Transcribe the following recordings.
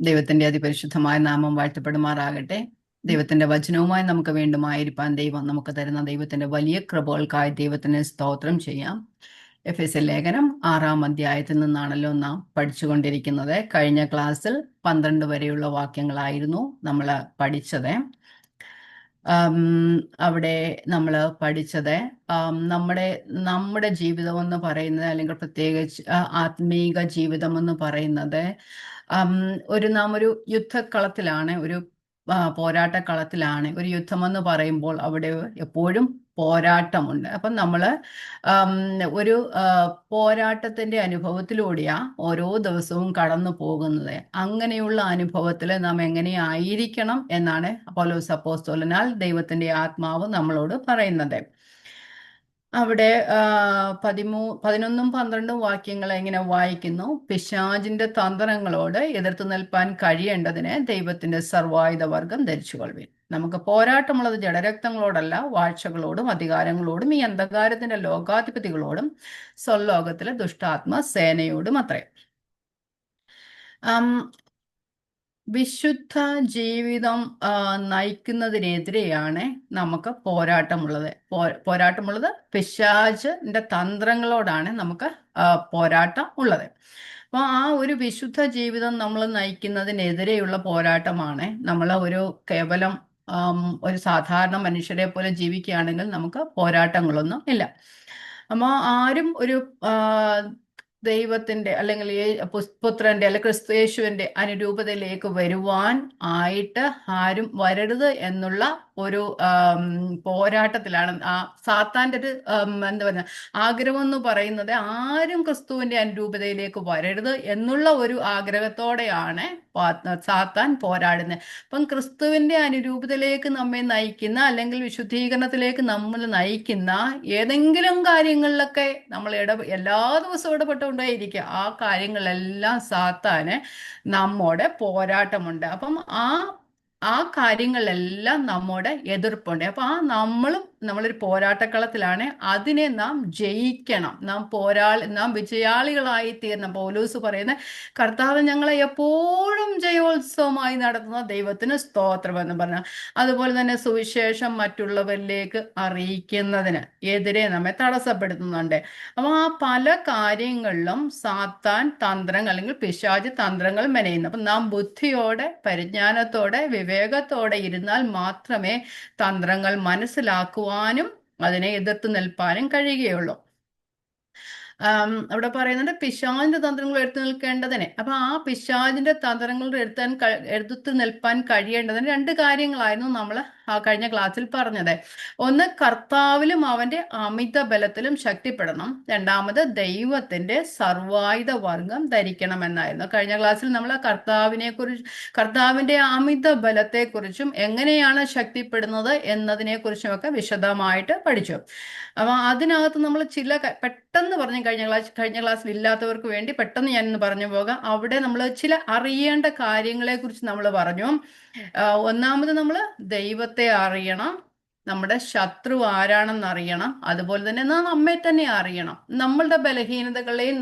ദൈവത്തിന്റെ അതിപരിശുദ്ധമായ നാമം വാഴ്ത്തപ്പെടുമാറാകട്ടെ. ദൈവത്തിന്റെ വചനവുമായി നമുക്ക് വീണ്ടും ആയിരിക്കാൻ ദൈവം നമുക്ക് തരുന്ന ദൈവത്തിന്റെ വലിയ കൃപകൾക്കായി ദൈവത്തിന് സ്തോത്രം ചെയ്യാം. എഫെസ്യർ ലേഖനം 6-ാം അധ്യായത്തിൽ നിന്നാണല്ലോ നാം പഠിച്ചുകൊണ്ടിരിക്കുന്നത്. കഴിഞ്ഞ ക്ലാസ്സിൽ 12 വരെയുള്ള വാക്യങ്ങളായിരുന്നു നമ്മൾ പഠിച്ചത്. അവിടെ നമ്മൾ പഠിച്ചത് നമ്മുടെ നമ്മുടെ ജീവിതം എന്ന് പറയുന്നത്, അല്ലെങ്കിൽ പ്രത്യേകിച്ച് ആത്മീക ജീവിതം എന്ന് പറയുന്നത്, നാം ഒരു യുദ്ധക്കളത്തിലാണ്, ഒരു പോരാട്ടക്കളത്തിലാണ്. ഒരു യുദ്ധമെന്ന് പറയുമ്പോൾ അവിടെ എപ്പോഴും പോരാട്ടമുണ്ട്. അപ്പം നമ്മൾ ഒരു പോരാട്ടത്തിന്റെ അനുഭവത്തിലൂടെയാ ഓരോ ദിവസവും കടന്നു പോകുന്നത്. അങ്ങനെയുള്ള അനുഭവത്തിൽ നാം എങ്ങനെയായിരിക്കണം എന്നാണ് പൗലോസ് അപ്പോസ്തലനാൽ ദൈവത്തിന്റെ ആത്മാവ് നമ്മളോട് പറയുന്നത്. അവിടെ 11-12 വാക്യങ്ങൾ എങ്ങനെ വായിക്കുന്നു: പിശാചിന്റെ തന്ത്രങ്ങളോട് എതിർത്ത് നിൽപ്പാൻ കഴിയേണ്ടതിന് ദൈവത്തിന്റെ സർവായുധ വർഗം ധരിച്ചുകൊള്ളുവിൻ. നമുക്ക് പോരാട്ടമുള്ളത് ജഡരക്തങ്ങളോടല്ല, വാഴ്ചകളോടും അധികാരങ്ങളോടും ഈ അന്ധകാരത്തിന്റെ ലോകാധിപതികളോടും സ്വലോകത്തിലെ ദുഷ്ടാത്മ സേനയോടും അത്രേ. വിശുദ്ധ ജീവിതം നയിക്കുന്നതിനെതിരെയാണ് നമുക്ക് പോരാട്ടമുള്ളത്. പിശാചിന്റെ തന്ത്രങ്ങളോടാണ് നമുക്ക് പോരാട്ടം ഉള്ളത്. അപ്പോൾ ആ ഒരു വിശുദ്ധ ജീവിതം നമ്മൾ നയിക്കുന്നതിനെതിരെയുള്ള പോരാട്ടമാണ്. നമ്മൾ കേവലം ഒരു സാധാരണ മനുഷ്യരെ പോലെ ജീവിക്കുകയാണെങ്കിൽ നമുക്ക് പോരാട്ടങ്ങളൊന്നും ഇല്ല. അപ്പോൾ ആരും ദൈവത്തിന്റെ അല്ലെങ്കിൽ പുത്രന്റെ അല്ലെങ്കിൽ ക്രിസ്തുയേശുവിന്റെ അനുരൂപതയിലേക്ക് വരുവാൻ ആയിട്ട് ആരും വരരുത് എന്നുള്ള ഒരു പോരാട്ടത്തിലാണ്. സാത്താന്റെ ഒരു എന്താ പറയുക, ആഗ്രഹം എന്ന് പറയുന്നത് ആരും ക്രിസ്തുവിന്റെ അനുരൂപതയിലേക്ക് വരരുത് എന്നുള്ള ഒരു ആഗ്രഹത്തോടെയാണ് സാത്താൻ പോരാടുന്നത്. അപ്പം ക്രിസ്തുവിന്റെ അനുരൂപതയിലേക്ക് നമ്മെ നയിക്കുന്ന, അല്ലെങ്കിൽ വിശുദ്ധീകരണത്തിലേക്ക് നമ്മൾ നയിക്കുന്ന ഏതെങ്കിലും കാര്യങ്ങളിലൊക്കെ നമ്മൾ എല്ലാ ദിവസവും ഇടപെട്ടുകൊണ്ടേയിരിക്കുക. ആ കാര്യങ്ങളെല്ലാം സാത്താന് നമ്മോടെ പോരാട്ടമുണ്ട്. അപ്പം ആ കാര്യങ്ങളിലെല്ലാം നമ്മോട് എതിർപ്പുണ്ട്. അപ്പൊ നമ്മളൊരു പോരാട്ടക്കളത്തിലാണ്. അതിനെ നാം ജയിക്കണം. നാം വിജയാളികളായി തീരണം. പൗലോസ് പറയുന്ന, കർത്താവ് ഞങ്ങളെ എപ്പോഴും ജയോത്സവമായി നടത്തുന്ന ദൈവത്തിന് സ്തോത്രം എന്ന് പറഞ്ഞ, അതുപോലെ തന്നെ സുവിശേഷം മറ്റുള്ളവരിലേക്ക് അറിയിക്കുന്നതിന് എതിരെ നമ്മെ തടസ്സപ്പെടുത്തുന്നുണ്ട്. അപ്പൊ ആ പല കാര്യങ്ങളിലും സാത്താൻ തന്ത്രങ്ങൾ, അല്ലെങ്കിൽ പിശാച് തന്ത്രങ്ങൾ മെനയുന്നു. അപ്പൊ നാം ബുദ്ധിയോടെ, പരിജ്ഞാനത്തോടെ, വിവേകത്തോടെ ഇരുന്നാൽ മാത്രമേ തന്ത്രങ്ങൾ മനസ്സിലാക്കുവാനും അതിനെ എതിർത്ത് നിൽപ്പാനും കഴിയുകയുള്ളൂ. അവിടെ പറയുന്നുണ്ട് പിശാചിന്റെ തന്ത്രങ്ങൾ എടുത്തു നിൽക്കേണ്ടതിന്. അപ്പൊ ആ പിശാചിന്റെ തന്ത്രങ്ങൾ എടുത്തു നിൽപ്പാൻ കഴിയേണ്ടതിന് 2 കാര്യങ്ങളായിരുന്നു നമ്മൾ കഴിഞ്ഞ ക്ലാസ്സിൽ പറഞ്ഞത്. ഒന്ന്, കർത്താവിലും അവന്റെ അമിത ബലത്തിലും ശക്തിപ്പെടണം. രണ്ടാമത്, ദൈവത്തിന്റെ സർവായുധ വർഗം ധരിക്കണം എന്നായിരുന്നു. കഴിഞ്ഞ ക്ലാസ്സിൽ നമ്മൾ കർത്താവിന്റെ അമിത ബലത്തെക്കുറിച്ചും എങ്ങനെയാണ് ശക്തിപ്പെടുന്നത് എന്നതിനെ കുറിച്ചും ഒക്കെ വിശദമായിട്ട് പഠിച്ചു. അപ്പൊ അതിനകത്ത് നമ്മൾ പെട്ടെന്ന് പറഞ്ഞു, കഴിഞ്ഞ ക്ലാസ്സിൽ ഇല്ലാത്തവർക്ക് വേണ്ടി പെട്ടെന്ന് ഞാനിന്ന് പറഞ്ഞു പോകാം. അവിടെ നമ്മൾ ചില അറിയേണ്ട കാര്യങ്ങളെ കുറിച്ച് നമ്മൾ പറഞ്ഞു. ഒന്നാമത്, നമ്മൾ ദൈവത്തെ അറിയണം, നമ്മുടെ ശത്രു ആരാണെന്ന് അറിയണം, അതുപോലെ തന്നെ നാം നമ്മെ തന്നെ അറിയണം. നമ്മളുടെ ബലഹീനതകളെയും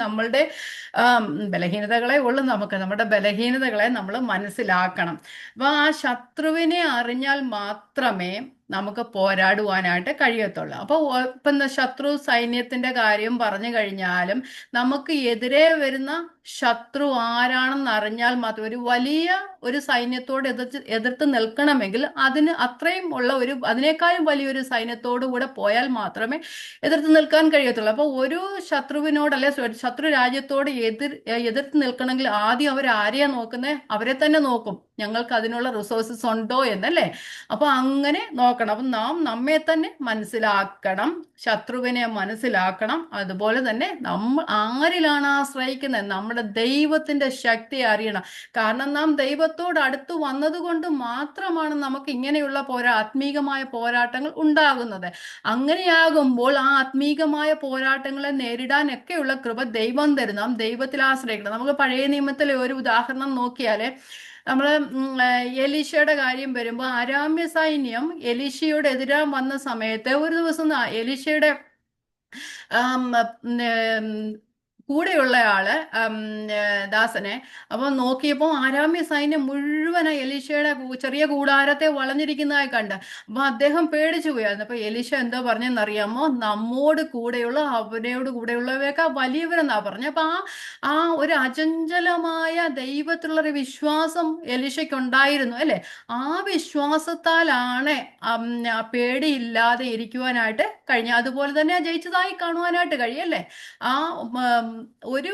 ബലഹീനതകളെ ഉള്ളു നമുക്ക്, നമ്മുടെ ബലഹീനതകളെ നമ്മൾ മനസ്സിലാക്കണം. അപ്പൊ ആ ശത്രുവിനെ അറിഞ്ഞാൽ മാത്രമേ നമുക്ക് പോരാടുവാനായിട്ട് കഴിയത്തുള്ളൂ. അപ്പോൾ ഇപ്പം ശത്രു സൈന്യത്തിന്റെ കാര്യം പറഞ്ഞു കഴിഞ്ഞാലും നമുക്ക് എതിരെ വരുന്ന ശത്രു ആരാണെന്ന് അറിഞ്ഞാൽ മാത്രം, ഒരു വലിയ സൈന്യത്തോട് എതിർത്ത് നിൽക്കണമെങ്കിൽ അതിനേക്കാളും വലിയൊരു സൈന്യത്തോടു കൂടെ പോയാൽ മാത്രമേ എതിർത്ത് നിൽക്കാൻ കഴിയത്തുള്ളൂ. അപ്പോൾ ഒരു ശത്രുവിനോട്, അല്ലെ ശത്രു രാജ്യത്തോട് എതിർത്ത് നിൽക്കണമെങ്കിൽ ആദ്യം അവർ ആരെയാ നോക്കുന്നത്? അവരെ തന്നെ നോക്കും. ഞങ്ങൾക്ക് അതിനുള്ള റിസോഴ്സസ് ഉണ്ടോ എന്നല്ലേ. അപ്പൊ അങ്ങനെ നോക്കണം. അപ്പൊ നാം നമ്മെ തന്നെ മനസ്സിലാക്കണം, ശത്രുവിനെ മനസ്സിലാക്കണം. അതുപോലെ തന്നെ നമ്മൾ ആരിലാണ് ആശ്രയിക്കുന്നത്? നമ്മുടെ ദൈവത്തിന്റെ ശക്തി അറിയണം. കാരണം നാം ദൈവത്തോട് അടുത്ത് വന്നതുകൊണ്ട് മാത്രമാണ് നമുക്ക് ഇങ്ങനെയുള്ള ആത്മീകമായ പോരാട്ടങ്ങൾ ഉണ്ടാകുന്നത്. അങ്ങനെയാകുമ്പോൾ ആ ആത്മീകമായ പോരാട്ടങ്ങളെ നേരിടാനൊക്കെയുള്ള കൃപ ദൈവം തരും. നാം ദൈവത്തിൽ ആശ്രയിക്കണം. നമുക്ക് പഴയ നിയമത്തിലെ ഒരു ഉദാഹരണം നോക്കിയാല്, നമ്മൾ എലീശയുടെ കാര്യം വരുമ്പോൾ, അരാമ്യ സൈന്യം എലീശയോട് എതിരാൻ വന്ന സമയത്ത് ഒരു ദിവസം എലീശയുടെ കൂടെയുള്ള ആള് ദാസനെ അപ്പൊ നോക്കിയപ്പോൾ ആരാമ്യ സൈന്യം മുഴുവൻ എലീശയുടെ ചെറിയ കൂടാരത്തെ വളഞ്ഞിരിക്കുന്നതായി കണ്ട്. അപ്പൊ അദ്ദേഹം പേടിച്ചു പോയായിരുന്നു. അപ്പൊ എലീശ എന്തോ പറഞ്ഞെന്നറിയാമോ? നമ്മോട് കൂടെയുള്ള അവനോട് കൂടെയുള്ളവയൊക്കെ വലിയവരെന്നാ പറഞ്ഞു. അപ്പൊ ആ ഒരു അചഞ്ചലമായ ദൈവത്തിലുള്ളൊരു വിശ്വാസം എലീശയ്ക്കുണ്ടായിരുന്നു അല്ലെ. ആ വിശ്വാസത്താലാണ് ആ പേടിയില്ലാതെ ഇരിക്കുവാനായിട്ട് കഴിഞ്ഞ. അതുപോലെ തന്നെ ജയിച്ചതായി കാണുവാനായിട്ട് കഴിയല്ലേ. ആ ഒരു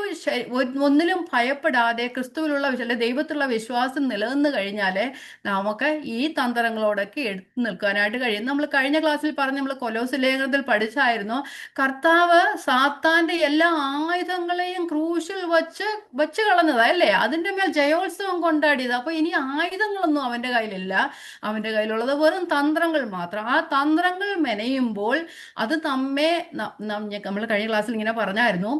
ഒന്നിലും ഭയപ്പെടാതെ ക്രിസ്തുവിലുള്ള അല്ലെ ദൈവത്തിലുള്ള വിശ്വാസം നിലനിന്ന് കഴിഞ്ഞാല് നമുക്ക് ഈ തന്ത്രങ്ങളോടൊക്കെ എടുത്തു നിൽക്കാനായിട്ട് കഴിയും. നമ്മൾ കഴിഞ്ഞ ക്ലാസ്സിൽ പറഞ്ഞ് നമ്മൾ കൊലോസ് ലേഖനത്തിൽ പഠിച്ചായിരുന്നു, കർത്താവ് സാത്താന്റെ എല്ലാ ആയുധങ്ങളെയും ക്രൂശിൽ വെച്ച് കളഞ്ഞതാ അല്ലേ. അതിന്റെ മേൽ ജയോത്സവം കൊണ്ടാടിയത്. അപ്പൊ ഇനി ആയുധങ്ങളൊന്നും അവന്റെ കയ്യിലില്ല. അവന്റെ കയ്യിലുള്ളത് വെറും തന്ത്രങ്ങൾ മാത്രം. ആ തന്ത്രങ്ങൾ മെനയുമ്പോൾ അത് നമ്മെ നമ്മൾ കഴിഞ്ഞ ക്ലാസ്സിൽ ഇങ്ങനെ പറഞ്ഞായിരുന്നു,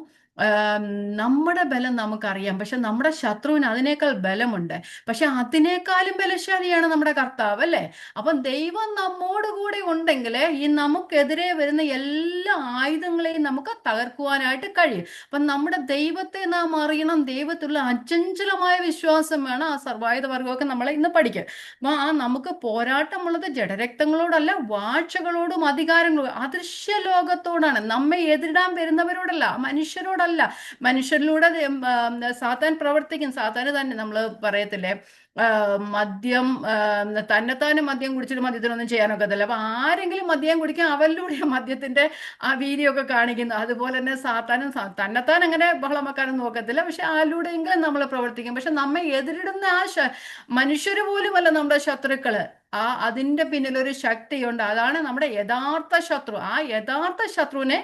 നമ്മുടെ ബലം നമുക്കറിയാം, പക്ഷെ നമ്മുടെ ശത്രുവിന് അതിനേക്കാൾ ബലമുണ്ട്. പക്ഷെ അതിനേക്കാളും ബലശാലിയാണ് നമ്മുടെ കർത്താവ് അല്ലേ. അപ്പം ദൈവം നമ്മോട് കൂടെ ഉണ്ടെങ്കിൽ ഈ നമുക്കെതിരെ വരുന്ന എല്ലാ ആയുധങ്ങളെയും നമുക്ക് തകർക്കുവാനായിട്ട് കഴിയും. അപ്പം നമ്മുടെ ദൈവത്തെ നാം അറിയണം. ദൈവത്തിലുള്ള അചഞ്ചലമായ വിശ്വാസം വേണം. ആ സർവായുധ വർഗമൊക്കെ നമ്മളെ ഇന്ന് പഠിക്കും. അപ്പൊ നമുക്ക് പോരാട്ടമുള്ളത് ജഡരക്തങ്ങളോടല്ല, വാഴ്ചകളോടും അധികാരങ്ങളോടും അദൃശ്യ ലോകത്തോടാണ്. നമ്മെ എതിരിടാൻ വരുന്നവരോടല്ല, മനുഷ്യരോടല്ല. മനുഷ്യരിലൂടെ സാത്താൻ പ്രവർത്തിക്കും. സാത്താന് തന്നെ നമ്മൾ പറയത്തില്ലേ, മദ്യം തന്നെത്താനും മദ്യം കുടിച്ചിട്ട് മദ്യത്തിനൊന്നും ചെയ്യാനൊക്കത്തില്ല. അപ്പൊ ആരെങ്കിലും മദ്യം കുടിക്കാൻ അവരിലൂടെ മദ്യത്തിന്റെ ആ വീതിയൊക്കെ കാണിക്കുന്നു. അതുപോലെ തന്നെ സാത്താനും തന്നെത്താൻ അങ്ങനെ ബഹളം വെക്കാനും നോക്കത്തില്ല, പക്ഷെ അതിലൂടെയെങ്കിലും നമ്മൾ പ്രവർത്തിക്കും. പക്ഷെ നമ്മെ എതിരിടുന്ന മനുഷ്യര് പോലുമല്ല നമ്മുടെ ശത്രുക്കള്. അതിന്റെ പിന്നിൽ ഒരു ശക്തിയുണ്ട്. അതാണ് നമ്മുടെ യഥാർത്ഥ ശത്രു. ആ യഥാർത്ഥ ശത്രുവിനെ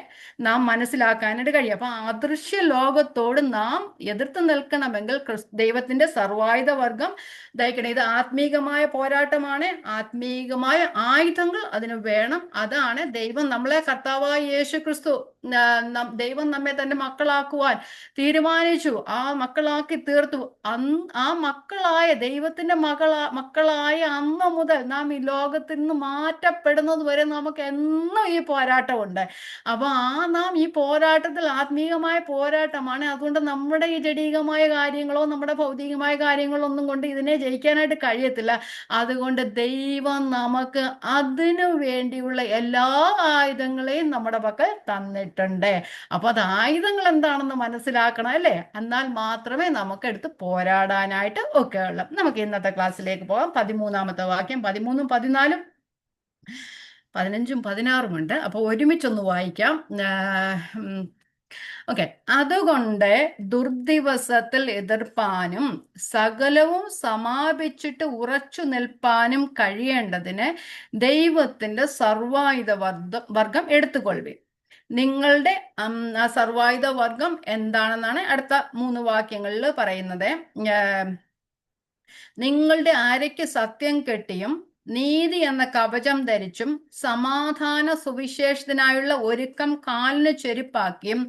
നാം മനസ്സിലാക്കാനായിട്ട് കഴിയും. അപ്പൊ അദൃശ്യ ലോകത്തോട് നാം എതിർത്ത് നിൽക്കണമെങ്കിൽ ദൈവത്തിന്റെ സർവായുധ വർഗം ദഹിക്കണം. ഇത് ആത്മീകമായ പോരാട്ടമാണ്. ആത്മീകമായ ആയുധങ്ങൾ അതിന് വേണം. അതാണ് ദൈവം നമ്മളെ, കർത്താവായ യേശു ക്രിസ്തു, ദൈവം നമ്മെ തന്റെ മക്കളാക്കുവാൻ തീരുമാനിച്ചു. ആ മക്കളാക്കി തീർത്തു. ആ മക്കളായ ദൈവത്തിന്റെ മക്കളായ അന്ന് മുതൽ നാം ഈ ലോകത്തിൽ നിന്ന് മാറ്റപ്പെടുന്നത് വരെ നമുക്ക് എന്നും ഈ പോരാട്ടമുണ്ട്. അപ്പൊ നാം ഈ പോരാട്ടത്തിൽ ആത്മീയമായ പോരാട്ടമാണ്. അതുകൊണ്ട് നമ്മുടെ ഈ ജഡീകമായ കാര്യങ്ങളോ നമ്മുടെ ഭൗതികമായ കാര്യങ്ങളോ ഒന്നും കൊണ്ട് ഇതിനെ ജയിക്കാനായിട്ട് കഴിയത്തില്ല. അതുകൊണ്ട് ദൈവം നമുക്ക് അതിനു വേണ്ടിയുള്ള എല്ലാ ആയുധങ്ങളെയും നമ്മുടെ പക്കൽ തന്നിട്ടുണ്ട്. അപ്പൊ അത് ആയുധങ്ങൾ എന്താണെന്ന് മനസ്സിലാക്കണം അല്ലേ. എന്നാൽ മാത്രമേ നമുക്ക് എടുത്ത് പോരാടാനായിട്ട് ഒക്കെ ഉള്ളൂ. നമുക്ക് ഇന്നത്തെ ക്ലാസ്സിലേക്ക് പോകാം. 13-ാമത്തെ വാക്യം, 13-ഉം 14-ഉം 15-ഉം 16-ഉം ഉണ്ട്. അപ്പൊ ഒരുമിച്ചൊന്ന് വായിക്കാം. ഓക്കെ. അതുകൊണ്ട് ദുർദിവസത്തിൽ എതിർപ്പാനും സകലവും സമാപിച്ചിട്ട് ഉറച്ചു നിൽപ്പാനും കഴിയേണ്ടതിന് ദൈവത്തിന്റെ സർവായുധ വർഗം എടുത്തുകൊള്ളുവിൻ. നിങ്ങളുടെ ആ സർവായുധ വർഗം എന്താണെന്നാണ് അടുത്ത 3 വാക്യങ്ങളിൽ പറയുന്നത്. നിങ്ങളുടെ അരയ്ക്ക് സത്യം കെട്ടിയും നീതി എന്ന കവചം ധരിച്ചും സമാധാന സുവിശേഷത്തിനായുള്ള ഒരുക്കം കാലിന് ചെരുപ്പാക്കിയും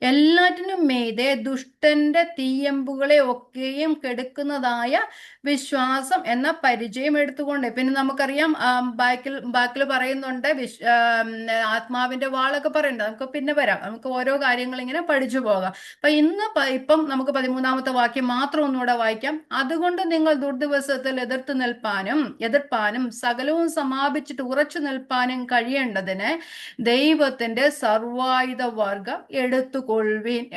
എല്ലാറ്റിനും മീതെ ദുഷ്ടന്റെ തീയമ്പുകളെ ഒക്കെയും കെടുക്കുന്നതായ വിശ്വാസം എന്ന പരിചയം എടുത്തുകൊണ്ട്. പിന്നെ നമുക്കറിയാം ബാക്കിൽ പറയുന്നുണ്ട് ആത്മാവിന്റെ വാളൊക്കെ പറയുന്നുണ്ട്. നമുക്ക് പിന്നെ വരാം. നമുക്ക് ഓരോ കാര്യങ്ങൾ ഇങ്ങനെ പഠിച്ചു പോകാം. അപ്പൊ ഇപ്പം നമുക്ക് 13-ാമത്തെ വാക്യം മാത്രം ഒന്നുകൂടെ വായിക്കാം. അതുകൊണ്ട് നിങ്ങൾ ദുർദിവസത്തിൽ എതിർപ്പാനും സകലവും സമാപിച്ചിട്ട് ഉറച്ചു നിൽപ്പാനും കഴിയേണ്ടതിന് ദൈവത്തിന്റെ സർവായുധ വർഗം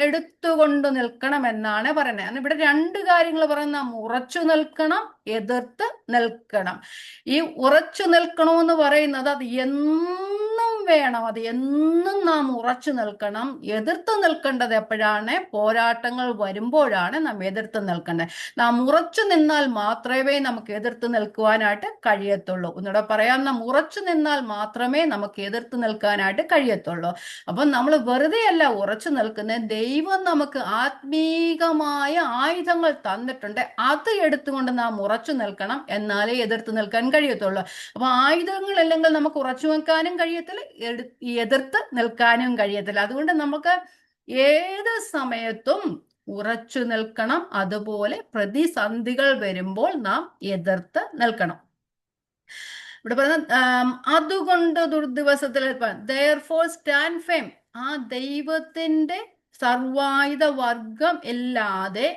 എടുത്തുകൊണ്ട് നിൽക്കണം എന്നാണ് പറയുന്നത്. ഇവിടെ 2 കാര്യങ്ങൾ പറയുന്ന, ഉറച്ചു നിൽക്കണം, എതിർത്ത് നിൽക്കണം. ഈ ഉറച്ചു നിൽക്കണമെന്ന് പറയുന്നത് അത് എന്നും വേണം. അത് എന്നും നാം ഉറച്ചു നിൽക്കണം. എതിർത്ത് നിൽക്കേണ്ടത് എപ്പോഴാണ്? പോരാട്ടങ്ങൾ വരുമ്പോഴാണ് നാം എതിർത്ത് നിൽക്കേണ്ടത്. നാം ഉറച്ചു നിന്നാൽ മാത്രമേ നമുക്ക് എതിർത്ത് നിൽക്കുവാനായിട്ട് കഴിയത്തുള്ളൂ. ഒന്നുകൂടെ പറയാം, നാം ഉറച്ചു നിന്നാൽ മാത്രമേ നമുക്ക് എതിർത്ത് നിൽക്കാനായിട്ട് കഴിയത്തുള്ളൂ. അപ്പൊ നമ്മൾ വെറുതെ അല്ല ഉറച്ചു നിൽക്കുന്നത്. ദൈവം നമുക്ക് ആത്മീകമായ ആയുധങ്ങൾ തന്നിട്ടുണ്ട്. അത് എടുത്തുകൊണ്ട് നാം ഉറച്ചു നിൽക്കണം. എന്നാലേ എതിർത്ത് നിൽക്കാൻ കഴിയത്തുള്ളൂ. അപ്പൊ ആയുധങ്ങൾ ഇല്ലെങ്കിൽ നമുക്ക് ഉറച്ചു നിൽക്കാനും കഴിയത്തില്ല, എതിർത്ത് നിൽക്കാനും കഴിയത്തില്ല. അതുകൊണ്ട് നമുക്ക് ഏത് സമയത്തും ഉറച്ചു നിൽക്കണം. അതുപോലെ പ്രതിസന്ധികൾ വരുമ്പോൾ നാം എതിർത്ത് നിൽക്കണം. ഇവിടെ പറയുന്ന അതുകൊണ്ട് ദുർദിവസത്തിൽ therefore stand firm. ആ ദൈവത്തിന്റെ സർവായുധ വർഗം ഇല്ലാതെ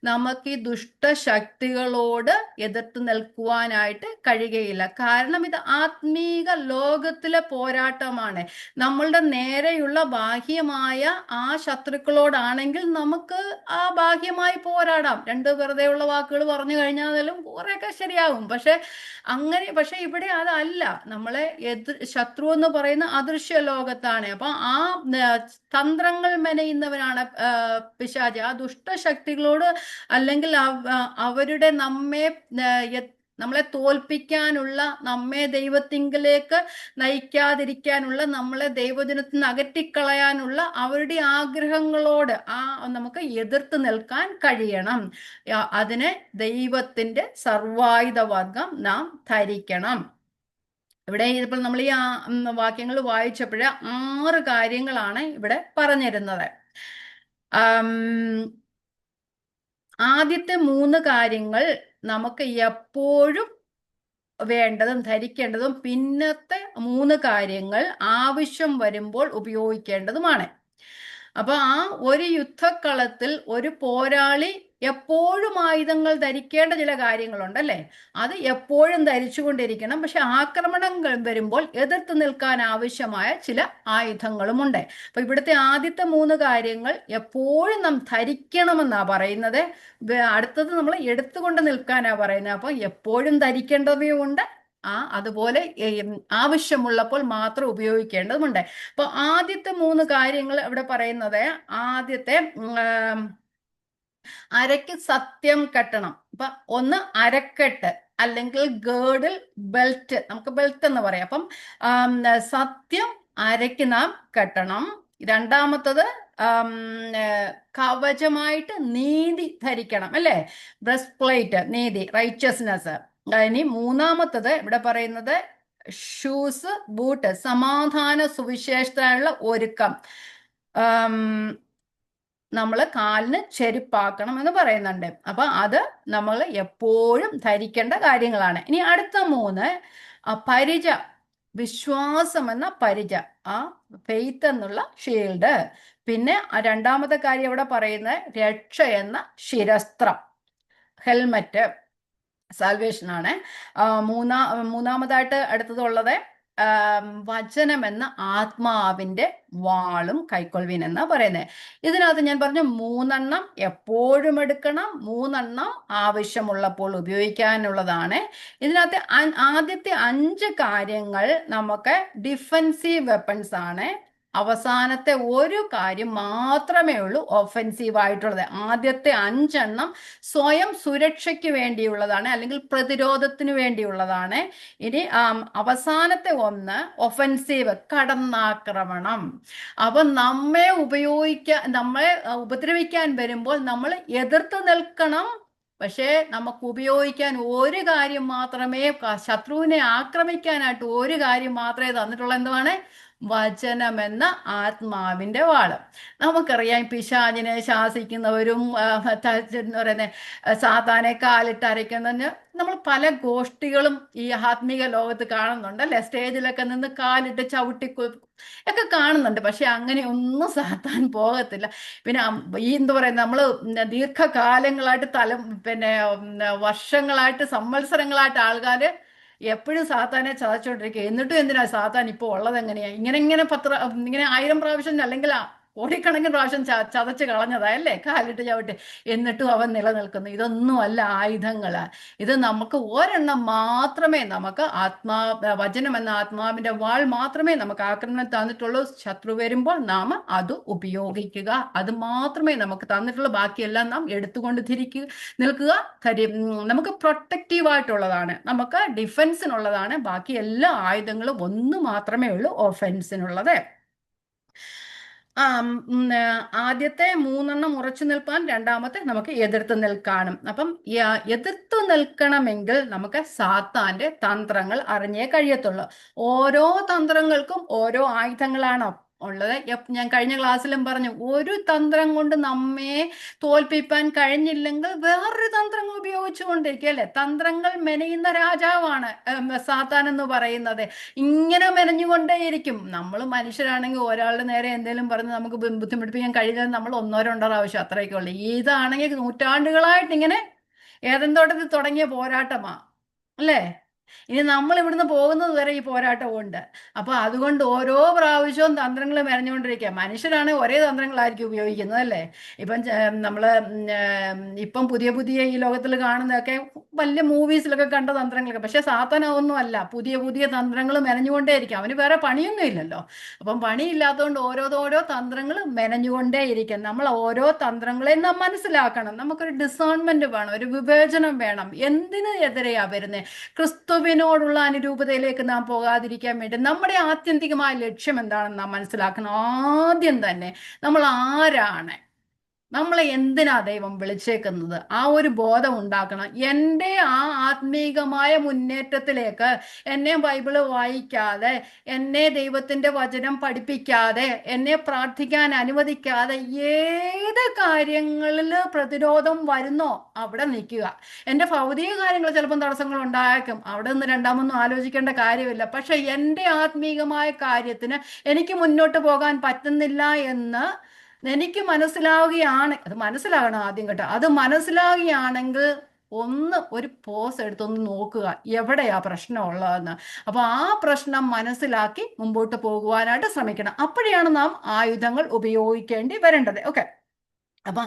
നമുക്ക് ഈ ദുഷ്ടശക്തികളോട് എതിർത്ത് നിൽക്കുവാനായിട്ട് കഴിയുകയില്ല. കാരണം ഇത് ആത്മീക ലോകത്തിലെ പോരാട്ടമാണ്. നമ്മളുടെ നേരെയുള്ള ബാഹ്യമായ ആ ശത്രുക്കളോടാണെങ്കിൽ നമുക്ക് ആ ബാഹ്യമായി പോരാടാം. രണ്ട് വെറുതെയുള്ള വാക്കുകൾ പറഞ്ഞു കഴിഞ്ഞാലും കുറെയൊക്കെ ശരിയാകും. പക്ഷെ ഇവിടെ അതല്ല. നമ്മളെ ശത്രു എന്ന് പറയുന്ന അദൃശ്യ ലോകത്താണ്. അപ്പൊ ആ തന്ത്രങ്ങൾ മെനയുന്നവനാണ് പിശാച്. ആ ദുഷ്ടശക്തികളോട് അല്ലെങ്കിൽ അവരുടെ നമ്മളെ തോൽപ്പിക്കാനുള്ള, നമ്മെ ദൈവത്തിങ്കിലേക്ക് നയിക്കാതിരിക്കാനുള്ള, നമ്മളെ ദൈവജനത്തിൽ നിന്ന് അകറ്റിക്കളയാനുള്ള അവരുടെ ആഗ്രഹങ്ങളോട് നമുക്ക് എതിർത്ത് നിൽക്കാൻ കഴിയണം. അതിന് ദൈവത്തിന്റെ സർവായുധ വർഗം നാം ധരിക്കണം. ഇവിടെ ഇപ്പോൾ നമ്മൾ ഈ വാക്യങ്ങൾ വായിച്ചപ്പോൾ 6 കാര്യങ്ങളാണ് ഇവിടെ പറഞ്ഞിരുന്നത്. ആദ്യത്തെ 3 കാര്യങ്ങൾ നമുക്ക് എപ്പോഴും വേണ്ടതും ധരിക്കേണ്ടതും, പിന്നത്തെ 3 കാര്യങ്ങൾ ആവശ്യം വരുമ്പോൾ ഉപയോഗിക്കേണ്ടതുമാണ്. അപ്പൊ ആ ഒരു യുദ്ധക്കളത്തിൽ ഒരു പോരാളി എപ്പോഴും ആയുധങ്ങൾ ധരിക്കേണ്ട ചില കാര്യങ്ങളുണ്ടല്ലേ, അത് എപ്പോഴും ധരിച്ചുകൊണ്ടിരിക്കണം. പക്ഷെ ആക്രമണങ്ങൾ വരുമ്പോൾ എതിർത്ത് നിൽക്കാൻ ആവശ്യമായ ചില ആയുധങ്ങളുമുണ്ട്. അപ്പൊ ഇവിടുത്തെ ആദ്യത്തെ 3 കാര്യങ്ങൾ എപ്പോഴും നാം ധരിക്കണമെന്നാ പറയുന്നത്. അടുത്തത് നമ്മൾ എടുത്തുകൊണ്ട് നിൽക്കാനാ പറയുന്നത്. അപ്പൊ എപ്പോഴും ധരിക്കേണ്ടവയുമുണ്ട്, അതുപോലെ ആവശ്യമുള്ളപ്പോൾ മാത്രം ഉപയോഗിക്കേണ്ടതുമുണ്ട്. അപ്പൊ ആദ്യത്തെ 3 കാര്യങ്ങൾ ഇവിടെ പറയുന്നത്, ആദ്യത്തെ അരയ്ക്ക് സത്യം കെട്ടണം. അപ്പൊ ഒന്ന് അരക്കെട്ട്, അല്ലെങ്കിൽ ഗേർഡിൽ, ബെൽറ്റ്, നമുക്ക് ബെൽറ്റ് എന്ന് പറയാം. അപ്പം സത്യം അരയ്ക്ക് നാം കെട്ടണം. രണ്ടാമത്തത് കവചമായിട്ട് നീതി ധരിക്കണം, അല്ലേ? ബ്രസ്റ്റ് പ്ലേറ്റ്, നീതി, റൈച്ചസ്നെസ്. ഇനി മൂന്നാമത്തത് ഇവിടെ പറയുന്നത് ഷൂസ്, ബൂട്ട്, സമാധാന സുവിശേഷത്തിനുള്ള ഒരുക്കം. നമ്മൾ കാലിന് ചെരുപ്പാക്കണം എന്ന് പറയുന്നുണ്ട്. അപ്പൊ അത് നമ്മൾ എപ്പോഴും ധരിക്കേണ്ട കാര്യങ്ങളാണ്. ഇനി അടുത്ത 3 പരിച, വിശ്വാസം എന്ന പരിച, ഫെയ്ത്ത് എന്നുള്ള ഷീൽഡ്. പിന്നെ രണ്ടാമത്തെ കാര്യം ഇവിടെ പറയുന്നത് രക്ഷ എന്ന ശിരസ്ത്രം, ഹെൽമറ്റ്, സാൽവേഷൻ ആണ്. മൂന്നാമതായിട്ട് അടുത്തതുള്ളത് വചനം എന്ന ആത്മാവിന്റെ വാളും കൈക്കൊള്ളുവിൻ എന്നാ പറയുന്നത്. ഇതിനകത്ത് ഞാൻ പറഞ്ഞു 3 എപ്പോഴും എടുക്കണം, 3 ആവശ്യമുള്ളപ്പോൾ ഉപയോഗിക്കാനുള്ളതാണ്. ഇതിനകത്ത് ആദ്യത്തെ 5 കാര്യങ്ങൾ നമുക്ക് ഡിഫെൻസീവ് വെപ്പൺസ് ആണ്. അവസാനത്തെ ഒരു കാര്യം മാത്രമേ ഉള്ളൂ ഒഫെൻസീവ് ആയിട്ടുള്ളത്. ആദ്യത്തെ 5 സ്വയം സുരക്ഷയ്ക്ക് വേണ്ടിയുള്ളതാണ്, അല്ലെങ്കിൽ പ്രതിരോധത്തിന് വേണ്ടിയുള്ളതാണ്. ഇനി അവസാനത്തെ 1 ഒഫെൻസീവ്, കടന്നാക്രമണം. അപ്പൊ നമ്മളെ ഉപദ്രവിക്കാൻ വരുമ്പോൾ നമ്മൾ എതിർത്ത് നിൽക്കണം. പക്ഷേ നമുക്ക് ഉപയോഗിക്കാൻ ഒരു കാര്യം മാത്രമേ, ശത്രുവിനെ ആക്രമിക്കാനായിട്ട് ഒരു കാര്യം മാത്രമേ തന്നിട്ടുള്ള, എന്തുവാണ്? വചനമെന്ന ആത്മാവിന്റെ വാള്. നമുക്കറിയാം പിശാചിനെ ശാസിക്കുന്നവരും എന്താ പറയുന്നത്, സാത്താനെ കാലിട്ട് അരയ്ക്കുന്നതിന് നമ്മൾ പല ഗോഷ്ഠികളും ഈ ആത്മീക ലോകത്ത് കാണുന്നുണ്ട്, അല്ലെ? സ്റ്റേജിലൊക്കെ നിന്ന് കാലിട്ട് ചവിട്ടി ഒക്കെ കാണുന്നുണ്ട്. പക്ഷെ അങ്ങനെ ഒന്നും സാത്താൻ പോകത്തില്ല. പിന്നെ ഈ എന്താ പറയുന്നത്, നമ്മൾ ദീർഘകാലങ്ങളായിട്ട് വർഷങ്ങളായിട്ട്, സംവത്സരങ്ങളായിട്ട് ആൾക്കാർ എപ്പോഴും സാത്താനെ ചതച്ചോണ്ടിരിക്കുക. എന്നിട്ടും എന്തിനാ സാത്താൻ ഇപ്പോൾ ഉള്ളത്? എങ്ങനെയാ ഇങ്ങനെ 1000 പ്രാവശ്യം അല്ലെങ്കിൽ കോടിക്കണക്കിന് പ്രാവശ്യം ചതച്ച് കളഞ്ഞതാ, അല്ലേ? കാലിട്ട് ചവിട്ടി. എന്നിട്ടും അവൻ നിലനിൽക്കുന്നു. ഇതൊന്നും അല്ല ആയുധങ്ങള്. ഇത് നമുക്ക് മാത്രമേ, നമുക്ക് വചനം എന്ന ആത്മാവിന്റെ വാൾ മാത്രമേ നമുക്ക് ആക്രമണം തന്നിട്ടുള്ളൂ. ശത്രു വരുമ്പോൾ നാം അത് ഉപയോഗിക്കുക, അത് മാത്രമേ നമുക്ക് തന്നിട്ടുള്ളൂ. ബാക്കിയെല്ലാം നാം എടുത്തുകൊണ്ട് നിൽക്കുക. നമുക്ക് പ്രൊട്ടക്റ്റീവ് ആയിട്ടുള്ളതാണ്, നമുക്ക് ഡിഫെൻസിനുള്ളതാണ്. ബാക്കി എല്ലാ ആയുധങ്ങളും 1 മാത്രമേ ഉള്ളൂ ഒഫെൻസിനുള്ളത്. ആദ്യത്തെ 3 ഉറച്ചു നിൽപ്പാൻ, രണ്ടാമത്തെ നമുക്ക് എതിർത്ത് നിൽക്കാനും. അപ്പം എതിർത്ത് നിൽക്കണമെങ്കിൽ നമുക്ക് സാത്താന്റെ തന്ത്രങ്ങൾ അറിഞ്ഞേ കഴിയത്തുള്ളൂ. ഓരോ തന്ത്രങ്ങൾക്കും ഓരോ ആയുധങ്ങളാണ് ഉള്ളത്. ഞാൻ കഴിഞ്ഞ ക്ലാസ്സിലും പറഞ്ഞു, ഒരു തന്ത്രം കൊണ്ട് നമ്മെ തോൽപ്പിക്കാൻ കഴിഞ്ഞില്ലെങ്കിൽ വേറൊരു തന്ത്രങ്ങൾ ഉപയോഗിച്ചുകൊണ്ടിരിക്കുക അല്ലെ. തന്ത്രങ്ങൾ മെനയുന്ന രാജാവാണ് സാത്താൻ എന്ന് പറയുന്നത്. ഇങ്ങനെ മെനഞ്ഞുകൊണ്ടേയിരിക്കും. നമ്മൾ മനുഷ്യരാണെങ്കിൽ ഒരാളുടെ നേരെ എന്തെങ്കിലും പറഞ്ഞ് നമുക്ക് ബുദ്ധിമുട്ടിപ്പിക്കാൻ കഴിയുന്നത് നമ്മൾ ഒന്നോ രണ്ടോ പ്രാവശ്യം അത്രയൊക്കെ ഉള്ളു. ഇതാണെങ്കിൽ നൂറ്റാണ്ടുകളായിട്ട് ഇങ്ങനെ ഏതെൻ തോട്ടത്തിൽ തുടങ്ങിയ പോരാട്ടമാ അല്ലേ. ഇനി നമ്മൾ ഇവിടുന്ന് പോകുന്നത് വരെ ഈ പോരാട്ടമുണ്ട്. അപ്പൊ അതുകൊണ്ട് ഓരോ പ്രാവശ്യവും തന്ത്രങ്ങൾ മെനഞ്ഞുകൊണ്ടിരിക്കുക. മനുഷ്യരാണെങ്കിൽ ഒരേ തന്ത്രങ്ങളായിരിക്കും ഉപയോഗിക്കുന്നത് അല്ലേ. ഇപ്പം നമ്മള് ഇപ്പം പുതിയ പുതിയ ഈ ലോകത്തിൽ കാണുന്നതൊക്കെ വലിയ മൂവീസിലൊക്കെ കണ്ട തന്ത്രങ്ങളൊക്കെ. പക്ഷെ സാത്താൻ അതൊന്നും അല്ല, പുതിയ പുതിയ തന്ത്രങ്ങൾ മെനഞ്ഞുകൊണ്ടേയിരിക്കും. അവന് വേറെ പണിയൊന്നും ഇല്ലല്ലോ. അപ്പം പണിയില്ലാത്തതുകൊണ്ട് ഓരോ തന്ത്രങ്ങൾ മെനഞ്ഞുകൊണ്ടേയിരിക്കും. നമ്മൾ ഓരോ തന്ത്രങ്ങളെയും നാം മനസ്സിലാക്കണം. നമുക്കൊരു ഡിസേൺമെന്റ് വേണം, ഒരു വിവേചനം വേണം. എന്തിന് എതിരെയാ വരുന്നത്? ക്രിസ്തുവിനോടുള്ള അനുരൂപതയിലേക്ക് നാം പോകാതിരിക്കാൻ വേണ്ടി നമ്മുടെ ആത്യന്തികമായ ലക്ഷ്യം എന്താണെന്ന് നാം മനസ്സിലാക്കണം. ആദ്യം തന്നെ നമ്മൾ ആരാണ്, നമ്മളെ എന്തിനാ ദൈവം വിളിച്ചേക്കുന്നത്, ആ ഒരു ബോധം ഉണ്ടാക്കണം. എൻ്റെ ആ ആത്മീകമായ മുന്നേറ്റത്തിലേക്ക് എന്നെ ബൈബിള് വായിക്കാതെ, എന്നെ ദൈവത്തിൻ്റെ വചനം പഠിപ്പിക്കാതെ, എന്നെ പ്രാർത്ഥിക്കാൻ അനുവദിക്കാതെ ഏത് കാര്യങ്ങളിൽ പ്രതിരോധം വരുന്നോ അവിടെ നിൽക്കുക. എൻ്റെ ഭൗതിക കാര്യങ്ങൾ ചിലപ്പം തടസ്സങ്ങൾ ഉണ്ടായേക്കും, അവിടെ നിന്ന് രണ്ടാമൊന്നും ആലോചിക്കേണ്ട കാര്യമില്ല. പക്ഷെ എൻ്റെ ആത്മീകമായ കാര്യത്തിന് എനിക്ക് മുന്നോട്ട് പോകാൻ പറ്റുന്നില്ല എന്ന് എനിക്ക് മനസ്സിലാവുകയാണ്. അത് മനസ്സിലാകണം ആദ്യം കേട്ടോ. അത് മനസ്സിലാവുകയാണെങ്കിൽ ഒരു പോസ് എടുത്തൊന്ന് നോക്കുക, എവിടെയാ പ്രശ്നം ഉള്ളതെന്ന്. അപ്പൊ ആ പ്രശ്നം മനസ്സിലാക്കി മുമ്പോട്ട് പോകുവാനായിട്ട് ശ്രമിക്കണം. അപ്പോഴാണ് നാം ആയുധങ്ങൾ ഉപയോഗിക്കേണ്ടി വരേണ്ടത്. ഓക്കെ. അപ്പൊ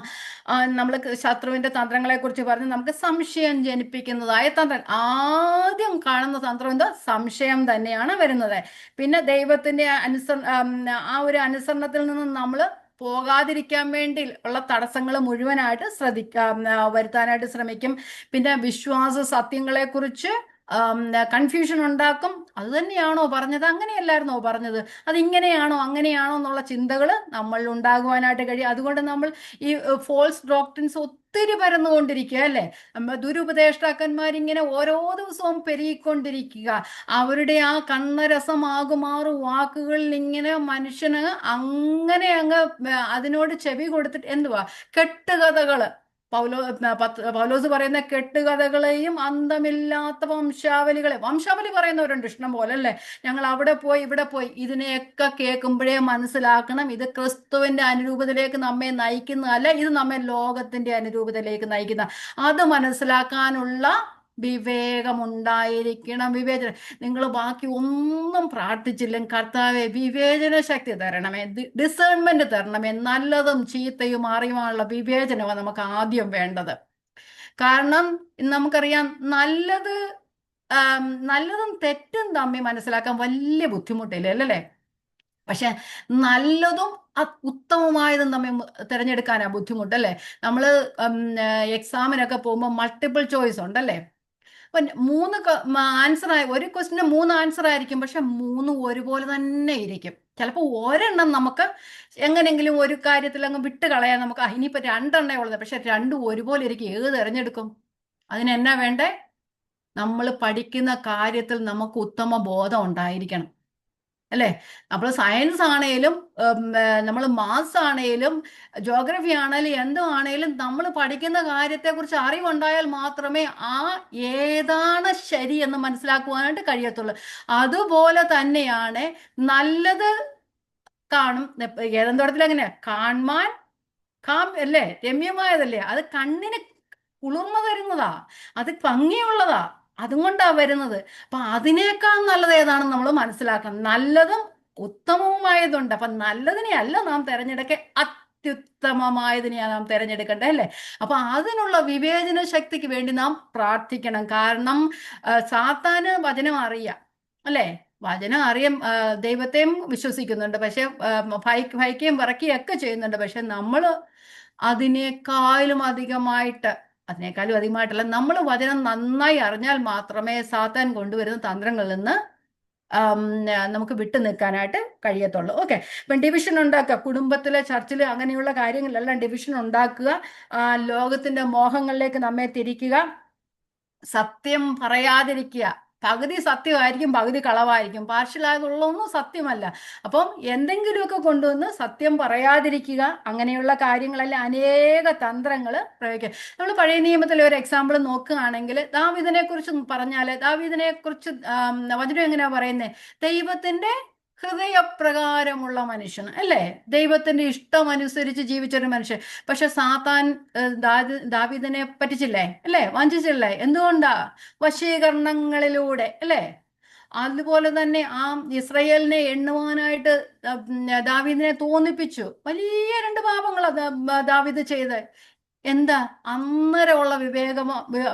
നമ്മൾ ശത്രുവിന്റെ തന്ത്രങ്ങളെ കുറിച്ച് പറഞ്ഞ് നമുക്ക് സംശയം ജനിപ്പിക്കുന്നതായ തന്ത്രം. ആദ്യം കാണുന്ന തന്ത്രം എന്താ? സംശയം തന്നെയാണ് വരുന്നത്. പിന്നെ ദൈവത്തിന്റെ ആ ഒരു അനുസരണത്തിൽ നിന്ന് നമ്മൾ പോകാതിരിക്കാൻ വേണ്ടി ഉള്ള തടസ്സങ്ങൾ മുഴുവനായിട്ട് വരുത്താനായിട്ട് ശ്രമിക്കും. പിന്നെ വിശ്വാസ സത്യങ്ങളെ കുറിച്ച് കൺഫ്യൂഷൻ ഉണ്ടാക്കും. അത് തന്നെയാണോ പറഞ്ഞത്, അങ്ങനെയല്ലായിരുന്നോ പറഞ്ഞത്, അതിങ്ങനെയാണോ അങ്ങനെയാണോ എന്നുള്ള ചിന്തകൾ നമ്മളിൽ ഉണ്ടാകുവാനായിട്ട് കഴിയും. അതുകൊണ്ട് നമ്മൾ ഈ ഫോൾസ് ഡോക്ട്രിൻസ് ഒത്തിരി പരന്നുകൊണ്ടിരിക്കുക അല്ലേ. ദുരുപദേഷ്ടാക്കന്മാരിങ്ങനെ ഓരോ ദിവസവും പെരുകിക്കൊണ്ടിരിക്കുക. അവരുടെ ആ കണ്ണരസമാകുമാറു വാക്കുകളിൽ ഇങ്ങനെ മനുഷ്യന് അങ്ങനെ അങ്ങ് അതിനോട് ചെവി കൊടുത്തിട്ട് എന്തുവാ കെട്ടുകഥകള്. പൗലോസ് പറയുന്ന കെട്ടുകഥകളെയും അന്തമില്ലാത്ത വംശാവലി പറയുന്നവരുണ്ട് ഇഷ്ടം പോലെ അല്ലേ. ഞങ്ങൾ അവിടെ പോയി ഇവിടെ പോയി. ഇതിനെയൊക്കെ കേൾക്കുമ്പോഴേ മനസ്സിലാക്കണം, ഇത് ക്രിസ്തുവിന്റെ അനുരൂപത്തിലേക്ക് നമ്മെ നയിക്കുന്നതല്ല, ഇത് നമ്മെ ലോകത്തിന്റെ അനുരൂപത്തിലേക്ക് നയിക്കുന്ന. അത് മനസ്സിലാക്കാനുള്ള വിവേകമുണ്ടായിരിക്കണം. വിവേചനം. നിങ്ങൾ ബാക്കി ഒന്നും പ്രാർത്ഥിച്ചില്ലെങ്കിൽ കർത്താവെ വിവേചന ശക്തി തരണമേ, ഡിസേൺമെന്റ് തരണമേ, നല്ലതും ചീത്തയും അറിയുവാനുള്ള വിവേചനമാണ് നമുക്ക് ആദ്യം വേണ്ടത്. കാരണം നമുക്കറിയാം, നല്ലതും തെറ്റും തമ്മിൽ മനസ്സിലാക്കാൻ വലിയ ബുദ്ധിമുട്ടില്ല അല്ലേ. പക്ഷെ നല്ലതും ഉത്തമമായതും തമ്മിൽ തിരഞ്ഞെടുക്കാനാ ബുദ്ധിമുട്ടല്ലേ. നമ്മൾ എക്സാമിനൊക്കെ പോകുമ്പോൾ മൾട്ടിപ്പിൾ ചോയ്സ് ഉണ്ടല്ലേ. അപ്പം ഒരു ക്വസ്റ്റിന് 3 ആൻസർ ആയിരിക്കും, പക്ഷെ 3 ഒരുപോലെ തന്നെ ഇരിക്കും. ചിലപ്പോൾ ഒരെണ്ണം നമുക്ക് എങ്ങനെയെങ്കിലും ഒരു കാര്യത്തിൽ അങ്ങ് വിട്ട് കളയാൻ നമുക്ക് ഇനിയിപ്പോൾ 2 എണ്ണേ ഉള്ളത്, പക്ഷെ 2 ഒരുപോലെ ഇരിക്കും. ഏത് തിരഞ്ഞെടുക്കും? അതിനെന്നാ വേണ്ടേ? നമ്മൾ പഠിക്കുന്ന കാര്യത്തിൽ നമുക്ക് ഉത്തമ ബോധം ഉണ്ടായിരിക്കണം അല്ലേ. അപ്പോൾ സയൻസ് ആണേലും നമ്മൾ മാത്സ് ആണേലും ജോഗ്രഫി ആണേലും എന്തുവാണേലും നമ്മൾ പഠിക്കുന്ന കാര്യത്തെക്കുറിച്ച് അറിവുണ്ടായാൽ മാത്രമേ ഏതാണ് ശരി എന്ന് മനസ്സിലാക്കുവാനായിട്ട് കഴിയത്തുള്ളൂ. അതുപോലെ തന്നെയാണ് നല്ലത് കാണും. ഏതെന്തോടത്തിൽ എങ്ങനെയാ കാൺമാൻ അല്ലേ, രമ്യമായതല്ലേ, അത് കണ്ണിന് കുളിർമ തരുന്നതാ, അത് ഭംഗിയുള്ളതാ, അതുകൊണ്ടാ വരുന്നത്. അപ്പൊ അതിനേക്കാൾ നല്ലത് ഏതാണെന്ന് നമ്മൾ മനസ്സിലാക്കണം. നല്ലതും ഉത്തമവുമായതുണ്ട്. അപ്പൊ നല്ലതിനെ അല്ല നാം തിരഞ്ഞെടുക്കുക, അത്യുത്തമമായതിനെയാണ് നാം തിരഞ്ഞെടുക്കേണ്ടത് അല്ലേ. അപ്പൊ അതിനുള്ള വിവേചന ശക്തിക്ക് വേണ്ടി നാം പ്രാർത്ഥിക്കണം. കാരണം സാത്താന് വചനം അറിയാം അല്ലേ. വചനം അറിയാം, ദൈവത്തെയും വിശ്വസിക്കുന്നുണ്ട്, പക്ഷെ ഭയക്കുകയും വിറയ്ക്കുകയും ഒക്കെ ചെയ്യുന്നുണ്ട്. പക്ഷെ നമ്മൾ അതിനേക്കാളും അധികമായിട്ടല്ല, നമ്മൾ വചനം നന്നായി അറിഞ്ഞാൽ മാത്രമേ സാത്താൻ കൊണ്ടുവരുന്ന തന്ത്രങ്ങളിൽ നിന്ന് നമുക്ക് വിട്ടു നിൽക്കാനായിട്ട് കഴിയത്തുള്ളൂ. ഓക്കെ. ഇപ്പം ഡിവിഷൻ ഉണ്ടാക്കുക, കുടുംബത്തിലെ ചർച്ചിൽ അങ്ങനെയുള്ള കാര്യങ്ങളിലെല്ലാം ഡിവിഷൻ ഉണ്ടാക്കുക, ലോകത്തിന്റെ മോഹങ്ങളിലേക്ക് നമ്മെ തിരിക്കുക, സത്യം പറയാതിരിക്കുക പകുതി സത്യമായിരിക്കും, പകുതി കളവായിരിക്കും. പാർഷ്യലായതുള്ളൊന്നും സത്യമല്ല. അപ്പം എന്തെങ്കിലുമൊക്കെ കൊണ്ടുവന്ന് സത്യം പറയാതിരിക്കുക, അങ്ങനെയുള്ള കാര്യങ്ങളെല്ലാം അനേക തന്ത്രങ്ങൾ പ്രയോഗിക്കുക. നമ്മൾ പഴയ നിയമത്തിലെ ഒരു എക്സാമ്പിൾ നോക്കുകയാണെങ്കിൽ ദാവീദിനെ കുറിച്ച് പറഞ്ഞാൽ, ദാവീദിനെ കുറിച്ച് വചനം എങ്ങനെയാ പറയുന്നത്? ദൈവത്തിന്റെ ഹൃദയപ്രകാരമുള്ള മനുഷ്യൻ അല്ലേ, ദൈവത്തിന്റെ ഇഷ്ടം അനുസരിച്ച് ജീവിച്ചൊരു മനുഷ്യൻ. പക്ഷെ സാത്താൻ ദാവീദിനെ പറ്റിച്ചില്ലേ അല്ലേ, വഞ്ചിച്ചില്ലേ? എന്തുകൊണ്ടാ? വശീകരണങ്ങളിലൂടെ അല്ലേ. അതുപോലെ തന്നെ ആ ഇസ്രയേലിനെ എണ്ണുവാനായിട്ട് ദാവീദിനെ തോന്നിപ്പിച്ചു. വലിയ രണ്ട് പാപങ്ങളാ ദാവീദ് ചെയ്ത്. എന്താ? അന്നേരമുള്ള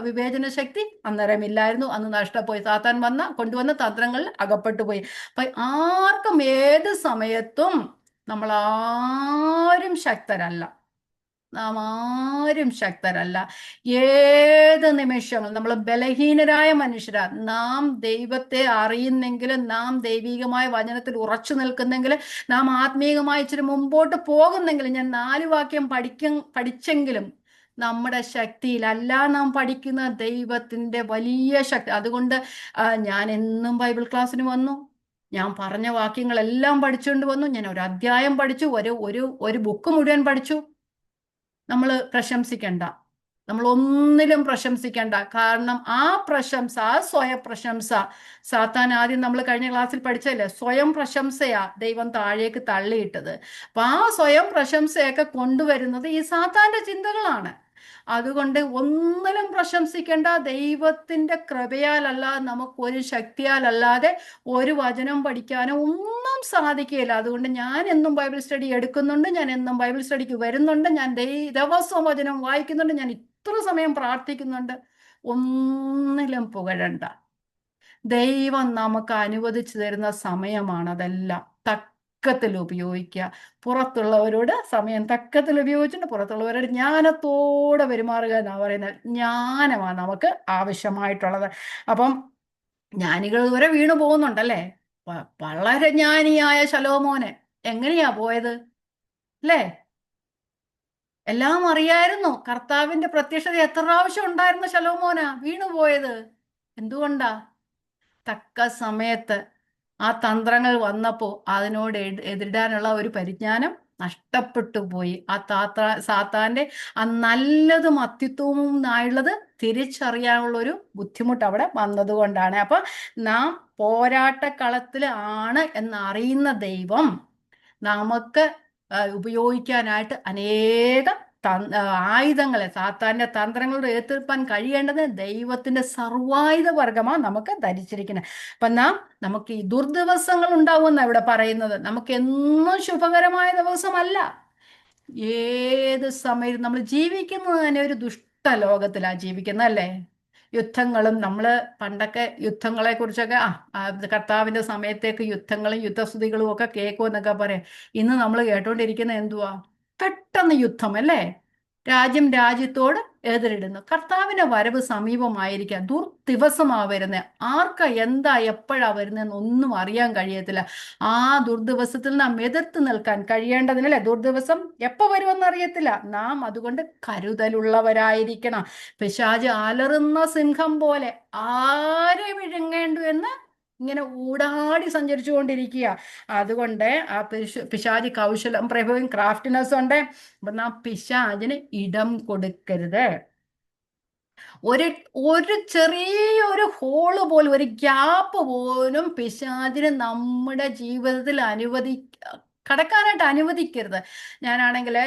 വിവേചന ശക്തി അന്നേരമില്ലായിരുന്നു. അന്ന് നഷ്ടപ്പോയി. സാത്താൻ കൊണ്ടുവന്ന തന്ത്രങ്ങളിൽ അകപ്പെട്ടു പോയി. അപ്പൊ ആർക്കും ഏത് സമയത്തും നമ്മൾ ആരും ശക്തരല്ല. നാം ആരും ശക്തരല്ല. ഏത് നിമിഷങ്ങൾ നമ്മൾ ബലഹീനരായ മനുഷ്യരാ. നാം ദൈവത്തെ അറിയുന്നെങ്കിലും, നാം ദൈവികമായ വചനത്തിൽ ഉറച്ചു നിൽക്കുന്നെങ്കിലും, നാം ആത്മീയമായി ഇച്ചിരി മുമ്പോട്ട് പോകുന്നെങ്കിലും, ഞാൻ 4 വാക്യം പഠിച്ചെങ്കിലും നമ്മുടെ ശക്തിയിലല്ല നാം പഠിക്കുന്ന ദൈവത്തിന്റെ വലിയ ശക്തി. അതുകൊണ്ട് ഞാൻ എന്നും ബൈബിൾ ക്ലാസ്സിന് വന്നു. ഞാൻ പറഞ്ഞ വാക്യങ്ങളെല്ലാം പഠിച്ചുകൊണ്ട് വന്നു. ഞാൻ ഒരു അധ്യായം പഠിച്ചു, ഒരു ബുക്ക് മുഴുവൻ പഠിച്ചു. നമ്മൾ പ്രശംസിക്കണ്ട, നമ്മൾ ഒന്നിലും പ്രശംസിക്കണ്ട. കാരണം ആ പ്രശംസ, ആ സ്വയം പ്രശംസ, സാത്താൻ ആദ്യം നമ്മൾ കഴിഞ്ഞ ക്ലാസ്സിൽ പഠിച്ചല്ലേ, സ്വയം പ്രശംസയാ ദൈവം താഴേക്ക് തള്ളിയിട്ടത്. അപ്പൊ ആ സ്വയം പ്രശംസയൊക്കെ കൊണ്ടുവരുന്നത് ഈ സാത്താന്റെ ചിന്തകളാണ്. അതുകൊണ്ട് ഒന്നിലും പ്രശംസിക്കേണ്ട. ദൈവത്തിന്റെ കൃപയാലല്ലാതെ, നമുക്കൊരു ശക്തിയാലല്ലാതെ ഒരു വചനം പഠിക്കാനോ ഒന്നും സാധിക്കുകയില്ല. അതുകൊണ്ട് ഞാൻ എന്നും ബൈബിൾ സ്റ്റഡി എടുക്കുന്നുണ്ട്, ഞാൻ എന്നും ബൈബിൾ സ്റ്റഡിക്ക് വരുന്നുണ്ട്, ഞാൻ ദിവസവും വചനം വായിക്കുന്നുണ്ട്, ഞാൻ ഇത്ര സമയം പ്രാർത്ഥിക്കുന്നുണ്ട്. ഒന്നിലും പുകഴണ്ട. ദൈവം നമുക്ക് അനുവദിച്ചു തരുന്ന സമയമാണ് അതെല്ലാം. തക്കത്തിൽ ഉപയോഗിക്കുക. പുറത്തുള്ളവരോട് സമയം തക്കത്തിൽ ഉപയോഗിച്ചിട്ട് പുറത്തുള്ളവരോട് ജ്ഞാനത്തോടെ പെരുമാറുക എന്നാണ് പറയുന്നത്. ജ്ഞാനമാണ് നമുക്ക് ആവശ്യമായിട്ടുള്ളത്. അപ്പം ജ്ഞാനികൾ ഇതുവരെ വീണു പോകുന്നുണ്ടല്ലേ. വളരെ ജ്ഞാനിയായ ശലോമോന് എങ്ങനെയാ പോയത് അല്ലേ? എല്ലാം അറിയായിരുന്നു. കർത്താവിന്റെ പ്രത്യക്ഷത എത്ര പ്രാവശ്യം ഉണ്ടായിരുന്ന ശലോമോനാ വീണുപോയത്. എന്തുകൊണ്ടാ? തക്ക സമയത്ത് ആ തന്ത്രങ്ങൾ വന്നപ്പോൾ അതിനോട് എതിരിടാനുള്ള ഒരു പരിജ്ഞാനം നഷ്ടപ്പെട്ടു പോയി. സാത്താന്റെ ആ നല്ലതും അത്യുത്തമവും ആയുള്ളത് തിരിച്ചറിയാനുള്ള ഒരു ബുദ്ധിമുട്ട് അവിടെ വന്നതുകൊണ്ടാണ്. അപ്പൊ നാം പോരാട്ടക്കളത്തിൽ ആണ് എന്നറിയുന്ന ദൈവം നമുക്ക് ഉപയോഗിക്കാനായിട്ട് അനേകം ആയുധങ്ങളെ, സാത്താന്റെ തന്ത്രങ്ങളോട് എതിർപ്പാൻ കഴിയേണ്ടത് ദൈവത്തിന്റെ സർവായുധ വർഗമാണ് നമുക്ക് ധരിച്ചിരിക്കുന്നത്. അപ്പൊ നമുക്ക് ഈ ദുർദിവസങ്ങൾ ഉണ്ടാവുമെന്നാണ് ഇവിടെ പറയുന്നത്. നമുക്ക് എന്നും ശുഭകരമായ ദിവസമല്ല. ഏത് സമയത്ത് നമ്മൾ ജീവിക്കുന്നത് തന്നെ ഒരു ലോകത്തിലാണ് ജീവിക്കുന്നത് അല്ലേ. യുദ്ധങ്ങളും, നമ്മൾ പണ്ടൊക്കെ യുദ്ധങ്ങളെ കുറിച്ചൊക്കെ കർത്താവിന്റെ സമയത്തേക്ക് യുദ്ധങ്ങളും യുദ്ധസ്തുതികളും ഒക്കെ കേൾക്കുമെന്നൊക്കെ പറയാം. ഇന്ന് നമ്മൾ കേട്ടോണ്ടിരിക്കുന്ന എന്തുവാ? പെട്ടെന്ന് യുദ്ധം അല്ലേ. രാജ്യം രാജ്യത്തോട് എതിരിടുന്നു. കർത്താവിന്റെ വരവ് സമീപമായിരിക്കാം. ദുർദിവസമാ വരുന്നത്. ആർക്കാ എന്താ എപ്പോഴാ വരുന്നതെന്ന് ഒന്നും അറിയാൻ കഴിയത്തില്ല. ആ ദുർദിവസത്തിൽ നാം എതിർത്ത് നിൽക്കാൻ കഴിയേണ്ടതിനല്ലേ. ദുർദിവസം എപ്പോ വരുമെന്ന് അറിയത്തില്ല. നാം അതുകൊണ്ട് കരുതലുള്ളവരായിരിക്കണം. പിശാച് അലറുന്ന സിംഹം പോലെ ആരെ വിഴുങ്ങേണ്ടു എന്ന് ഇങ്ങനെ ഊടാടി സഞ്ചരിച്ചു കൊണ്ടിരിക്കുക. അതുകൊണ്ട് ആ പിശാചി കൗശലം പ്രഭവും ക്രാഫ്റ്റിനെസ് ഉണ്ട്. അപ്പൊ നാം പിശാചിന് ഇടം കൊടുക്കരുത്. ഒരു ചെറിയൊരു ഹോള് പോലും, ഒരു ഗ്യാപ്പ് പോലും പിശാചിന് നമ്മുടെ ജീവിതത്തിൽ കടക്കാനായിട്ട് അനുവദിക്കരുത്. ഞാനാണെങ്കിൽ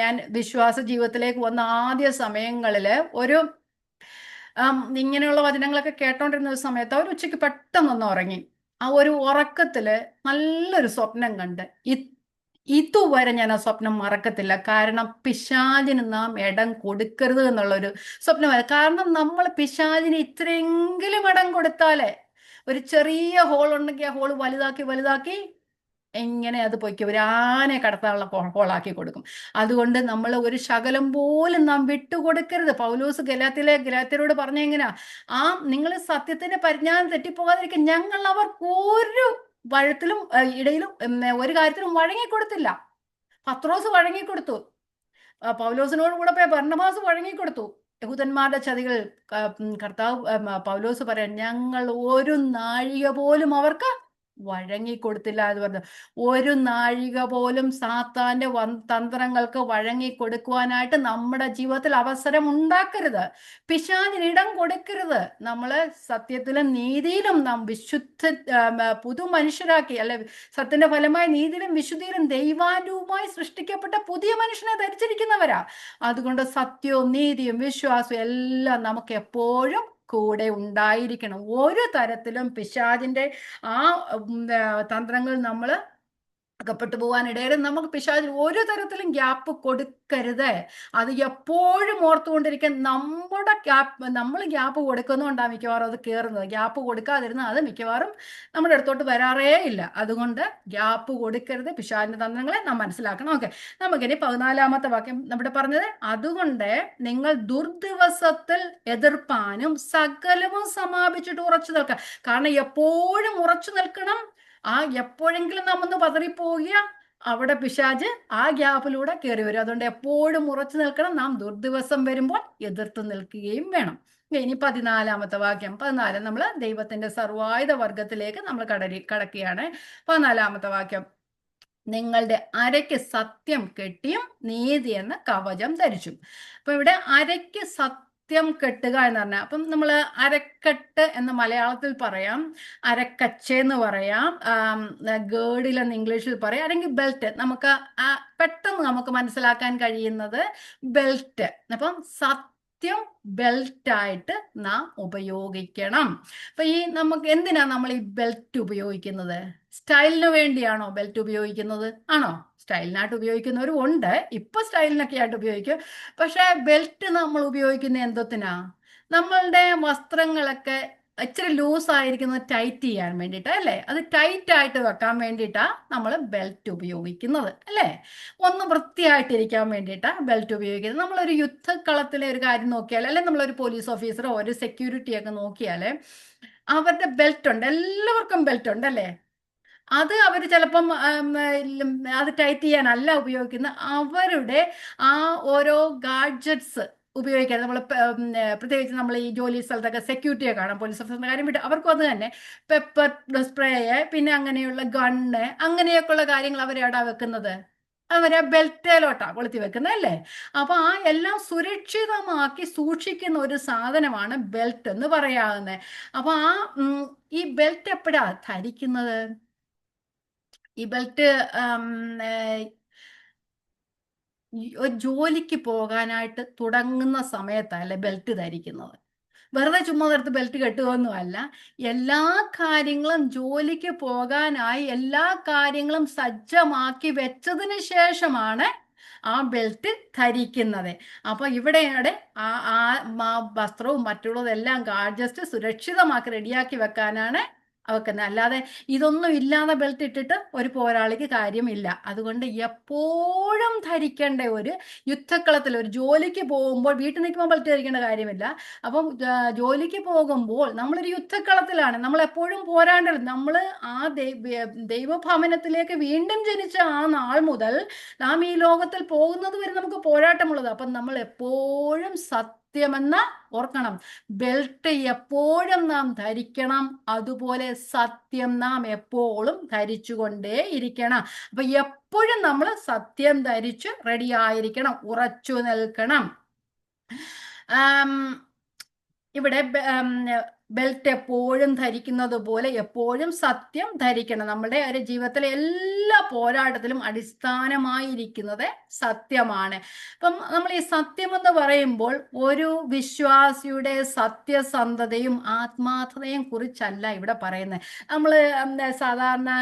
ഞാൻ വിശ്വാസ ജീവിതത്തിലേക്ക് വന്ന ആദ്യ സമയങ്ങളിൽ ഇങ്ങനെയുള്ള വചനങ്ങളൊക്കെ കേട്ടോണ്ടിരുന്ന ഒരു സമയത്ത് ഒരു ഉച്ചയ്ക്ക് പെട്ടെന്നൊന്ന് ഉറങ്ങി. ആ ഒരു ഉറക്കത്തില് നല്ലൊരു സ്വപ്നം കണ്ട്. ഇതുവരെ ഞാൻ ആ സ്വപ്നം മറക്കത്തില്ല. കാരണം പിശാചിന് നാം ഇടം കൊടുക്കരുത് എന്നുള്ളൊരു സ്വപ്നമായിരുന്നു. കാരണം നമ്മൾ പിശാചിന് ഇത്രയെങ്കിലും ഇടം കൊടുത്താലേ, ഒരു ചെറിയ ഹോൾ ഉണ്ടെങ്കിൽ ആ ഹോൾ വലുതാക്കി വലുതാക്കി എങ്ങനെ അത് പൊയ്ക്കും, ഒരു ആനയെ കടത്താനുള്ള ഹോളാക്കി കൊടുക്കും. അതുകൊണ്ട് നമ്മൾ ഒരു ശകലം പോലും നാം വിട്ടുകൊടുക്കരുത്. പൗലോസ് ഗലാത്യരോട് പറഞ്ഞ എങ്ങനെയാ? നിങ്ങൾ സത്യത്തിന്റെ പരിജ്ഞാനം തെറ്റിപ്പോകാതിരിക്കും. ഞങ്ങൾ അവർക്ക് ഒരു വഴത്തിലും ഇടയിലും ഒരു കാര്യത്തിലും വഴങ്ങിക്കൊടുത്തില്ല. പത്രോസ് വഴങ്ങിക്കൊടുത്തു, പൗലോസിനോട് കൂടെ പോയ ബർന്നബാസ് വഴങ്ങിക്കൊടുത്തു. യഹൂദന്മാരുടെ ചതികൾ കർത്താവ് പൗലോസ് പറയാൻ, ഞങ്ങൾ ഒരു നാഴിക പോലും അവർക്ക് വഴങ്ങിക്കൊടുത്തില്ല എന്ന് പറഞ്ഞു. ഒരു നാഴിക പോലും സാത്താന്റെ തന്ത്രങ്ങൾക്ക് വഴങ്ങിക്കൊടുക്കുവാനായിട്ട് നമ്മുടെ ജീവിതത്തിൽ അവസരം ഉണ്ടാക്കരുത്. പിശാചിന് ഇടം കൊടുക്കരുത്. നമ്മള് സത്യത്തിലും നീതിയിലും നാം പുതു മനുഷ്യരാക്കി, അല്ലെ, സത്യന്റെ ഫലമായി നീതിയിലും വിശുദ്ധിയിലും ദൈവാനുവുമായി സൃഷ്ടിക്കപ്പെട്ട പുതിയ മനുഷ്യനെ ധരിച്ചിരിക്കുന്നവരാ. അതുകൊണ്ട് സത്യവും നീതിയും വിശ്വാസവും എല്ലാം നമുക്ക് എപ്പോഴും കൂടെ ഉണ്ടായിരിക്കണം. ഒരു തരത്തിലും പിശാചിന്റെ ആ തന്ത്രങ്ങൾ നമ്മൾ അകപ്പെട്ടു പോകാൻ ഇടയിൽ നമുക്ക് പിശാചിന് ഒരു തരത്തിലും ഗ്യാപ്പ് കൊടുക്കരുത്. അത് എപ്പോഴും ഓർത്തുകൊണ്ടിരിക്കാൻ. നമ്മൾ ഗ്യാപ്പ് കൊടുക്കുന്നതുകൊണ്ടാണ് മിക്കവാറും അത് കയറുന്നത്. ഗ്യാപ്പ് കൊടുക്കാതിരുന്നാൽ അത് മിക്കവാറും നമ്മുടെ അടുത്തോട്ട് വരാറേ ഇല്ല. അതുകൊണ്ട് ഗ്യാപ്പ് കൊടുക്കരുത്. പിശാചിന്റെ തന്ത്രങ്ങളെ നാം മനസ്സിലാക്കണം. ഓക്കെ, നമുക്കിനി 14-ാമത്തെ വാക്യം നമ്മുടെ പറഞ്ഞത്, അതുകൊണ്ട് നിങ്ങൾ ദുർദിവസത്തിൽ എതിർപ്പാനും സകലവും സമാപിച്ചിട്ട് ഉറച്ചു നിൽക്കുക. കാരണം എപ്പോഴും ഉറച്ചു നിൽക്കണം. എപ്പോഴെങ്കിലും നാം ഒന്ന് പതറിപ്പോവുക, അവിടെ പിശാച് ആ ഗ്യാപ്പിലൂടെ കയറി വരും. അതുകൊണ്ട് എപ്പോഴും ഉറച്ചു നിൽക്കണം. നാം ദുർദിവസം വരുമ്പോൾ എതിർത്ത് നിൽക്കുകയും വേണം. ഇനി 14-ാമത്തെ വാക്യം. 14 നമ്മൾ ദൈവത്തിന്റെ സർവായുധ വർഗത്തിലേക്ക് നമ്മൾ കടക്കുകയാണ്. 14-ാമത്തെ വാക്യം, നിങ്ങളുടെ അരയ്ക്ക് സത്യം കെട്ടിയും നീതി എന്ന കവചം ധരിച്ചു. അപ്പൊ ഇവിടെ അരയ്ക്ക് സത്യം കെട്ടുക എന്ന് പറഞ്ഞാൽ, അപ്പം നമ്മൾ അരക്കെട്ട് എന്ന് മലയാളത്തിൽ പറയാം, അരക്കച്ചെന്ന് പറയാം, ഗേർഡിൽ ഇംഗ്ലീഷിൽ പറയാം, അല്ലെങ്കിൽ ബെൽറ്റ്. നമുക്ക് പെട്ടെന്ന് നമുക്ക് മനസ്സിലാക്കാൻ കഴിയുന്നത് ബെൽറ്റ്. അപ്പം സത്യം ബെൽറ്റായിട്ട് നാം ഉപയോഗിക്കണം. അപ്പൊ നമുക്ക് എന്തിനാ നമ്മൾ ഈ ബെൽറ്റ് ഉപയോഗിക്കുന്നത്? സ്റ്റൈലിന് വേണ്ടിയാണോ ബെൽറ്റ് ഉപയോഗിക്കുന്നത്? ആണോ? സ്റ്റൈലിനായിട്ട് ഉപയോഗിക്കുന്നവരും ഉണ്ട്. ഇപ്പൊ സ്റ്റൈലിനൊക്കെ ആയിട്ട് ഉപയോഗിക്കും. പക്ഷെ ബെൽറ്റ് നമ്മൾ ഉപയോഗിക്കുന്ന എന്തോത്തിനാ? നമ്മളുടെ വസ്ത്രങ്ങളൊക്കെ ഇച്ചിരി ലൂസ് ആയിരിക്കുന്നത് ടൈറ്റ് ചെയ്യാൻ വേണ്ടിയിട്ടാ, അല്ലേ? അത് ടൈറ്റ് ആയിട്ട് വെക്കാൻ വേണ്ടിയിട്ടാ നമ്മൾ ബെൽറ്റ് ഉപയോഗിക്കുന്നത്, അല്ലേ? ഒന്ന് വൃത്തിയായിട്ടിരിക്കാൻ വേണ്ടിയിട്ടാ ബെൽറ്റ് ഉപയോഗിക്കുന്നത്. നമ്മളൊരു യുദ്ധക്കളത്തിലെ ഒരു കാര്യം നോക്കിയാൽ, അല്ലെങ്കിൽ നമ്മളൊരു പോലീസ് ഓഫീസറോ ഒരു സെക്യൂരിറ്റിയൊക്കെ നോക്കിയാൽ അവരുടെ ബെൽറ്റ് ഉണ്ട്. എല്ലാവർക്കും ബെൽറ്റ് ഉണ്ട്, അല്ലേ? അത് അവർ ചിലപ്പം അത് ടൈറ്റ് ചെയ്യാനല്ല ഉപയോഗിക്കുന്നത്. അവരുടെ ആ ഓരോ ഗാഡ്ജറ്റ്സ് ഉപയോഗിക്കാൻ, നമ്മൾ പ്രത്യേകിച്ച് നമ്മൾ ഈ ജോലി സ്ഥലത്തൊക്കെ സെക്യൂരിറ്റിയെ കാണാം, പോലീസ് ഓഫീസറിന്റെ കാര്യം വിട്ട് അവർക്കും അത് തന്നെ. പെപ്പർ സ്പ്രേ, പിന്നെ അങ്ങനെയുള്ള ഗണ്ണ്, അങ്ങനെയൊക്കെയുള്ള കാര്യങ്ങൾ അവരെവിടെ വെക്കുന്നത്? അവരെ ബെൽറ്റിലോട്ടാ കൊളുത്തി വെക്കുന്നത്, അല്ലേ? അപ്പൊ എല്ലാം സുരക്ഷിതമാക്കി സൂക്ഷിക്കുന്ന ഒരു സാധനമാണ് ബെൽറ്റ് എന്ന് പറയാവുന്നത്. അപ്പൊ ഈ ബെൽറ്റ് എപ്പോഴാ ധരിക്കുന്നത്? ഈ ബെൽറ്റ് ഒരു ജോലിക്ക് പോകാനായിട്ട് തുടങ്ങുന്ന സമയത്തല്ലേ ബെൽറ്റ് ധരിക്കുന്നത്. വെറുതെ ചുമ്മാ നേരത്ത് ബെൽറ്റ് കെട്ടുകയൊന്നുമല്ല. എല്ലാ കാര്യങ്ങളും ജോലിക്ക് പോകാനായി എല്ലാ കാര്യങ്ങളും സജ്ജമാക്കി വെച്ചതിന് ശേഷമാണ് ആ ബെൽറ്റ് ധരിക്കുന്നത്. അപ്പൊ ഇവിടെയാണ് ആ വസ്ത്രവും മറ്റുള്ളതെല്ലാം ഗാഡ്ജസ്റ്റ് സുരക്ഷിതമാക്കി റെഡിയാക്കി വെക്കാനാണ് വെക്കുന്നത്. അല്ലാതെ ഇതൊന്നും ഇല്ലാതെ ബെൽറ്റ് ഇട്ടിട്ട് ഒരു പോരാളിക്ക് കാര്യമില്ല. അതുകൊണ്ട് എപ്പോഴും ധരിക്കേണ്ട, ഒരു യുദ്ധക്കളത്തിൽ ഒരു ജോലിക്ക് പോകുമ്പോൾ, വീട്ടിൽ നിൽക്കുമ്പോൾ ബെൽറ്റ് ധരിക്കേണ്ട കാര്യമില്ല. അപ്പം ജോലിക്ക് പോകുമ്പോൾ നമ്മളൊരു യുദ്ധക്കളത്തിലാണ്, നമ്മൾ എപ്പോഴും പോരാണ്ടത്. നമ്മൾ ആ ദൈവഭവനത്തിലേക്ക് വീണ്ടും ജനിച്ച ആ നാൾ മുതൽ നാം ഈ ലോകത്തിൽ പോകുന്നത് വരെ നമുക്ക് പോരാട്ടമുള്ളത്. അപ്പം നമ്മൾ എപ്പോഴും സത്യമെന്ന് ഓർക്കണം. ബെൽറ്റ് എപ്പോഴും നാം ധരിക്കണം. അതുപോലെ സത്യം നാം എപ്പോഴും ധരിച്ചുകൊണ്ടേ ഇരിക്കണം. അപ്പൊ എപ്പോഴും നമ്മൾ സത്യം ധരിച്ച് റെഡി ആയിരിക്കണം, ഉറച്ചു നിൽക്കണം. ഇവിടെ ബെൽറ്റ് എപ്പോഴും ധരിക്കുന്നത് പോലെ എപ്പോഴും സത്യം ധരിക്കണം. നമ്മുടെ ഒരു ജീവിതത്തിലെ എല്ലാ പോരാട്ടത്തിലും അടിസ്ഥാനമായിരിക്കുന്നത് സത്യമാണ്. അപ്പം നമ്മൾ ഈ സത്യം എന്ന് പറയുമ്പോൾ ഒരു വിശ്വാസിയുടെ സത്യസന്ധതയും ആത്മാർത്ഥതയും കുറിച്ചല്ല ഇവിടെ പറയുന്നത്. നമ്മൾ സാധാരണ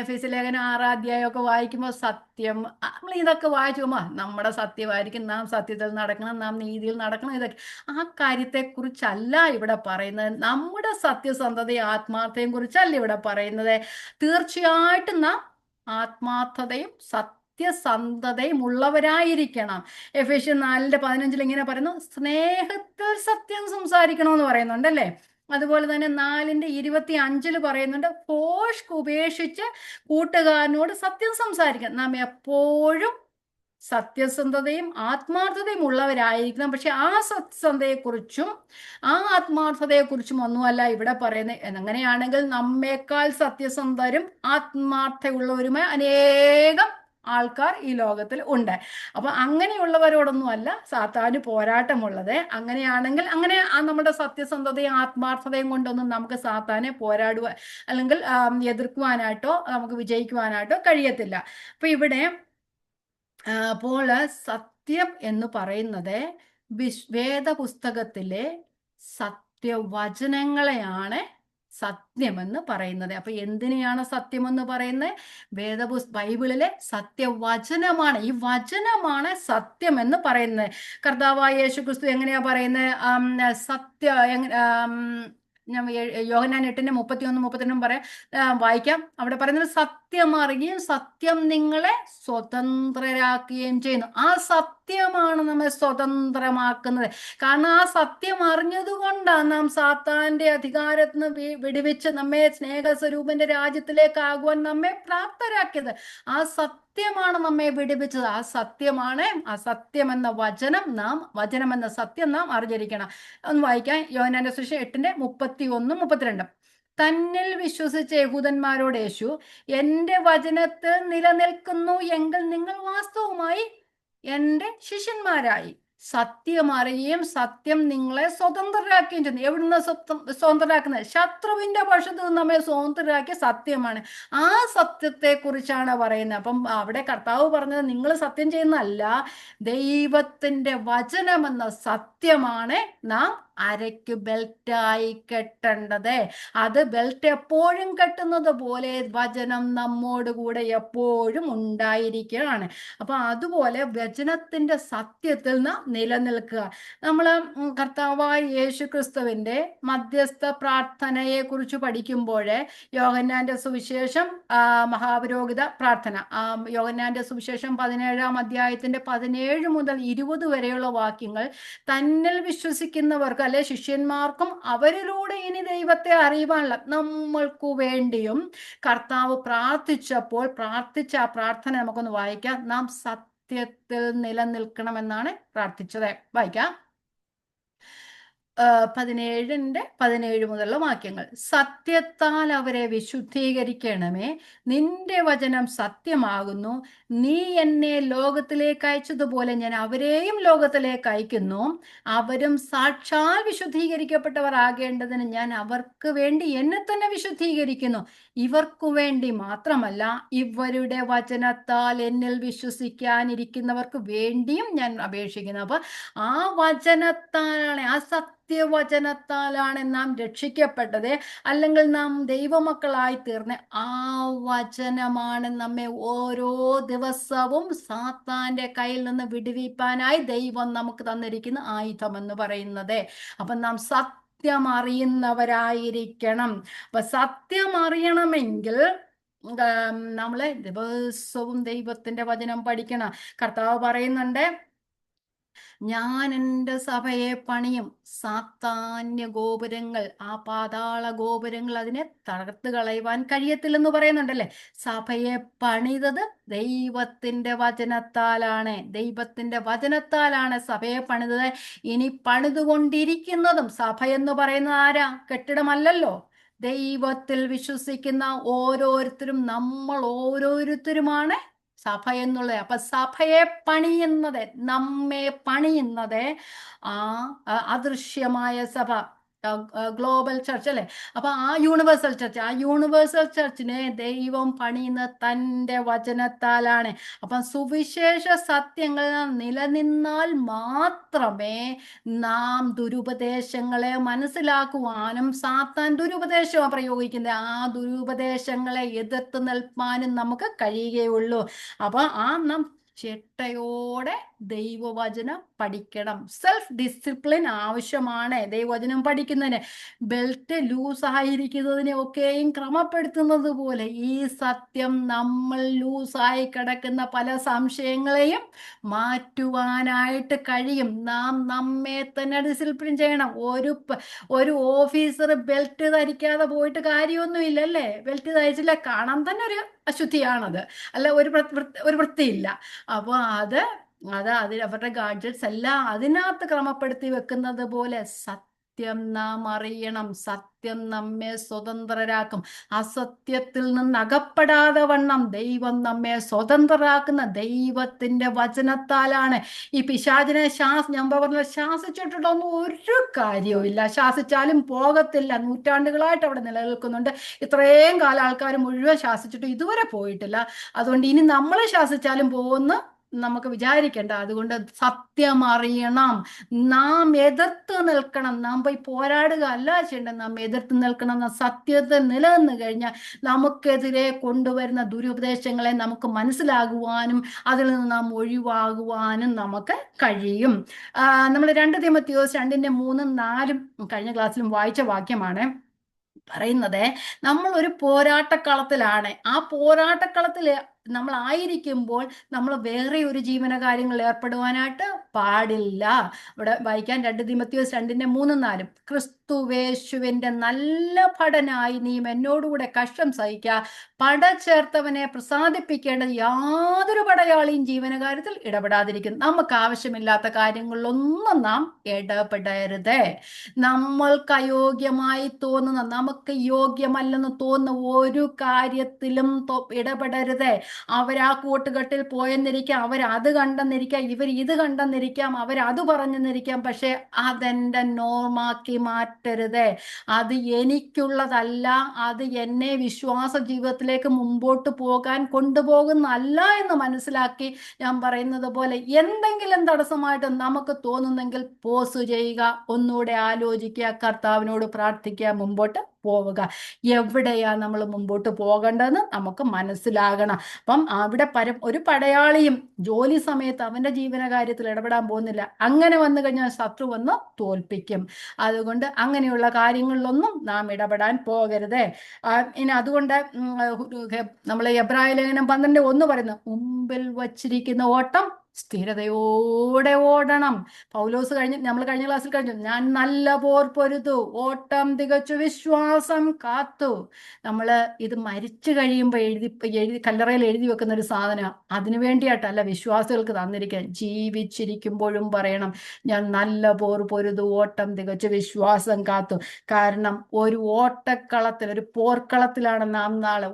എഫെസ്യ ലേഖനം 6-ാം അധ്യായമൊക്കെ വായിക്കുമ്പോൾ സത്യം, നമ്മൾ ഇതൊക്കെ വായിക്കുമ്പോൾ നമ്മുടെ സത്യമായിരിക്കും, നാം സത്യത്തിൽ നടക്കണം, നാം നീതിയിൽ നടക്കണം, ഇതൊക്കെ ആ കാര്യത്തെക്കുറിച്ചല്ല ഇവിടെ പറയുന്നത്. നമ്മുടെ സത്യസന്ധതയും ആത്മാർത്ഥതയും കുറിച്ചല്ല ഇവിടെ പറയുന്നത്. തീർച്ചയായിട്ടും നാം ആത്മാർത്ഥതയും സത്യസന്ധതയും ഉള്ളവരായിരിക്കണം. എഫെസ്യർ 4:15 ഇങ്ങനെ പറയുന്നു, സ്നേഹത്തിൽ സത്യം സംസാരിക്കണമെന്ന് പറയുന്നുണ്ട്, അല്ലേ? അതുപോലെ തന്നെ 4:25 പറയുന്നുണ്ട്, ഭോഷ്ക് ഉപേക്ഷിച്ച് കൂട്ടുകാരനോട് സത്യം സംസാരിക്കണം. നാം എപ്പോഴും സത്യസന്ധതയും ആത്മാർത്ഥതയും ഉള്ളവരായിരിക്കണം. പക്ഷെ ആ സത്യസന്ധതയെക്കുറിച്ചും ആ ആത്മാർത്ഥതയെക്കുറിച്ചും ഒന്നുമല്ല ഇവിടെ പറയുന്നത്. അങ്ങനെയാണെങ്കിൽ നമ്മേക്കാൾ സത്യസന്ധരും ആത്മാർത്ഥമുള്ളവരുമായ അനേകം ആൾക്കാർ ഈ ലോകത്തിൽ ഉണ്ട്. അപ്പൊ അങ്ങനെയുള്ളവരോടൊന്നുമല്ല സാത്താന് പോരാട്ടമുള്ളത്. അങ്ങനെയാണെങ്കിൽ അങ്ങനെ നമ്മുടെ സത്യസന്ധതയും ആത്മാർത്ഥതയും കൊണ്ടൊന്നും നമുക്ക് സാത്താനെ പോരാടുക അല്ലെങ്കിൽ എതിർക്കുവാനായിട്ടോ നമുക്ക് വിജയിക്കുവാനായിട്ടോ കഴിയത്തില്ല. അപ്പൊ ഇവിടെ അപ്പോൾ സത്യം എന്ന് പറയുന്നത് വേദപുസ്തകത്തിലെ സത്യവചനങ്ങളെയാണ് സത്യമെന്ന് പറയുന്നത്. അപ്പൊ എന്തിനെയാണ് സത്യമെന്ന് പറയുന്നത്? ബൈബിളിലെ സത്യവചനമാണ്. ഈ വചനമാണ് സത്യം എന്ന് പറയുന്നത്. കർത്താവായ യേശു ക്രിസ്തു എങ്ങനെയാ പറയുന്നത്? ഞാൻ യോഹന്നാൻ 8:31-32 വായിക്കാം. അവിടെ പറയുന്നത് സത്യം അറിയുകയും സത്യം നിങ്ങളെ സ്വതന്ത്രരാക്കുകയും ചെയ്യുന്നു. ആ സത്യമാണ് നമ്മെ സ്വതന്ത്രമാക്കുന്നത്. കാരണം ആ സത്യം അറിഞ്ഞതുകൊണ്ടാണ് നാം സാത്താന്റെ അധികാരത്തിൽ നിന്ന് വിടുവിച്ച് നമ്മെ സ്നേഹസ്വരൂപന്റെ രാജ്യത്തിലേക്കാകുവാൻ നമ്മെ പ്രാപ്തരാക്കിയത്. ആ സത്യമാണ് നമ്മെ വിടുവിച്ചത്. ആ സത്യം എന്ന വചനം എന്ന സത്യം നാം അറിഞ്ഞിരിക്കണം. ഒന്ന് വായിക്കാം. യോഹന്നാന്റെ സുവിശേഷം 8:31-32. തന്നിൽ വിശ്വസിച്ച യഹൂദന്മാരോട് യേശു, എന്റെ വചനത്തിൽ നിലനിൽക്കുന്നു എങ്കിൽ നിങ്ങൾ വാസ്തവമായി എന്റെ ശിഷ്യന്മാരായി. സത്യം അറിയുകയും സത്യം നിങ്ങളെ സ്വതന്ത്രരാക്കുകയും ചെയ്യുന്നു. എവിടുന്ന് സ്വതന്ത്രരാക്കുന്നത്? ശത്രുവിന്റെ പക്ഷത്ത് നിന്ന് നമ്മെ സ്വതന്ത്രരാക്കിയ സത്യമാണ്. ആ സത്യത്തെ കുറിച്ചാണ് പറയുന്നത്. അപ്പം അവിടെ കർത്താവ് പറഞ്ഞത് നിങ്ങൾ സത്യം ചെയ്യുന്നതല്ല, ദൈവത്തിന്റെ വചനമെന്ന സത്യമാണ് നാം അരയ്ക്ക് ബെൽറ്റായി കെട്ടേണ്ടത്. അത് ബെൽറ്റ് എപ്പോഴും കെട്ടുന്നത് പോലെ വചനം നമ്മോട് കൂടെ എപ്പോഴും ഉണ്ടായിരിക്കുകയാണ്. അപ്പൊ അതുപോലെ വചനത്തിന്റെ സത്യത്തിൽ നാം നിലനിൽക്കുക. നമ്മൾ കർത്താവായ യേശു ക്രിസ്തുവിന്റെ മധ്യസ്ഥ പ്രാർത്ഥനയെ കുറിച്ച് പഠിക്കുമ്പോൾ യോഹന്നാന്റെ സുവിശേഷം മഹാപുരോഹിത പ്രാർത്ഥന, യോഹന്നാന്റെ സുവിശേഷം 17-ാം അധ്യായത്തിന്റെ 17 മുതൽ 20 വരെയുള്ള വാക്യങ്ങൾ തന്നിൽ വിശ്വസിക്കുന്നവർക്ക് അല്ലെ ശിഷ്യന്മാർക്കും അവരിലൂടെ ഇനി ദൈവത്തെ അറിയുവാനുള്ള നമ്മൾക്കു വേണ്ടിയും കർത്താവ് പ്രാർത്ഥിച്ച ആ പ്രാർത്ഥന നമുക്കൊന്ന് വായിക്കാം. നാം സത്യത്തിൽ നിലനിൽക്കണമെന്നാണ് പ്രാർത്ഥിച്ചത്. വായിക്കാം. 17 മുതലുള്ള വാക്യങ്ങൾ. സത്യത്താൽ അവരെ വിശുദ്ധീകരിക്കണമേ, നിന്റെ വചനം സത്യമാകുന്നു. നീ എന്നെ ലോകത്തിലേക്ക് അയച്ചതുപോലെ ഞാൻ അവരെയും ലോകത്തിലേക്ക് അയക്കുന്നു. അവരും സാക്ഷാൽ വിശുദ്ധീകരിക്കപ്പെട്ടവർ ആകേണ്ടതിന് ഞാൻ അവർക്ക് വേണ്ടി എന്നെ തന്നെ വിശുദ്ധീകരിക്കുന്നു. ഇവർക്കു വേണ്ടി മാത്രമല്ല, ഇവരുടെ വചനത്താൽ എന്നിൽ വിശ്വസിക്കാനിരിക്കുന്നവർക്ക് വേണ്ടിയും ഞാൻ അപേക്ഷിക്കുന്നു. അപ്പൊ ആ വചനത്താലാണ്, ആ സത്യവചനത്താലാണ് നാം രക്ഷിക്കപ്പെട്ടത്, അല്ലെങ്കിൽ നാം ദൈവമക്കളായി തീർന്ന്. ആ വചനമാണ് നമ്മെ ഓരോ ദിവസവും സാത്താന്റെ കയ്യിൽ നിന്ന് വിടുവിപ്പാനായി ദൈവം നമുക്ക് തന്നിരിക്കുന്ന ആയുധം എന്ന് പറയുന്നത്. അപ്പൊ നാം സത്യം അറിയുന്നവരായിരിക്കണം. അപ്പൊ സത്യം അറിയണമെങ്കിൽ നമ്മളെ ദിവസവും ദൈവത്തിന്റെ വചനം പഠിക്കണം. കർത്താവ് പറയുന്നുണ്ട്, ഞാൻ എൻ്റെ സഭയെ പണിയും, സാത്താന്യ ഗോപുരങ്ങൾ, ആ പാതാള ഗോപുരങ്ങൾ അതിനെ തകർത്ത് കളയുവാൻ കഴിയത്തില്ലെന്ന് പറയുന്നുണ്ടല്ലേ. സഭയെ പണിതത് ദൈവത്തിന്റെ വചനത്താലാണ്. ദൈവത്തിന്റെ വചനത്താലാണ് സഭയെ പണിതത്. ഇനി പണിതുകൊണ്ടിരിക്കുന്നതും സഭ എന്ന് പറയുന്നത് ആരാ? കെട്ടിടമല്ലല്ലോ. ദൈവത്തിൽ വിശ്വസിക്കുന്ന ഓരോരുത്തരും, നമ്മൾ ഓരോരുത്തരുമാണ് സഭ എന്നുള്ളത്. അപ്പൊ സഭയെ പണിയുന്നത്, നമ്മെ പണിയുന്നത് ആ അദൃശ്യമായ സഭ, ഗ്ലോബൽ ചർച്ച് അല്ലെ. അപ്പൊ ആ യൂണിവേഴ്സൽ ചർച്ചിനെ ദൈവം പണിയുന്ന തൻ്റെ വചനത്താലാണ്. അപ്പൊ സുവിശേഷ സത്യങ്ങൾ നിലനിന്നാൽ മാത്രമേ നാം ദുരുപദേശങ്ങളെ മനസ്സിലാക്കുവാനും, സാത്താൻ ദുരുപദേശമാണ് പ്രയോഗിക്കുന്നത്, ആ ദുരുപദേശങ്ങളെ എതിർത്ത് നിൽപ്പാനും നമുക്ക് കഴിയുകയുള്ളൂ. അപ്പൊ നാം ചിട്ടയോടെ ദൈവവചനം പഠിക്കണം. സെൽഫ് ഡിസിപ്ലിൻ ആവശ്യമാണ് ദൈവവചനം പഠിക്കുന്നതിന്. ബെൽറ്റ് ലൂസായിരിക്കുന്നതിനെ ഒക്കെയും ക്രമപ്പെടുത്തുന്നത് പോലെ ഈ സത്യം നമ്മൾ ലൂസായി കിടക്കുന്ന പല സംശയങ്ങളെയും മാറ്റുവാനായിട്ട് കഴിയും. നാം നമ്മെ തന്നെ ഡിസിപ്ലിൻ ചെയ്യണം. ഒരു ഓഫീസർ ബെൽറ്റ് ധരിക്കാതെ പോയിട്ട് കാര്യമൊന്നും ഇല്ലല്ലേ. ബെൽറ്റ് ധരിച്ചില്ല, കാണാൻ തന്നെ ഒരു അശുദ്ധിയാണത്, അല്ല ഒരു വൃത്തിയില്ല. അപ്പോൾ അത് അവരുടെ ഗാഡ്ജറ്റ്സ് എല്ലാം അതിനകത്ത് ക്രമപ്പെടുത്തി വെക്കുന്നത് പോലെ സത്യം നാം അറിയണം. സത്യം നമ്മെ സ്വതന്ത്രരാക്കും. അസത്യത്തിൽ നിന്ന് അകപ്പെടാതെ വണ്ണം ദൈവം നമ്മെ സ്വതന്ത്രരാക്കുന്ന ദൈവത്തിന്റെ വചനത്താലാണ്. ഈ പിശാചിനെ ഞാൻ പറഞ്ഞ ശാസിച്ചിട്ടുണ്ടോന്നും ഒരു കാര്യവുമില്ല. ശാസിച്ചാലും പോകത്തില്ല. നൂറ്റാണ്ടുകളായിട്ട് അവിടെ നിലനിൽക്കുന്നുണ്ട്. ഇത്രയും കാലം ആൾക്കാർ മുഴുവൻ ശാസിച്ചിട്ട് ഇതുവരെ പോയിട്ടില്ല. അതുകൊണ്ട് ഇനി നമ്മളെ ശാസിച്ചാലും പോകുന്ന നമുക്ക് വിചാരിക്കേണ്ട. അതുകൊണ്ട് സത്യം അറിയണം. നാം എതിർത്ത് നിൽക്കണം. നാം പോയി പോരാടുക അല്ല ചെയ്യേണ്ടത്. നാം എതിർത്ത് നിൽക്കണം. സത്യത്തെ നിലനിന്ന് കഴിഞ്ഞാൽ നമുക്കെതിരെ കൊണ്ടുവരുന്ന ദുരുപദേശങ്ങളെ നമുക്ക് മനസ്സിലാകുവാനും അതിൽ നിന്ന് നാം ഒഴിവാകുവാനും നമുക്ക് കഴിയും. നമ്മൾ 2 തീമോഥെയോസ് 2:3-4 കഴിഞ്ഞ ക്ലാസ്സിലും വായിച്ച വാക്യമാണ് പറയുന്നത്. നമ്മൾ ഒരു പോരാട്ടക്കളത്തിലാണ്. ആ പോരാട്ടക്കളത്തിൽ നമ്മൾ ആയിരിക്കുമ്പോൾ നമ്മൾ വേറെ ഒരു ജീവനകാര്യങ്ങളിൽ ഏർപ്പെടുവാനായിട്ട് പാടില്ല. ഇവിടെ വായിക്കാൻ 2 തീമോഥെയോസ് 2:3-4 ക്രിസ്തുവേശുവിന്റെ നല്ല ഭടനായി നീ എന്നോടുകൂടെ കഷ്ടം സഹിക്കുക. പട ചേർത്തവനെ പ്രസാദിപ്പിക്കേണ്ടത് യാതൊരു പടയാളിയും ജീവനകാര്യത്തിൽ ഇടപെടാതിരിക്കും. നമുക്ക് ആവശ്യമില്ലാത്ത കാര്യങ്ങളിലൊന്നും നാം ഇടപെടരുത്. നമ്മൾക്ക് അയോഗ്യമായി തോന്നുന്ന, നമുക്ക് യോഗ്യമല്ലെന്ന് തോന്നുന്ന ഒരു കാര്യത്തിലും ഇടപെടരുത്. അവരാ കൂട്ടുകെട്ടിൽ പോയെന്നിരിക്കാം, അവരത് കണ്ടെന്നിരിക്കാം, ഇവർ ഇത് കണ്ടെന്നിരിക്കാം, അവരത് പറഞ്ഞെന്നിരിക്കാം. പക്ഷെ അതെന്റെ നോർമാക്കി മാറ്റരുത്. അത് എനിക്കുള്ളതല്ല. അത് എന്നെ വിശ്വാസ ജീവിതത്തിലേക്ക് മുമ്പോട്ട് പോകാൻ കൊണ്ടുപോകുന്നതല്ല എന്ന് മനസ്സിലാക്കി ഞാൻ പറയുന്നത് പോലെ എന്തെങ്കിലും തടസ്സമായിട്ട് നമുക്ക് തോന്നുന്നെങ്കിൽ പോസ് ചെയ്യുക, ഒന്നുകൂടെ ആലോചിക്കുക, കർത്താവിനോട് പ്രാർത്ഥിക്കുക, മുമ്പോട്ട് പോവുക. എവിടെയാ നമ്മൾ മുമ്പോട്ട് പോകേണ്ടതെന്ന് നമുക്ക് മനസ്സിലാകണം. അപ്പം അവിടെ ഒരു പടയാളിയും ജോലി സമയത്ത് അവന്റെ ജീവനകാര്യത്തിൽ ഇടപെടാൻ പോകുന്നില്ല. അങ്ങനെ വന്നു കഴിഞ്ഞാൽ ശത്രു വന്ന് തോൽപ്പിക്കും. അതുകൊണ്ട് അങ്ങനെയുള്ള കാര്യങ്ങളിലൊന്നും നാം ഇടപെടാൻ പോകരുത്. ഇനി അതുകൊണ്ട് നമ്മൾ എബ്രായ ലേഖനം 12:1 പറയുന്നു, മുമ്പിൽ വച്ചിരിക്കുന്ന ഓട്ടം സ്ഥിരതയോടെ ഓടണം. പൗലോസ് നമ്മൾ കഴിഞ്ഞ ക്ലാസ്സിൽ കഴിഞ്ഞു, ഞാൻ നല്ല പോർ പൊരുതു, ഓട്ടം തികച്ചു, വിശ്വാസം കാത്തു. നമ്മൾ ഇത് മരിച്ചു കഴിയുമ്പോൾ എഴുതി കല്ലറയിൽ എഴുതി വെക്കുന്ന ഒരു സാധനം. അതിനു വേണ്ടിയിട്ടല്ല വിശ്വാസികൾക്ക് തന്നിരിക്കാൻ. ജീവിച്ചിരിക്കുമ്പോഴും പറയണം, ഞാൻ നല്ല പോർ പൊരുതു, ഓട്ടം തികച്ചു, വിശ്വാസം കാത്തു. കാരണം ഒരു ഓട്ടക്കളത്തിൽ, ഒരു പോർക്കളത്തിലാണ് നാം നാളെ.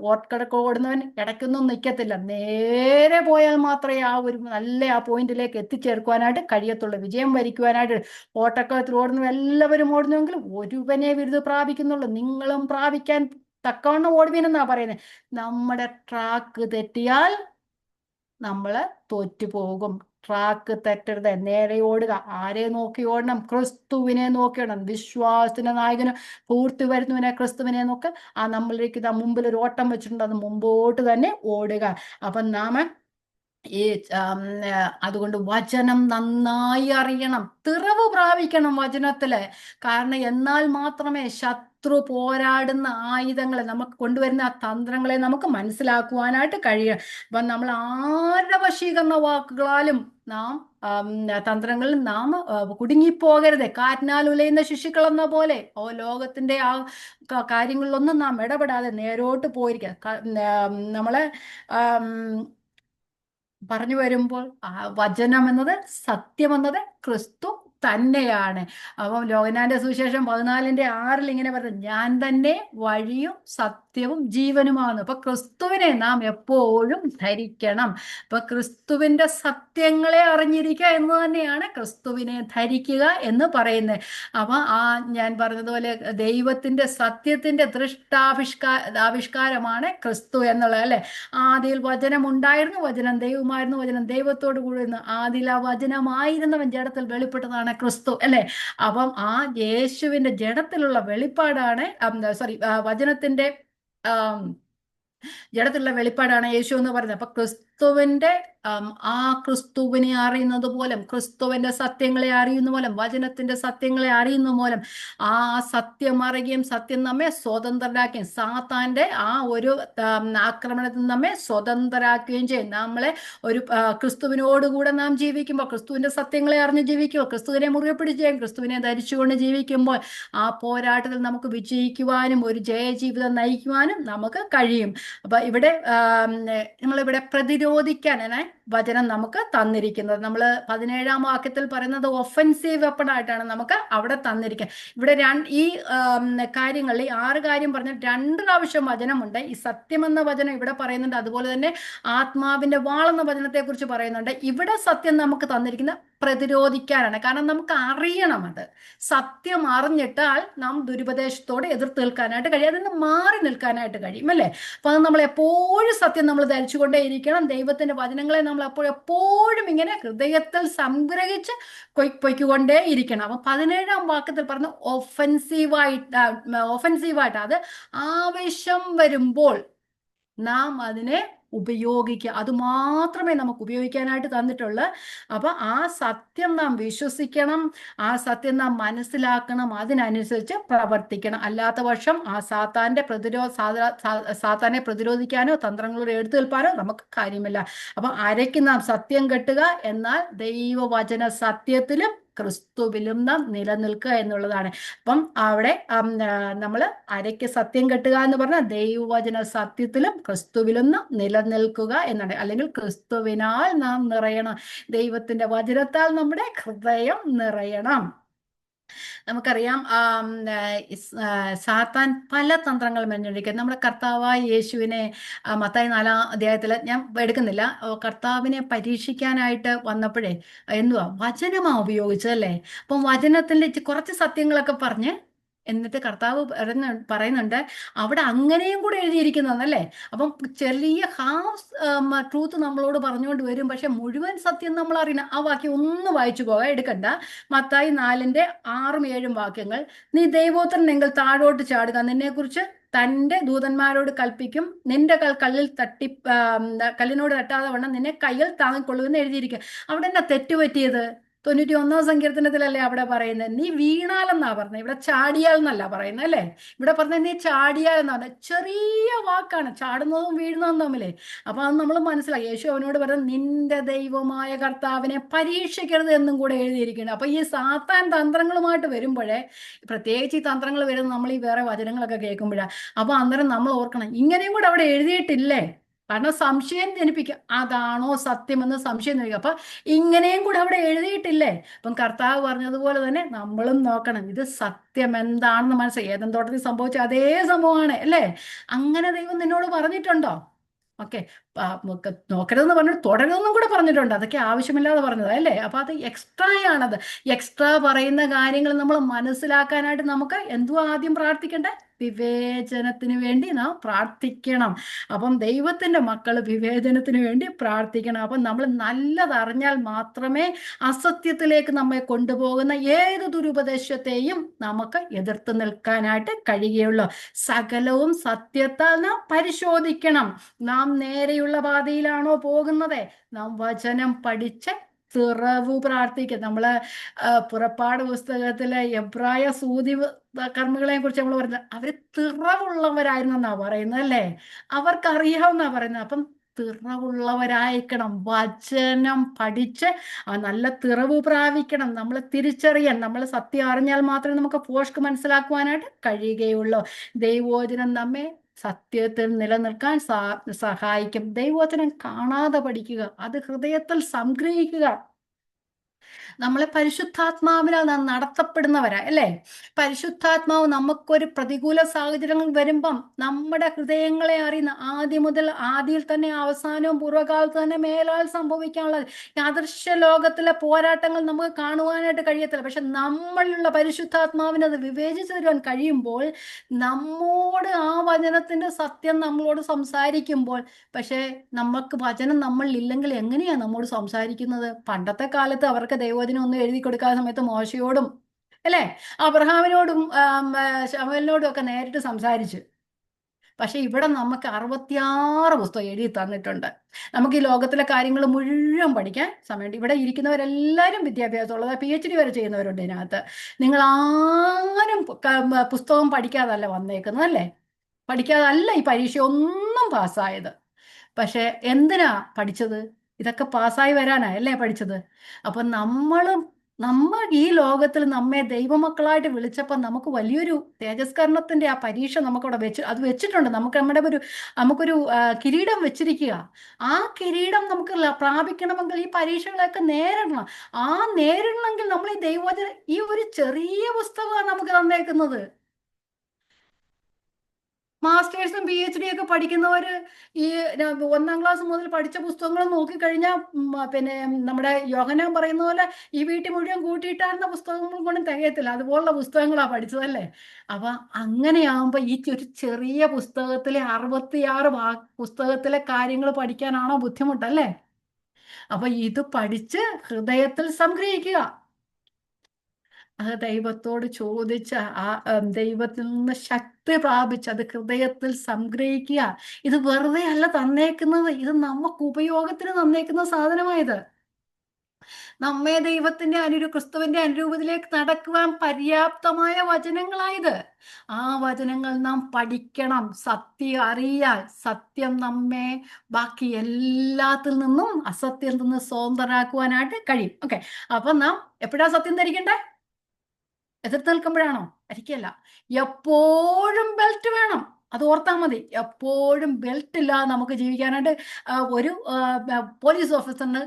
ഓടുന്നവൻ ഇടയ്ക്കൊന്നും നിൽക്കത്തില്ല. നേരെ പോയാൽ മാത്രമേ ആ ഒരു നല്ല ആ പോയിന്റിലേക്ക് എത്തിച്ചേർക്കുവാനായിട്ട് കഴിയത്തുള്ളൂ. വിജയം വരിക്കുവാനായിട്ട് ഓട്ടക്കളത്തിൽ ഓടുന്നു, എല്ലാവരും ഓടുന്നുവെങ്കിൽ ഒരുവനെ ബിരുദ പ്രാപിക്കുന്നുള്ളൂ. നിങ്ങളും പ്രാപിക്കാൻ തക്കവണ്ണം ഓടുവീനെന്നാ പറയുന്നത്. നമ്മുടെ ട്രാക്ക് തെറ്റിയാൽ നമ്മൾ തോറ്റുപോകും. ട്രാക്ക് തെറ്റരുത്. നേരെ ഓടുക. ആരെ നോക്കി ഓടണം? ക്രിസ്തുവിനെ നോക്കി ഓടണം. വിശ്വാസത്തിന്റെ നായകനും പൂർത്തി വരുന്നവനെ ക്രിസ്തുവിനെ നോക്ക്. നമ്മളിലേക്ക് മുമ്പിൽ ഒരു ഓട്ടം വെച്ചിട്ടുണ്ട്, അത് മുമ്പോട്ട് തന്നെ ഓടുക. അപ്പം നാം അതുകൊണ്ട് വചനം നന്നായി അറിയണം, തിറവ് പ്രാപിക്കണം വചനത്തില്. കാരണം എന്നാൽ മാത്രമേ ശത്രു പോരാടുന്ന ആയുധങ്ങളെ, നമുക്ക് കൊണ്ടുവരുന്ന ആ തന്ത്രങ്ങളെ നമുക്ക് മനസ്സിലാക്കുവാനായിട്ട് കഴിയും. അപ്പം നമ്മൾ ആരുടെ വശീകരണ വാക്കുകളാലും നാം തന്ത്രങ്ങളിൽ നാം കുടുങ്ങിപ്പോകരുത്. കാറ്റിനാൽ ഉലയുന്ന ശിശുക്കൾ എന്ന പോലെ ലോകത്തിന്റെ ആ കാര്യങ്ങളിലൊന്നും നാം ഇടപെടാതെ നേരോട്ട് പോയിരിക്കുക. നമ്മളെ പറഞ്ഞു വരുമ്പോൾ വചനം എന്നത്, സത്യം എന്നത് ക്രിസ്തു തന്നെയാണ്. അപ്പം യോഹന്നാന്റെ സുവിശേഷം 14:6 ഇങ്ങനെ പറഞ്ഞു, ഞാൻ തന്നെ വഴിയും സത്യവും ജീവനുമാണ്. അപ്പൊ ക്രിസ്തുവിനെ നാം എപ്പോഴും ധരിക്കണം. അപ്പൊ ക്രിസ്തുവിന്റെ സത്യങ്ങളെ അറിഞ്ഞിരിക്കുക എന്ന് തന്നെയാണ് ക്രിസ്തുവിനെ ധരിക്കുക എന്ന് പറയുന്നത്. അപ്പൊ ഞാൻ പറഞ്ഞതുപോലെ ദൈവത്തിന്റെ സത്യത്തിന്റെ ആവിഷ്കാരമാണ് ക്രിസ്തു എന്നുള്ളത്, അല്ലെ? ആദിയിൽ വചനം ഉണ്ടായിരുന്നു, വചനം ദൈവമായിരുന്നു, വചനം ദൈവത്തോട് കൂടി ഇരുന്നു. ആദിയിൽ ആ വചനമായിരുന്നവൻ ജഡത്തിൽ വെളിപ്പെട്ടതാണ് ക്രിസ്തു, അല്ലെ? അപ്പം ആ യേശുവിന്റെ ജഡത്തിലുള്ള വെളിപ്പാടാണ്, വചനത്തിന്റെ ജഡത്തിലുള്ള വെളിപ്പാടാണ് യേശു എന്ന് പറയുന്നത്. അപ്പൊ ക്രിസ്തുവിന്റെ ആ ക്രിസ്തുവിനെ അറിയുന്നത് മൂലം, ക്രിസ്തുവിന്റെ സത്യങ്ങളെ അറിയുന്ന മൂലം, വചനത്തിന്റെ സത്യങ്ങളെ അറിയുന്ന മൂലം ആ സത്യം അറിയുകയും സത്യം നമ്മെ സ്വതന്ത്രരാക്കുകയും സാത്താന്റെ ആ ഒരു ആക്രമണത്തിൽ നമ്മെ സ്വതന്ത്രരാക്കുകയും ചെയ്യും. നമ്മളെ ഒരു ക്രിസ്തുവിനോടുകൂടെ നാം ജീവിക്കുമ്പോൾ, ക്രിസ്തുവിന്റെ സത്യങ്ങളെ അറിഞ്ഞ് ജീവിക്കുമ്പോൾ, ക്രിസ്തുവിനെ മുറുകെ പിടിക്കുകയും ക്രിസ്തുവിനെ ധരിച്ചുകൊണ്ട് ജീവിക്കുമ്പോൾ ആ പോരാട്ടത്തിൽ നമുക്ക് വിജയിക്കുവാനും ഒരു ജയജീവിതം നയിക്കുവാനും നമുക്ക് കഴിയും. അപ്പൊ ഇവിടെ നമ്മളിവിടെ പ്രതിരോധ പ്രതിരോധിക്കാനാണ് വചനം നമുക്ക് തന്നിരിക്കുന്നത്. നമ്മൾ 17-ാം വാക്യത്തിൽ പറയുന്നത് ഒഫൻസീവ് വെപ്പൺ ആയിട്ടാണ് നമുക്ക് അവിടെ തന്നിരിക്കുന്നത്. ഇവിടെ ഈ കാര്യങ്ങളിൽ ഈ 6 കാര്യം പറഞ്ഞ 2 പ്രാവശ്യം വചനമുണ്ട്. ഈ സത്യമെന്ന വചനം ഇവിടെ പറയുന്നുണ്ട്, അതുപോലെ തന്നെ ആത്മാവിന്റെ വാളെന്ന വചനത്തെക്കുറിച്ച് പറയുന്നുണ്ട്. ഇവിടെ സത്യം നമുക്ക് തന്നിരിക്കുന്ന പ്രതിരോധിക്കാനാണ്. കാരണം നമുക്ക് അറിയണം, അത് സത്യം അറിഞ്ഞിട്ടാൽ നാം ദുരുപദേശത്തോടെ എതിർത്ത് നിൽക്കാനായിട്ട് കഴിയും, അതിൽ നിന്ന് മാറി നിൽക്കാനായിട്ട് കഴിയും, അല്ലേ? അപ്പൊ അത് നമ്മൾ എപ്പോഴും സത്യം നമ്മൾ ധരിച്ചുകൊണ്ടേ ഇരിക്കണം. ദൈവത്തിന്റെ വചനങ്ങളെ നമ്മൾ എപ്പോഴും ഇങ്ങനെ ഹൃദയത്തിൽ സംഗ്രഹിച്ച് പൊയ്ക്കൊണ്ടേ ഇരിക്കണം. അപ്പൊ 17-ാം വാക്യത്തിൽ പറഞ്ഞ ഒഫൻസീവായിട്ട് അത് ആവശ്യം വരുമ്പോൾ നാം അതിനെ ഉപയോഗിക്കുക, അത് മാത്രമേ നമുക്ക് ഉപയോഗിക്കാനായിട്ട് തന്നിട്ടുള്ളൂ. അപ്പൊ ആ സത്യം നാം വിശ്വസിക്കണം, ആ സത്യം നാം മനസ്സിലാക്കണം, അതിനനുസരിച്ച് പ്രവർത്തിക്കണം. അല്ലാത്ത പക്ഷം ആ സാത്താനെ പ്രതിരോധിക്കാനോ തന്ത്രങ്ങളോട് എടുത്തു നിൽപ്പാനോ നമുക്ക് കാര്യമില്ല. അപ്പൊ അരയ്ക്ക് നാം സത്യം കെട്ടുക, എന്നാൽ ദൈവവചന സത്യത്തിലും ക്രിസ്തുവിലും നാം നിലനിൽക്കുക എന്നുള്ളതാണ്. അപ്പം അവിടെ നമ്മൾ അരയ്ക്ക് സത്യം കെട്ടുക എന്ന് പറഞ്ഞാൽ ദൈവവചന സത്യത്തിലും ക്രിസ്തുവിലും നാം നിലനിൽക്കുക എന്നാണ്. അല്ലെങ്കിൽ ക്രിസ്തുവിനാൽ നാം നിറയണം, ദൈവത്തിന്റെ വചനത്താൽ നമ്മുടെ ഹൃദയം നിറയണം. നമുക്കറിയാം സാത്താൻ പല തന്ത്രങ്ങൾ മെനഞ്ഞെടുക്കുക. നമ്മുടെ കർത്താവായ യേശുവിനെ മത്തായി 4-ാം അധ്യായത്തിൽ ഞാൻ എടുക്കുന്നില്ല, കർത്താവിനെ പരീക്ഷിക്കാനായിട്ട് വന്നപ്പോഴേ എന്തുവാ വചനമാ ഉപയോഗിച്ചതല്ലേ. അപ്പം വചനത്തിന്റെ കുറച്ച് സത്യങ്ങളൊക്കെ പറഞ്ഞ് എന്നിട്ട് കർത്താവ് പറയുന്നുണ്ട് അവിടെ അങ്ങനെയും കൂടെ എഴുതിയിരിക്കുന്നതല്ലേ. അപ്പം ചെറിയ ഹാഫ് ട്രൂത്ത് നമ്മളോട് പറഞ്ഞുകൊണ്ട് വരും, പക്ഷെ മുഴുവൻ സത്യം നമ്മൾ അറിയണം. ആ വാക്യം ഒന്ന് വായിച്ചു പോകാൻ എടുക്കണ്ട. മത്തായി 4-ന്റെ 6-ഉം 7-ഉം വാക്യങ്ങൾ. നീ ദൈവോത്തരനെങ്കിൽ താഴോട്ട് ചാടുക, നിന്നെക്കുറിച്ച് തൻ്റെ ദൂതന്മാരോട് കൽപ്പിക്കും, നിന്റെ കല്ലിനോട് തട്ടാതെ വണ്ണം നിന്നെ കയ്യിൽ താങ്ങിക്കൊള്ളുമെന്ന് എഴുതിയിരിക്കുക. അവിടെ എന്നാ തെറ്റുപറ്റിയത്? 91-ാം സങ്കീർത്തനത്തിലല്ലേ അവിടെ പറയുന്നത് നീ വീണാലെന്നാ പറഞ്ഞത്, ഇവിടെ ചാടിയാൽ എന്നല്ല പറയുന്നത്, അല്ലേ? ഇവിടെ പറഞ്ഞത് നീ ചാടിയാൽ എന്നാ പറഞ്ഞത്. ചെറിയ വാക്കാണ്, ചാടുന്നതും വീഴുന്നതും തമ്മിലേ. അപ്പൊ അത് നമ്മൾ മനസ്സിലാക്കി. യേശു അവനോട് പറഞ്ഞത് നിന്റെ ദൈവമായ കർത്താവിനെ പരീക്ഷിക്കരുത് എന്നും കൂടെ എഴുതിയിരിക്കുന്നത്. അപ്പൊ ഈ സാത്താൻ തന്ത്രങ്ങളുമായിട്ട് വരുമ്പോഴേ, പ്രത്യേകിച്ച് ഈ തന്ത്രങ്ങൾ വരുന്നത് നമ്മൾ ഈ വേറെ വചനങ്ങളൊക്കെ കേൾക്കുമ്പോഴാണ്. അപ്പൊ അന്നേരം നമ്മൾ ഓർക്കണം, ഇങ്ങനെയും കൂടെ അവിടെ എഴുതിയിട്ടില്ലേ? കാരണം സംശയം ജനിപ്പിക്കുക, അതാണോ സത്യമെന്ന് സംശയം ജനിപ്പിക്കുക. അപ്പൊ ഇങ്ങനെയും കൂടെ അവിടെ എഴുതിയിട്ടില്ലേ? അപ്പം കർത്താവ് പറഞ്ഞതുപോലെ തന്നെ നമ്മളും നോക്കണം, ഇത് സത്യം എന്താണെന്ന് മനസ്സിലായി. ഏദൻ തോട്ടത്തിൽ സംഭവിച്ച അതേ സംഭവമാണ്, അല്ലേ? അങ്ങനെ ദൈവം നിന്നോട് പറഞ്ഞിട്ടുണ്ടോ? ഓക്കെ, നോക്കരുതെന്ന് പറഞ്ഞിട്ട് തുടരുതെന്നും കൂടെ പറഞ്ഞിട്ടുണ്ട്. അതൊക്കെ ആവശ്യമില്ലാതെ പറഞ്ഞത്, അല്ലേ? അപ്പൊ അത് എക്സ്ട്രാ ആണത്. എക്സ്ട്രാ പറയുന്ന കാര്യങ്ങൾ നമ്മൾ മനസ്സിലാക്കാനായിട്ട് നമുക്ക് എന്തുവാ ആദ്യം പ്രാർത്ഥിക്കണ്ടേ? വിവേചനത്തിന് വേണ്ടി നാം പ്രാർത്ഥിക്കണം. അപ്പം ദൈവത്തിന്റെ മക്കൾ വിവേചനത്തിന് വേണ്ടി പ്രാർത്ഥിക്കണം. അപ്പം നമ്മൾ നല്ലതറിഞ്ഞാൽ മാത്രമേ അസത്യത്തിലേക്ക് നമ്മെ കൊണ്ടുപോകുന്ന ഏത് ദുരുപദേശത്തെയും നമുക്ക് എതിർത്ത് നിൽക്കാനായിട്ട് കഴിയുകയുള്ളൂ. സകലവും സത്യത്താൽ നാം പരിശോധിക്കണം. നാം നേരെയുള്ള പാതയിലാണോ പോകുന്നത്? നാം വചനം പഠിച്ച് തുറവു പ്രാർത്ഥിക്കുക. നമ്മള് പുറപ്പാട് പുസ്തകത്തിലെ എബ്രായ സൂതി കർമ്മികളെ കുറിച്ച് നമ്മൾ പറയുന്നത് അവര് തിറവുള്ളവരായിരുന്നു എന്നാ പറയുന്നത്, അല്ലേ? അവർക്കറിയാവുന്ന പറയുന്നത്. അപ്പം തിറവുള്ളവരായിരിക്കണം, വചനം പഠിച്ച് നല്ല തിറവ് പ്രാപിക്കണം. നമ്മൾ തിരിച്ചറിയാൻ, നമ്മൾ സത്യം അറിഞ്ഞാൽ മാത്രമേ നമുക്ക് പോഷ്ക്ക് മനസ്സിലാക്കുവാനായിട്ട് കഴിയുകയുള്ളൂ. ദൈവവചനം നമ്മെ സത്യത്തിൽ നിലനിൽക്കാൻ സഹായിക്കും. ദൈവവചനം കാണാതെ പഠിക്കുക, അത് ഹൃദയത്തിൽ സംഗ്രഹിക്കുക. നമ്മളെ പരിശുദ്ധാത്മാവിനാൽ നാം നടത്തപ്പെടുന്നവരാ, അല്ലേ? പരിശുദ്ധാത്മാവ് നമുക്കൊരു പ്രതികൂല സാഹചര്യങ്ങൾ വരുമ്പം നമ്മുടെ ഹൃദയങ്ങളെ അറിയുന്ന ആദിയിൽ തന്നെ അവസാനവും പൂർവ്വകാലത്ത് തന്നെ മേലാൽ സംഭവിക്കാനുള്ളത് അദൃശ്യ ലോകത്തിലെ പോരാട്ടങ്ങൾ നമുക്ക് കാണുവാനായിട്ട് കഴിയത്തില്ല. പക്ഷെ നമ്മളിലുള്ള പരിശുദ്ധാത്മാവിന് അത് വിവേചിച്ചു തരുവാൻ കഴിയുമ്പോൾ, നമ്മോട് ആ വചനത്തിന്റെ സത്യം നമ്മളോട് സംസാരിക്കുമ്പോൾ, പക്ഷെ നമുക്ക് വചനം നമ്മളിൽ ഇല്ലെങ്കിൽ എങ്ങനെയാ നമ്മോട് സംസാരിക്കുന്നത്? പണ്ടത്തെ കാലത്ത് അവർക്ക് ദൈവവചനം ഒന്നും എഴുതി കൊടുക്കാത്ത സമയത്ത് മോശയോടും, അല്ലേ, അബ്രഹാമിനോടും ശമൂവേലിനോടും ഒക്കെ നേരിട്ട് സംസാരിച്ചു. പക്ഷെ ഇവിടെ നമുക്ക് 66 പുസ്തകം എഴുതി തന്നിട്ടുണ്ട്. നമുക്ക് ഈ ലോകത്തിലെ കാര്യങ്ങൾ മുഴുവൻ പഠിക്കാൻ സമയമുണ്ട്. ഇവിടെ ഇരിക്കുന്നവരെല്ലാവരും വിദ്യാഭ്യാസമുള്ളത്, PhD വരെ ചെയ്യുന്നവരുണ്ട് ഇതിനകത്ത്. നിങ്ങൾ ആരും പുസ്തകം പഠിക്കാതല്ല വന്നേക്കുന്നത്, അല്ലേ? പഠിക്കാതല്ല ഈ പരീക്ഷ ഒന്നും പാസ്സായത്. പക്ഷെ എന്തിനാ പഠിച്ചത്? ഇതൊക്കെ പാസ്സായി വരാനാ, അല്ലേ പഠിച്ചത്? അപ്പൊ നമ്മളും നമ്മൾ ഈ ലോകത്തിൽ നമ്മെ ദൈവമക്കളായിട്ട് വിളിച്ചപ്പോൾ നമുക്ക് വലിയൊരു തേജസ്കരണത്തിന്റെ ആ പരീക്ഷ നമുക്കവിടെ അത് വെച്ചിട്ടുണ്ട്. നമുക്കൊരു കിരീടം വെച്ചിരിക്കുക. ആ കിരീടം നമുക്ക് പ്രാപിക്കണമെങ്കിൽ ഈ പരീക്ഷകളൊക്കെ നേരിടണം. ആ നേരിടണമെങ്കിൽ നമ്മൾ ഈ ദൈവവചന ഈ ഒരു ചെറിയ പുസ്തകമാണ് നമുക്ക് തന്നേക്കുന്നത്. മാസ്റ്റേഴ്സും PhD ഒക്കെ പഠിക്കുന്നവര് ഈ 1ാം ക്ലാസ് മുതൽ പഠിച്ച പുസ്തകങ്ങൾ നോക്കിക്കഴിഞ്ഞാൽ പിന്നെ നമ്മുടെ യോഹന്നാൻ പറയുന്ന പോലെ ഈ വീട്ടിൽ മുഴുവൻ കൂട്ടിയിട്ടായിരുന്ന പുസ്തകങ്ങൾ കൊണ്ടും തികയത്തില്ല. അതുപോലുള്ള പുസ്തകങ്ങളാണ് പഠിച്ചതല്ലേ. അപ്പൊ അങ്ങനെയാകുമ്പോ ഈ ഒരു ചെറിയ പുസ്തകത്തിലെ 66 പുസ്തകത്തിലെ കാര്യങ്ങൾ പഠിക്കാനാണോ ബുദ്ധിമുട്ടല്ലേ? അപ്പൊ ഇത് പഠിച്ച് ഹൃദയത്തിൽ സംഗ്രഹിക്കുക. അത് ദൈവത്തോട് ചോദിച്ച ആ ദൈവത്തിൽ നിന്ന് ശക്തി പ്രാപിച്ച് അത് ഹൃദയത്തിൽ സംഗ്രഹിക്കുക. ഇത് വെറുതെ അല്ല തന്നേക്കുന്നത്, ഇത് നമുക്ക് ഉപയോഗത്തിന് തന്നേക്കുന്ന സാധനമായത്. നമ്മെ ദൈവത്തിന്റെ ക്രിസ്തുവിന്റെ അനുരൂപത്തിലേക്ക് നടക്കുവാൻ പര്യാപ്തമായ വചനങ്ങളായത്. ആ വചനങ്ങൾ നാം പഠിക്കണം. സത്യം അറിയാൽ സത്യം നമ്മെ ബാക്കി എല്ലാത്തിൽ നിന്നും അസത്യത്തിൽ നിന്ന് സ്വതന്ത്രരാക്കുവാനായിട്ട് കഴിയും. ഓക്കെ, അപ്പൊ നാം എപ്പോഴാ സത്യം ധരിക്കണ്ടേ? എതിർത്ത് നിൽക്കുമ്പോഴാണോ? ഒരിക്കലല്ല. എപ്പോഴും ബെൽറ്റ് വേണം. അത് ഓർത്താൽ മതി. എപ്പോഴും ബെൽറ്റ് ഇല്ലാതെ നമുക്ക് ജീവിക്കാനായിട്ട് ഒരു പോലീസ് ഓഫീസറിന്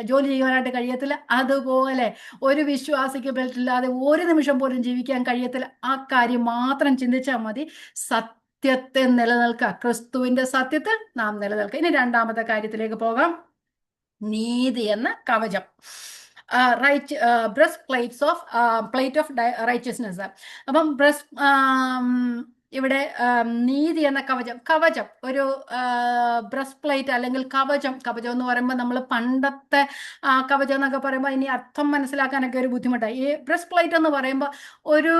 ജോലി ചെയ്യുവാനായിട്ട് കഴിയത്തില്ല. അതുപോലെ ഒരു വിശ്വാസിക്ക് ബെൽറ്റ് ഇല്ലാതെ ഒരു നിമിഷം പോലും ജീവിക്കാൻ കഴിയത്തില്ല. ആ കാര്യം മാത്രം ചിന്തിച്ചാൽ മതി. സത്യത്തെ നിലനിൽക്കുക, ക്രിസ്തുവിന്റെ സത്യത്തിൽ നാം നിലനിൽക്കുക. ഇനി 2ാമത്തെ കാര്യത്തിലേക്ക് പോകാം. നീതി എന്ന കവചം. Breast plate of righteousness. അപ്പം ഇവിടെ നീതി എന്ന കവചം ഒരു ബ്രസ്റ്റ് പ്ലേറ്റ് അല്ലെങ്കിൽ കവചം എന്ന് പറയുമ്പോൾ നമ്മൾ പണ്ടത്തെ കവചം എന്നൊക്കെ പറയുമ്പോൾ ഇനി അർത്ഥം മനസ്സിലാക്കാനൊക്കെ ഒരു ബുദ്ധിമുട്ടാണ്. ഈ ബ്രസ്റ്റ് പ്ലേറ്റ് എന്ന് പറയുമ്പോൾ ഒരു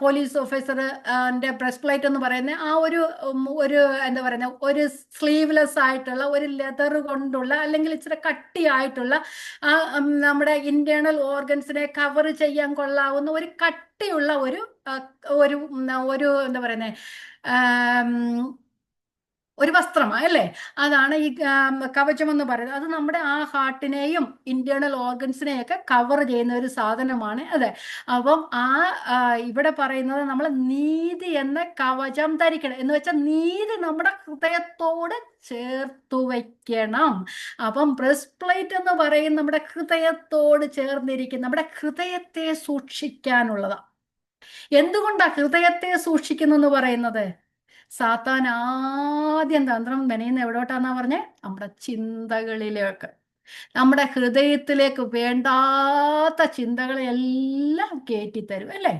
പോലീസ് ഓഫീസറിന്റെ ബ്രസ്റ്റ് പ്ലേറ്റ് എന്ന് പറയുന്നത് ആ ഒരു എന്താ പറയുന്നത്, ഒരു സ്ലീവ്ലെസ് ആയിട്ടുള്ള ഒരു ലെതർ കൊണ്ടുള്ള അല്ലെങ്കിൽ ഇച്ചിരി കട്ടിയായിട്ടുള്ള നമ്മുടെ ഇന്റേണൽ ഓർഗൻസിനെ കവർ ചെയ്യാൻ കൊള്ളാവുന്ന ഒരു കട്ടിയുള്ള ഒരു എന്താ പറയുന്നത്, ഒരു വസ്ത്രമാണ് അല്ലേ. അതാണ് ഈ കവചം എന്ന് പറയുന്നത്. അത് നമ്മുടെ ആ ഹാർട്ടിനെയും ഇന്റേണൽ ഓർഗൻസിനെയൊക്കെ കവർ ചെയ്യുന്ന ഒരു സാധനമാണ്. അതെ, അപ്പം ഇവിടെ പറയുന്നത് നമ്മൾ നീതി എന്ന കവചം ധരിക്കണം എന്ന് വെച്ചാൽ നീതി നമ്മുടെ ഹൃദയത്തോട് ചേർത്തു വയ്ക്കണം. അപ്പം ബ്രസ്റ്റ് പ്ലേറ്റ് എന്ന് പറയും നമ്മുടെ ഹൃദയത്തോട് ചേർന്നിരിക്കും, നമ്മുടെ ഹൃദയത്തെ സൂക്ഷിക്കാനുള്ളതാണ്. എന്തുകൊണ്ടാ ഹൃദയത്തെ സൂക്ഷിക്കുന്നു എന്ന് പറയുന്നത്? സാത്താൻ ആദ്യം തന്ത്രം മെനയുന്ന എവിടോട്ടാന്നാ പറഞ്ഞേ? നമ്മുടെ ചിന്തകളിലേക്ക്, നമ്മുടെ ഹൃദയത്തിലേക്ക് വേണ്ടാത്ത ചിന്തകളെല്ലാം കയറ്റിത്തരും അല്ലേ.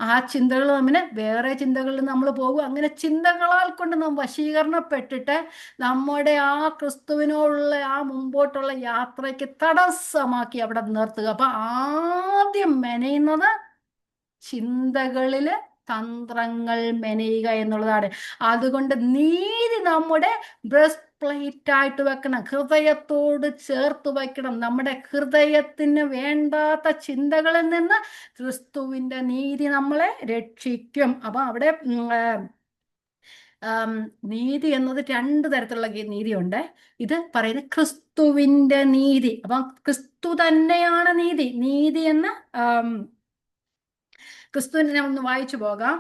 ആ ചിന്തകൾ തമ്മിൽ വേറെ ചിന്തകളിൽ നമ്മൾ പോകും. അങ്ങനെ ചിന്തകളാൽ കൊണ്ട് നാം വശീകരണപ്പെട്ടിട്ട് നമ്മുടെ ആ ക്രിസ്തുവിനോടുള്ള ആ മുമ്പോട്ടുള്ള യാത്രയ്ക്ക് തടസ്സമാക്കി അവിടെ നിർത്തുക. അപ്പൊ ആദ്യം മെനയുന്നത് ചിന്തകളില് തന്ത്രങ്ങൾ മെനയുക എന്നുള്ളതാണ്. അതുകൊണ്ട് നീതി നമ്മുടെ ബ്രസ്റ്റ് പ്ലേറ്റ് ആയിട്ട് വെക്കണം, ഹൃദയത്തോട് ചേർത്ത് വെക്കണം. നമ്മുടെ ഹൃദയത്തിന് വേണ്ടാത്ത ചിന്തകളിൽ നിന്ന് ക്രിസ്തുവിന്റെ നീതി നമ്മളെ രക്ഷിക്കും. അപ്പൊ അവിടെ നീതി എന്നത് 2 തരത്തിലുള്ള നീതിയുണ്ട്. ഇത് പറയുന്നത് ക്രിസ്തുവിന്റെ നീതി. അപ്പം ക്രിസ്തു തന്നെയാണ് നീതി എന്ന ക്രിസ്തുവിനെ ഒന്ന് വായിച്ചു പോകാം.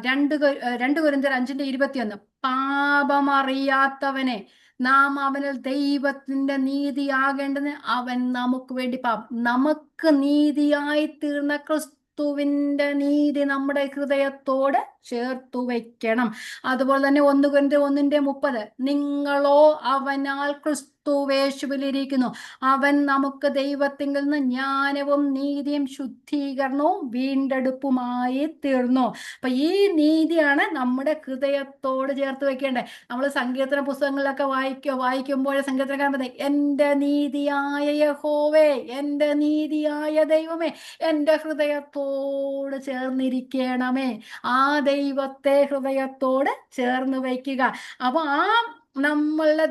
2 കൊരിന്ത്യർ 5:21. പാപമറിയാത്തവനെ നാം അവനിൽ ദൈവത്തിന്റെ നീതിയാകേണ്ടതിന് അവൻ നമുക്ക് വേണ്ടി നമുക്ക് നീതിയായി തീർന്ന ക്രിസ്തുവിന്റെ നീതി നമ്മുടെ ഹൃദയത്തോട് ചേർത്തു വെക്കണം. അതുപോലെ തന്നെ 1 കൊരിന്ത്യർ 1:30. നിങ്ങളോ അവനാൽ ക്രിസ്തുവേശുവിലിരിക്കുന്നു, അവൻ നമുക്ക് ദൈവത്തിങ്കിൽ നിന്ന് ജ്ഞാനവും നീതിയും ശുദ്ധീകരണവും വീണ്ടെടുപ്പുമായി തീർന്നു. അപ്പൊ ഈ നീതിയാണ് നമ്മുടെ ഹൃദയത്തോട് ചേർത്ത് വെക്കേണ്ടത്. നമ്മൾ സങ്കീർത്തന പുസ്തകങ്ങളിലൊക്കെ വായിക്കുമ്പോൾ സങ്കീർത്തനക്കാരൻ പറയുന്നത്, എന്റെ നീതിയായ യഹോവേ, എന്റെ നീതിയായ ദൈവമേ, എന്റെ ഹൃദയത്തോട് ചേർന്നിരിക്കണമേ. ആ ദൈവത്തെ ഹൃദയത്തോട് ചേർന്ന് വയ്ക്കുക. അപ്പൊ നമ്മളുടെ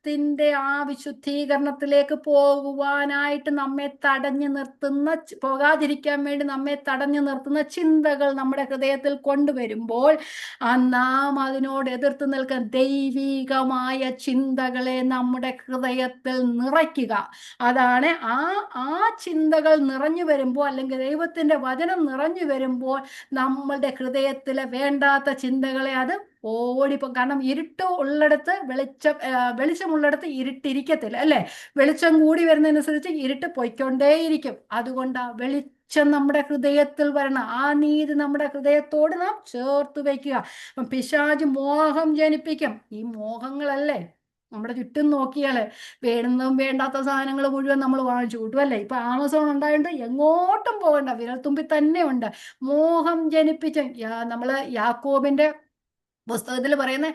ദൈവത്തിന്റെ ആ വിശുദ്ധീകരണത്തിലേക്ക് പോകുവാനായിട്ട് നമ്മെ തടഞ്ഞു നിർത്തുന്ന, പോകാതിരിക്കാൻ വേണ്ടി നമ്മെ തടഞ്ഞു നിർത്തുന്ന ചിന്തകൾ നമ്മുടെ ഹൃദയത്തിൽ കൊണ്ടുവരുമ്പോൾ നാം അതിനോട് എതിർത്ത് നിൽക്കാൻ ദൈവികമായ ചിന്തകളെ നമ്മുടെ ഹൃദയത്തിൽ നിറയ്ക്കുക. അതാണ് ആ ചിന്തകൾ നിറഞ്ഞു വരുമ്പോൾ, അല്ലെങ്കിൽ ദൈവത്തിന്റെ വചനം നിറഞ്ഞു വരുമ്പോൾ നമ്മളുടെ ഹൃദയത്തിലെ വേണ്ടാത്ത ചിന്തകളെ അത് ഓടിപ്പോ. കാരണം ഇരുട്ട് ഉള്ളിടത്ത് വെളിച്ചമുള്ളിടത്ത് ഇരുട്ടിരിക്കത്തില്ല, അല്ലെ? വെളിച്ചം കൂടി വരുന്നതിനനുസരിച്ച് ഇരുട്ട് പൊയ്ക്കൊണ്ടേയിരിക്കും. അതുകൊണ്ട് വെളിച്ചം നമ്മുടെ ഹൃദയത്തിൽ വരണം. ആ നീതി നമ്മുടെ ഹൃദയത്തോട് നാം ചേർത്ത് വയ്ക്കുക. അപ്പം പിശാച് മോഹം ജനിപ്പിക്കും. ഈ മോഹങ്ങളല്ലേ നമ്മുടെ ചുറ്റും നോക്കിയാല് വേണ്ടുന്നതും വേണ്ടാത്ത സാധനങ്ങൾ മുഴുവൻ നമ്മൾ വാങ്ങിച്ചു കൂട്ടും, അല്ലേ? ഇപ്പൊ ആമസോൺ ഉണ്ടായിട്ട് എങ്ങോട്ടും പോകണ്ട, വിരൽത്തുമ്പിൽ തന്നെ ഉണ്ട്. മോഹം ജനിപ്പിച്ച നമ്മള് യാക്കോബിന്റെ പുസ്തകത്തിൽ പറയുന്ന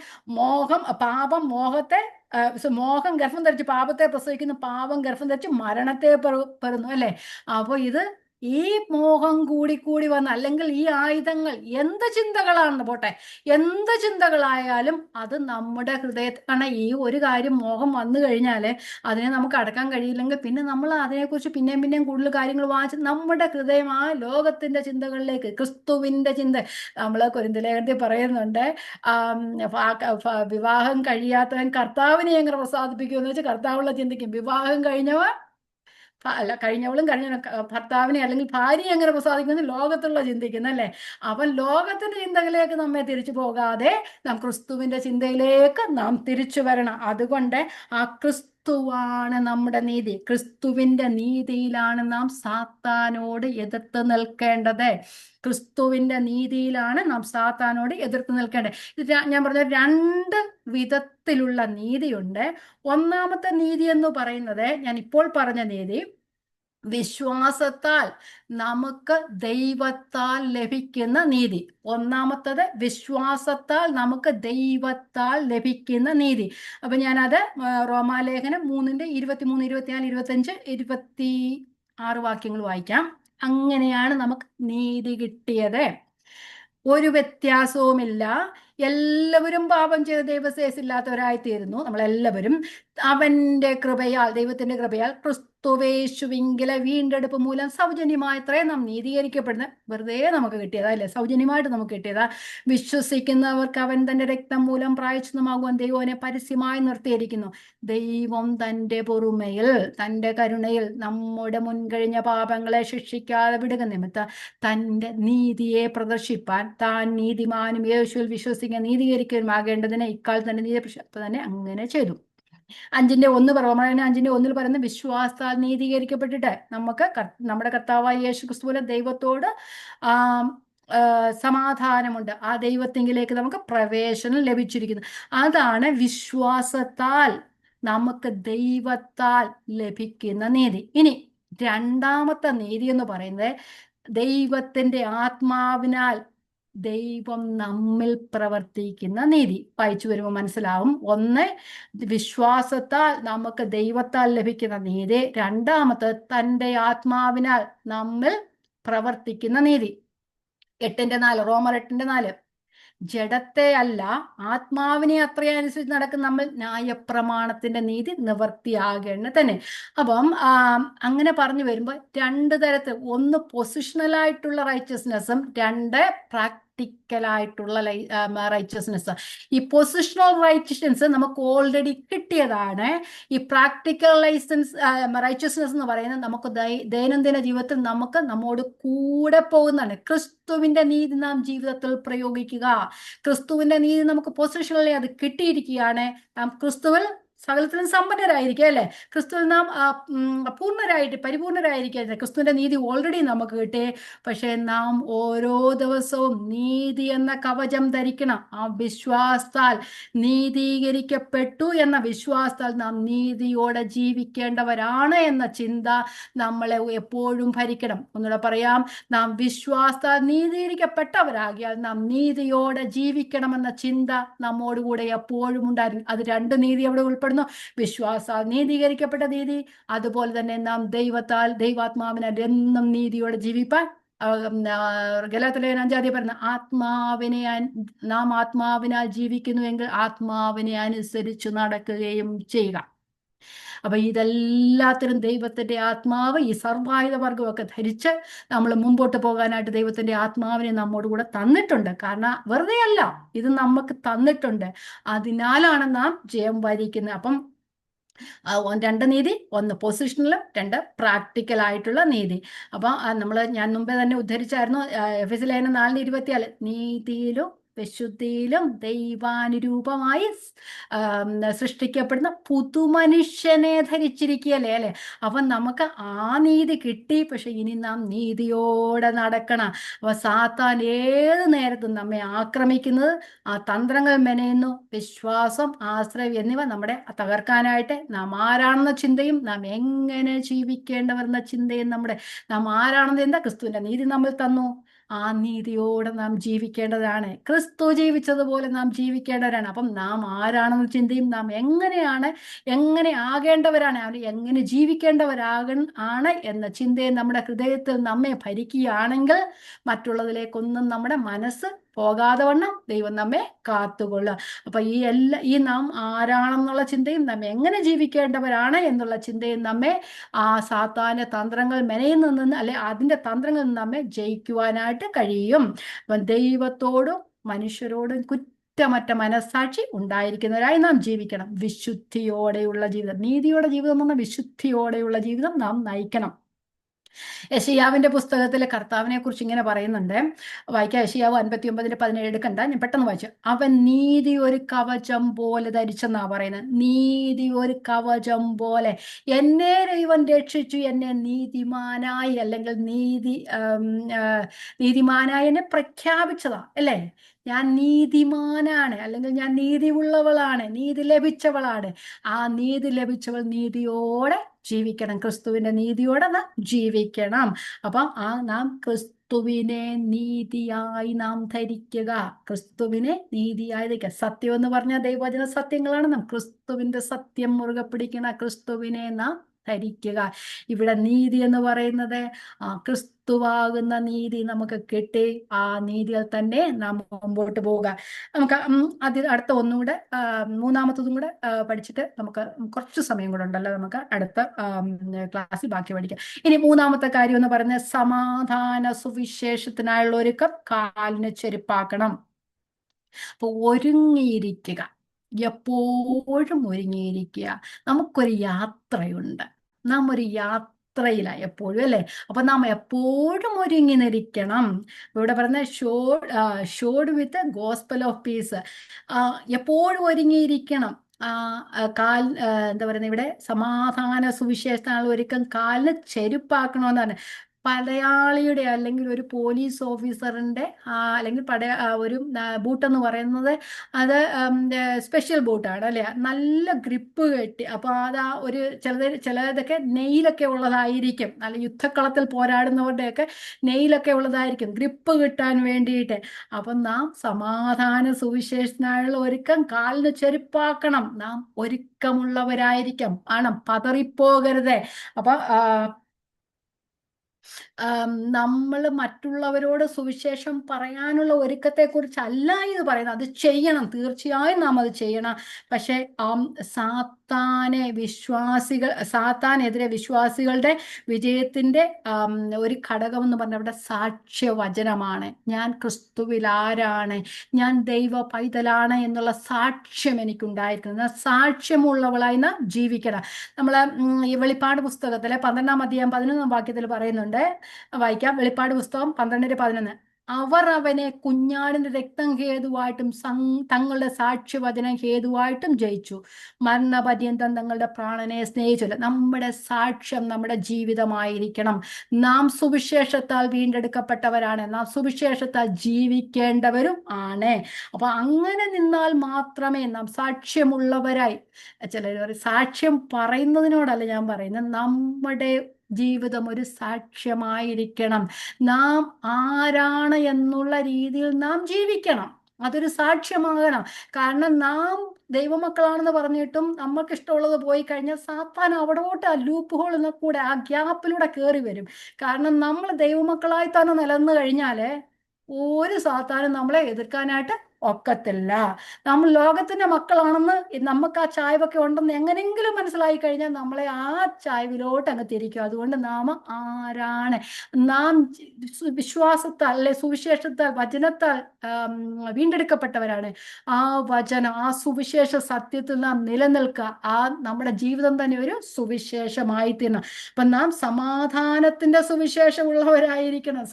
പാപം മോഹത്തെ മോഹം ഗർഭം ധരിച്ച് പാപത്തെ പ്രസവിക്കുന്നു, പാപം ഗർഭം ധരിച്ച് മരണത്തെ പെറുന്നു, അല്ലെ? അപ്പൊ ഇത് ഈ മോഹം കൂടി വന്ന്, അല്ലെങ്കിൽ ഈ ആയുധങ്ങൾ എന്ത് ചിന്തകളാണ് പോട്ടെ, എന്ത് ചിന്തകളായാലും അത് നമ്മുടെ ഹൃദയത്തിലാണ്. ഈ ഒരു കാര്യം മോഹം വന്നു കഴിഞ്ഞാൽ അതിനെ നമുക്ക് അടക്കാൻ കഴിയില്ലെങ്കിൽ പിന്നെ നമ്മൾ അതിനെക്കുറിച്ച് പിന്നെയും കൂടുതൽ കാര്യങ്ങൾ വാങ്ങിച്ച് നമ്മുടെ ഹൃദയം ആ ലോകത്തിന്റെ ചിന്തകളിലേക്ക്, ക്രിസ്തുവിന്റെ ചിന്ത, നമ്മൾ കൊരിന്ത്യലേഖനത്തിൽ പറയുന്നുണ്ട്, വിവാഹം കഴിയാത്തവൻ കർത്താവിനെ എങ്ങനെ പ്രസാദിപ്പിക്കുമെന്ന് വെച്ചാൽ കർത്താവുള്ള ചിന്തിക്കും. വിവാഹം കഴിഞ്ഞവളും ഭർത്താവിനെ അല്ലെങ്കിൽ ഭാര്യയെ എങ്ങനെ പ്രസാദിക്കുന്നു ലോകത്തുള്ള ചിന്തിക്കുന്നു, അല്ലേ? അവൻ ലോകത്തിന്റെ ചിന്തകളിലേക്ക് നമ്മെ തിരിച്ചു പോകാതെ നാം ക്രിസ്തുവിന്റെ ചിന്തയിലേക്ക് നാം തിരിച്ചു വരണം. അതുകൊണ്ട് ആ ക്രിസ്തുവാണ് നമ്മുടെ നീതി. ക്രിസ്തുവിന്റെ നീതിയിലാണ് നാം സാത്താനോട് എതിർത്ത് നിൽക്കേണ്ടത്. ക്രിസ്തുവിന്റെ നീതിയിലാണ് നാം സാത്താനോട് എതിർത്ത് നിൽക്കേണ്ടത്. ഇത് ഞാൻ പറഞ്ഞ രണ്ട് വിധത്തിലുള്ള നീതിയുണ്ട്. ഒന്നാമത്തെ നീതി എന്ന് പറയുന്നത്, ഞാൻ ഇപ്പോൾ പറഞ്ഞ നീതി, വിശ്വാസത്താൽ നമുക്ക് ദൈവത്താൽ ലഭിക്കുന്ന നീതി. ഒന്നാമത്തത് വിശ്വാസത്താൽ നമുക്ക് ദൈവത്താൽ ലഭിക്കുന്ന നീതി. അപ്പൊ ഞാനത് റോമാലേഖനം 3:23, 24, 25, 26 വാക്യങ്ങൾ വായിക്കാം. അങ്ങനെയാണ് നമുക്ക് നീതി കിട്ടിയത്. ഒരു വ്യത്യാസവുമില്ല. എല്ലാവരും പാപം ചെയ്ത് ദൈവശേഷില്ലാത്തവരായി തീരുന്നു. നമ്മളെല്ലാവരും അവന്റെ കൃപയാൽ, ദൈവത്തിന്റെ കൃപയാൽ ക്രിസ്തുവേശുവിങ്കലെ വീണ്ടെടുപ്പ് മൂലം സൗജന്യമായത്രേ നാം നീതീകരിക്കപ്പെടുന്നത്. വെറുതെ നമുക്ക് കിട്ടിയതാ, അല്ലേ? സൗജന്യമായിട്ട് നമുക്ക് കിട്ടിയതാ. വിശ്വസിക്കുന്നവർക്ക് അവൻ തന്റെ രക്തം മൂലം പ്രായശ്ചിത്തമാകുവാൻ ദൈവം അവനെ പരസ്യമായി നിർത്തിയിരിക്കുന്നു. ദൈവം തന്റെ പൊറുമയിൽ, തന്റെ കരുണയിൽ നമ്മുടെ മുൻകഴിഞ്ഞ പാപങ്ങളെ ശിക്ഷിക്കാതെ വിടുക നിമിത്തം തന്റെ നീതിയെ പ്രദർശിപ്പാൻ താൻ നീതിമാനും യേശുവിൽ വിശ്വസിക്കാൻ നീതീകരിക്കുമാകേണ്ടതിന് ഇക്കാലത്ത് തന്നെ നീതി തന്നെ അങ്ങനെ ചെയ്തു. 5:1 റോമാലേഖനം 5:1 പറയുന്ന വിശ്വാസത്താൽ നീതീകരിക്കപ്പെട്ടിട്ട് നമുക്ക് നമ്മുടെ കർത്താവായ യേശു ക്രിസ്തുവിലെ ദൈവത്തോട് സമാധാനമുണ്ട്. ആ ദൈവത്തെങ്കിലേക്ക് നമുക്ക് പ്രവേശനം ലഭിച്ചിരിക്കുന്നു. അതാണ് വിശ്വാസത്താൽ നമുക്ക് ദൈവത്താൽ ലഭിക്കുന്ന നീതി. ഇനി രണ്ടാമത്തെ നീതി എന്ന് പറയുന്നത് ദൈവത്തിന്റെ ആത്മാവിനാൽ ദൈവം നമ്മിൽ പ്രവർത്തിക്കുന്ന നീതി. വായിച്ചു വരുമ്പോൾ മനസ്സിലാവും. ഒന്ന്, വിശ്വാസത്താൽ നമുക്ക് ദൈവത്താൽ ലഭിക്കുന്ന നീതി. രണ്ടാമത്തെ, തൻ്റെ ആത്മാവിനാൽ നമ്മിൽ പ്രവർത്തിക്കുന്ന നീതി. 8:4 റോമർ 8:4 ജഡത്തെ അല്ല ആത്മാവിനെ അത്രയനുസരിച്ച് നടക്കുന്ന നമ്മൾ ന്യായപ്രമാണത്തിന്റെ നീതി നിവർത്തിയാകേണ്ട തന്നെ. അപ്പം അങ്ങനെ പറഞ്ഞു വരുമ്പോൾ രണ്ട് തരത്തിൽ, ഒന്ന് പൊസിഷണലായിട്ടുള്ള റൈച്ചസ്നെസ്സും, രണ്ട് പ്രാക്ടിക്കലായിട്ടുള്ള റൈച്ചസ്നെസ്. ഈ പൊസിഷണൽ റൈച്ചസ്നെസ് നമുക്ക് ഓൾറെഡി കിട്ടിയതാണ്. ഈ പ്രാക്ടിക്കൽ റൈച്ചസ്നെസ് എന്ന് പറയുന്നത് നമുക്ക് ദൈനംദിന ജീവിതത്തിൽ നമുക്ക് നമ്മോട് കൂടെ പോകുന്നതാണ്. ക്രിസ്തുവിന്റെ നീതി നാം ജീവിതത്തിൽ പ്രയോഗിക്കുക. ക്രിസ്തുവിന്റെ നീതി നമുക്ക് പൊസിഷണലി അത് കിട്ടിയിരിക്കുകയാണ്. നാം ക്രിസ്തുവിൽ സകലത്തിലും സമ്പന്നരായിരിക്കുക, അല്ലെ? ക്രിസ്തുവിൽ നാം പരിപൂർണരായിരിക്കുക. ക്രിസ്തുവിന്റെ നീതി ഓൾറെഡി നമുക്ക് കിട്ടി. പക്ഷെ നാം ഓരോ ദിവസവും നീതി എന്ന കവചം ധരിക്കണം. ആ വിശ്വാസത്താൽ നീതീകരിക്കപ്പെട്ടു എന്ന വിശ്വാസത്താൽ നാം നീതിയോടെ ജീവിക്കേണ്ടവരാണ് എന്ന ചിന്ത നമ്മളെ എപ്പോഴും ഭരിക്കണം. ഒന്നുകൂടെ പറയാം, നാം വിശ്വാസത്താൽ നീതീകരിക്കപ്പെട്ടവരാകിയാൽ നാം നീതിയോടെ ജീവിക്കണമെന്ന ചിന്ത നമ്മോടുകൂടെ എപ്പോഴും ഉണ്ടായിരുന്നു. അത് രണ്ട് നീതി അവിടെ ഉൾപ്പെടുന്നു. വിശ്വാസാൽ നീതീകരിക്കപ്പെട്ട നീതി, അതുപോലെ തന്നെ നാം ദൈവാത്മാവിനാൽ എന്നും നീതിയോടെ ജീവിപ്പാൻ ഗലാത്യർ 5 പറയുന്ന നാം ആത്മാവിനാൽ ജീവിക്കുന്നുവെങ്കിൽ ആത്മാവിനെ അനുസരിച്ച് നടക്കുകയും ചെയ്യുക. അപ്പൊ ഇതെല്ലാത്തിനും ദൈവത്തിന്റെ ആത്മാവ് ഈ സർവായുധ വർഗമൊക്കെ ധരിച്ച് നമ്മൾ മുമ്പോട്ട് പോകാനായിട്ട് ദൈവത്തിന്റെ ആത്മാവിനെ നമ്മോട് കൂടെ തന്നിട്ടുണ്ട്. കാരണം വെറുതെ അല്ല, ഇത് നമുക്ക് തന്നിട്ടുണ്ട്. അതിനാലാണ് നാം ജയം വരിക്കുന്നത്. അപ്പം രണ്ട് നീതി, ഒന്ന് പൊസിഷണലും, രണ്ട് പ്രാക്ടിക്കൽ ആയിട്ടുള്ള നീതി. അപ്പൊ ഞാൻ മുമ്പേ തന്നെ ഉദ്ധരിച്ചായിരുന്നു എഫെസ്യ ലേഖനം 4:24 നീതിയിലും വിശുദ്ധിയിലും ദൈവാനുരൂപമായി സൃഷ്ടിക്കപ്പെടുന്ന പുതുമനുഷ്യനെ ധരിച്ചിരിക്കുകയല്ലേ അല്ലെ. അപ്പൊ നമുക്ക് ആ നീതി കിട്ടി. പക്ഷെ ഇനി നാം നീതിയോടെ നടക്കണം. അപ്പൊ സാത്താൻ ഏത് നേരത്തും നമ്മെ ആക്രമിക്കുന്നത്, ആ തന്ത്രങ്ങൾ മെനയുന്നു, വിശ്വാസം, ആശ്രയം എന്നിവ നമ്മുടെ തകർക്കാനായിട്ട്. നാം ആരാണെന്ന ചിന്തയും നാം എങ്ങനെ ജീവിക്കേണ്ടവരെന്ന ചിന്തയും നാം ആരാണെന്ന് എന്താ ക്രിസ്തുവിന്റെ നീതി നമ്മൾ തന്നു. ആ നീതിയോടെ നാം ജീവിക്കേണ്ടതാണ്. ക്രിസ്തു ജീവിച്ചതുപോലെ നാം ജീവിക്കേണ്ടവരാണ്. അപ്പം നാം ആരാണെന്ന ചിന്തയും നാം എങ്ങനെ ആകേണ്ടവരാണ്, എങ്ങനെ ആണ് എന്ന ചിന്തയും നമ്മുടെ ഹൃദയത്തിൽ നമ്മെ ഭരിക്കുകയാണെങ്കിൽ മറ്റുള്ളതിലേക്കൊന്നും നമ്മുടെ മനസ്സ് പോകാതെ വണ്ണം ദൈവം നമ്മെ കാത്തുകൊള്ളുക. അപ്പൊ ഈ നാം ആരാണെന്നുള്ള ചിന്തയും നാം എങ്ങനെ ജീവിക്കേണ്ടവരാണ് എന്നുള്ള ചിന്തയും നമ്മെ ആ സാത്താന്റെ തന്ത്രങ്ങൾ മെനയിൽ നിന്ന് അതിന്റെ തന്ത്രങ്ങളിൽ നിന്ന് നമ്മെ ജയിക്കുവാനായിട്ട് കഴിയും. അപ്പം ദൈവത്തോടും മനുഷ്യരോടും കുറ്റമറ്റ മനസ്സാക്ഷി ഉണ്ടായിരിക്കുന്നവരായി നാം ജീവിക്കണം. വിശുദ്ധിയോടെയുള്ള ജീവിതം, നീതിയോടെ ജീവിതം എന്ന് പറഞ്ഞാൽ വിശുദ്ധിയോടെയുള്ള ജീവിതം നാം നയിക്കണം. യെശയ്യാവിന്റെ പുസ്തകത്തിലെ കർത്താവിനെ കുറിച്ച് ഇങ്ങനെ പറയുന്നുണ്ട്. വായിക്കാം. യെശയ്യാവ് 59:17 എടുക്കണ്ട, ഞാൻ പെട്ടെന്ന് വായിച്ചു. അവൻ നീതി ഒരു കവചം പോലെ ധരിച്ചെന്നാ പറയുന്നത്. നീതി ഒരു കവചം പോലെ എന്നെ ദൈവം രക്ഷിച്ചു, എന്നെ നീതിമാനായി അല്ലെങ്കിൽ നീതിമാനായി എന്നെ പ്രഖ്യാപിച്ചതാ അല്ലേ. ഞാൻ നീതിമാനാണ്, അല്ലെങ്കിൽ ഞാൻ നീതിയുള്ളവളാണ്, നീതി ലഭിച്ചവളാണ്. ആ നീതി ലഭിച്ചവൾ നീതിയോടെ ജീവിക്കണം. ക്രിസ്തുവിന്റെ നീതിയോടെ നാം ജീവിക്കണം. അപ്പം നാം ക്രിസ്തുവിനെ നീതിയായി നാം ധരിക്കുക. ക്രിസ്തുവിനെ നീതിയായി ധരിക്കുക. സത്യം എന്ന് പറഞ്ഞാൽ ദൈവവചന സത്യങ്ങളാണ്. നാം ക്രിസ്തുവിന്റെ സത്യം മുറുകെ പിടിക്കുന്ന ക്രിസ്തുവിനെ നാം ധരിക്കുക. ഇവിടെ നീതി എന്ന് പറയുന്നത് ക്രിസ്തുവാകുന്ന നീതി നമുക്ക് കിട്ടി. ആ നീതിയിൽ തന്നെ നാം മുമ്പോട്ട് പോവുക. നമുക്ക് അടുത്ത ഒന്നുകൂടെ മൂന്നാമത്തതും കൂടെ പഠിച്ചിട്ട് നമുക്ക് കുറച്ച് സമയം കൂടെ ഉണ്ടല്ലോ, നമുക്ക് അടുത്ത ക്ലാസ്സിൽ ബാക്കി പഠിക്കാം. ഇനി മൂന്നാമത്തെ കാര്യം എന്ന് പറയുന്നത് സമാധാന സുവിശേഷത്തിനായുള്ള ഒരുക്കം കാലിന് ചെരുപ്പാക്കണം. അപ്പൊ ഒരുങ്ങിയിരിക്കുക, എപ്പോഴും ഒരുങ്ങിയിരിക്കുക. നമുക്കൊരു യാത്രയുണ്ട്, നാം ഒരു യാത്രയിലാണ് എപ്പോഴും അല്ലേ. അപ്പൊ നാം എപ്പോഴും ഒരുങ്ങിയിരിക്കണം. ഇവിടെ പറഞ്ഞ shod with gospel of peace. എപ്പോഴും ഒരുങ്ങിയിരിക്കണം. എന്താ പറയുന്നത്, ഇവിടെ സമാധാന സുവിശേഷത്തിനാണ് ഒരുക്കം കാലിന് ചെരുപ്പാക്കണമെന്നാണ്. പടയാളിയുടെ അല്ലെങ്കിൽ ഒരു പോലീസ് ഓഫീസറിന്റെ അല്ലെങ്കിൽ ഒരു ബൂട്ടെന്ന് പറയുന്നത് അത് സ്പെഷ്യൽ ബൂട്ടാണ് അല്ലേ. നല്ല ഗ്രിപ്പ് കെട്ടി. അപ്പൊ അത് ഒരു ചിലതൊക്കെ നെയിലൊക്കെ ഉള്ളതായിരിക്കും. നല്ല യുദ്ധക്കളത്തിൽ പോരാടുന്നവരുടെയൊക്കെ നെയിലൊക്കെ ഉള്ളതായിരിക്കും ഗ്രിപ്പ് കിട്ടാൻ വേണ്ടിയിട്ട്. അപ്പം നാം സമാധാന സുവിശേഷത്തിനായുള്ള ഒരുക്കം കാലിന് ചെരുപ്പാക്കണം. നാം ഒരുക്കമുള്ളവരായിരിക്കും ആണ്, പതറിപ്പോകരുത്. അപ്പൊ നമ്മൾ മറ്റുള്ളവരോട് സുവിശേഷം പറയാനുള്ള ഒരുക്കത്തെ കുറിച്ചല്ല ഇത് പറയുന്നത്. അത് ചെയ്യണം, തീർച്ചയായും നാം അത് ചെയ്യണം. പക്ഷെ സാത്താനെതിരെ വിശ്വാസികളുടെ വിജയത്തിന്റെ ഒരു ഘടകം എന്ന് പറഞ്ഞാൽ അവിടെ സാക്ഷ്യവചനമാണ്. ഞാൻ ക്രിസ്തുവിൽ ആരാണ്, ഞാൻ ദൈവ പൈതലാണ് എന്നുള്ള സാക്ഷ്യം എനിക്കുണ്ടായിരിക്കുന്നത്. സാക്ഷ്യമുള്ളവളായി നാം ജീവിക്കണം. നമ്മൾ ഈ വെളിപ്പാട് പുസ്തകത്തിലെ 12-ാം അധ്യായം 11-ാം വാക്യത്തിൽ പറയുന്നുണ്ട്. വായിക്കാം. വെളിപ്പാട് പുസ്തകം 12:11. അവർ അവനെ കുഞ്ഞാടിന്റെ രക്തം ഹേതുവായിട്ടും തങ്ങളുടെ സാക്ഷ്യവചനം ഹേതുവായിട്ടും ജയിച്ചു, മരണപര്യന്തം തങ്ങളുടെ പ്രാണനെ സ്നേഹിച്ചില്ല. നമ്മുടെ സാക്ഷ്യം നമ്മുടെ ജീവിതമായിരിക്കണം. നാം സുവിശേഷത്താൽ വീണ്ടെടുക്കപ്പെട്ടവരാണ്, നാം സുവിശേഷത്താൽ ജീവിക്കേണ്ടവരും ആണ്. അപ്പൊ അങ്ങനെ നിന്നാൽ മാത്രമേ നാം സാക്ഷ്യമുള്ളവരായി, ചിലർ സാക്ഷ്യം പറയുന്നതിനോടല്ല ഞാൻ പറയുന്നത്, നമ്മുടെ ജീവിതം ഒരു സാക്ഷ്യമായിരിക്കണം. നാം ആരാണ് എന്നുള്ള രീതിയിൽ നാം ജീവിക്കണം. അതൊരു സാക്ഷ്യമാകണം. കാരണം നാം ദൈവമക്കളാണെന്ന് പറഞ്ഞിട്ടും നമുക്ക് ഇഷ്ടമുള്ളത് പോയി കഴിഞ്ഞാൽ സാത്താൻ അവിടോട്ട് ആ ലൂപ്പ് ഹോളിൽ കൂടെ ആ ഗ്യാപ്പിലൂടെ കയറി വരും. കാരണം നമ്മൾ ദൈവമക്കളായി തന്നെ നിലനിന്ന് കഴിഞ്ഞാല് ഒരു സാത്താനും നമ്മളെ എതിർക്കാനായിട്ട് ഒക്കത്തില്ല. നമ്മൾ ലോകത്തിന്റെ മക്കളാണെന്ന് നമുക്ക് ആ ചായ്വൊക്കെ ഉണ്ടെന്ന് എങ്ങനെങ്കിലും മനസ്സിലായി കഴിഞ്ഞാൽ നമ്മളെ ആ ചായ്വിലോട്ട് അങ്ങ് തിരിക്കും. അതുകൊണ്ട് നാം ആരാണ്? നാം വിശ്വാസത്താൽ അല്ലെ സുവിശേഷത്താൽ വചനത്താൽ വീണ്ടെടുക്കപ്പെട്ടവരാണ്. ആ വചനം, ആ സുവിശേഷ സത്യത്തിൽ നാം നിലനിൽക്കുക. ആ നമ്മുടെ ജീവിതം തന്നെ ഒരു സുവിശേഷമായി തീരണം. അപ്പൊ നാം സമാധാനത്തിന്റെ സുവിശേഷമുള്ളവരായിരിക്കണം.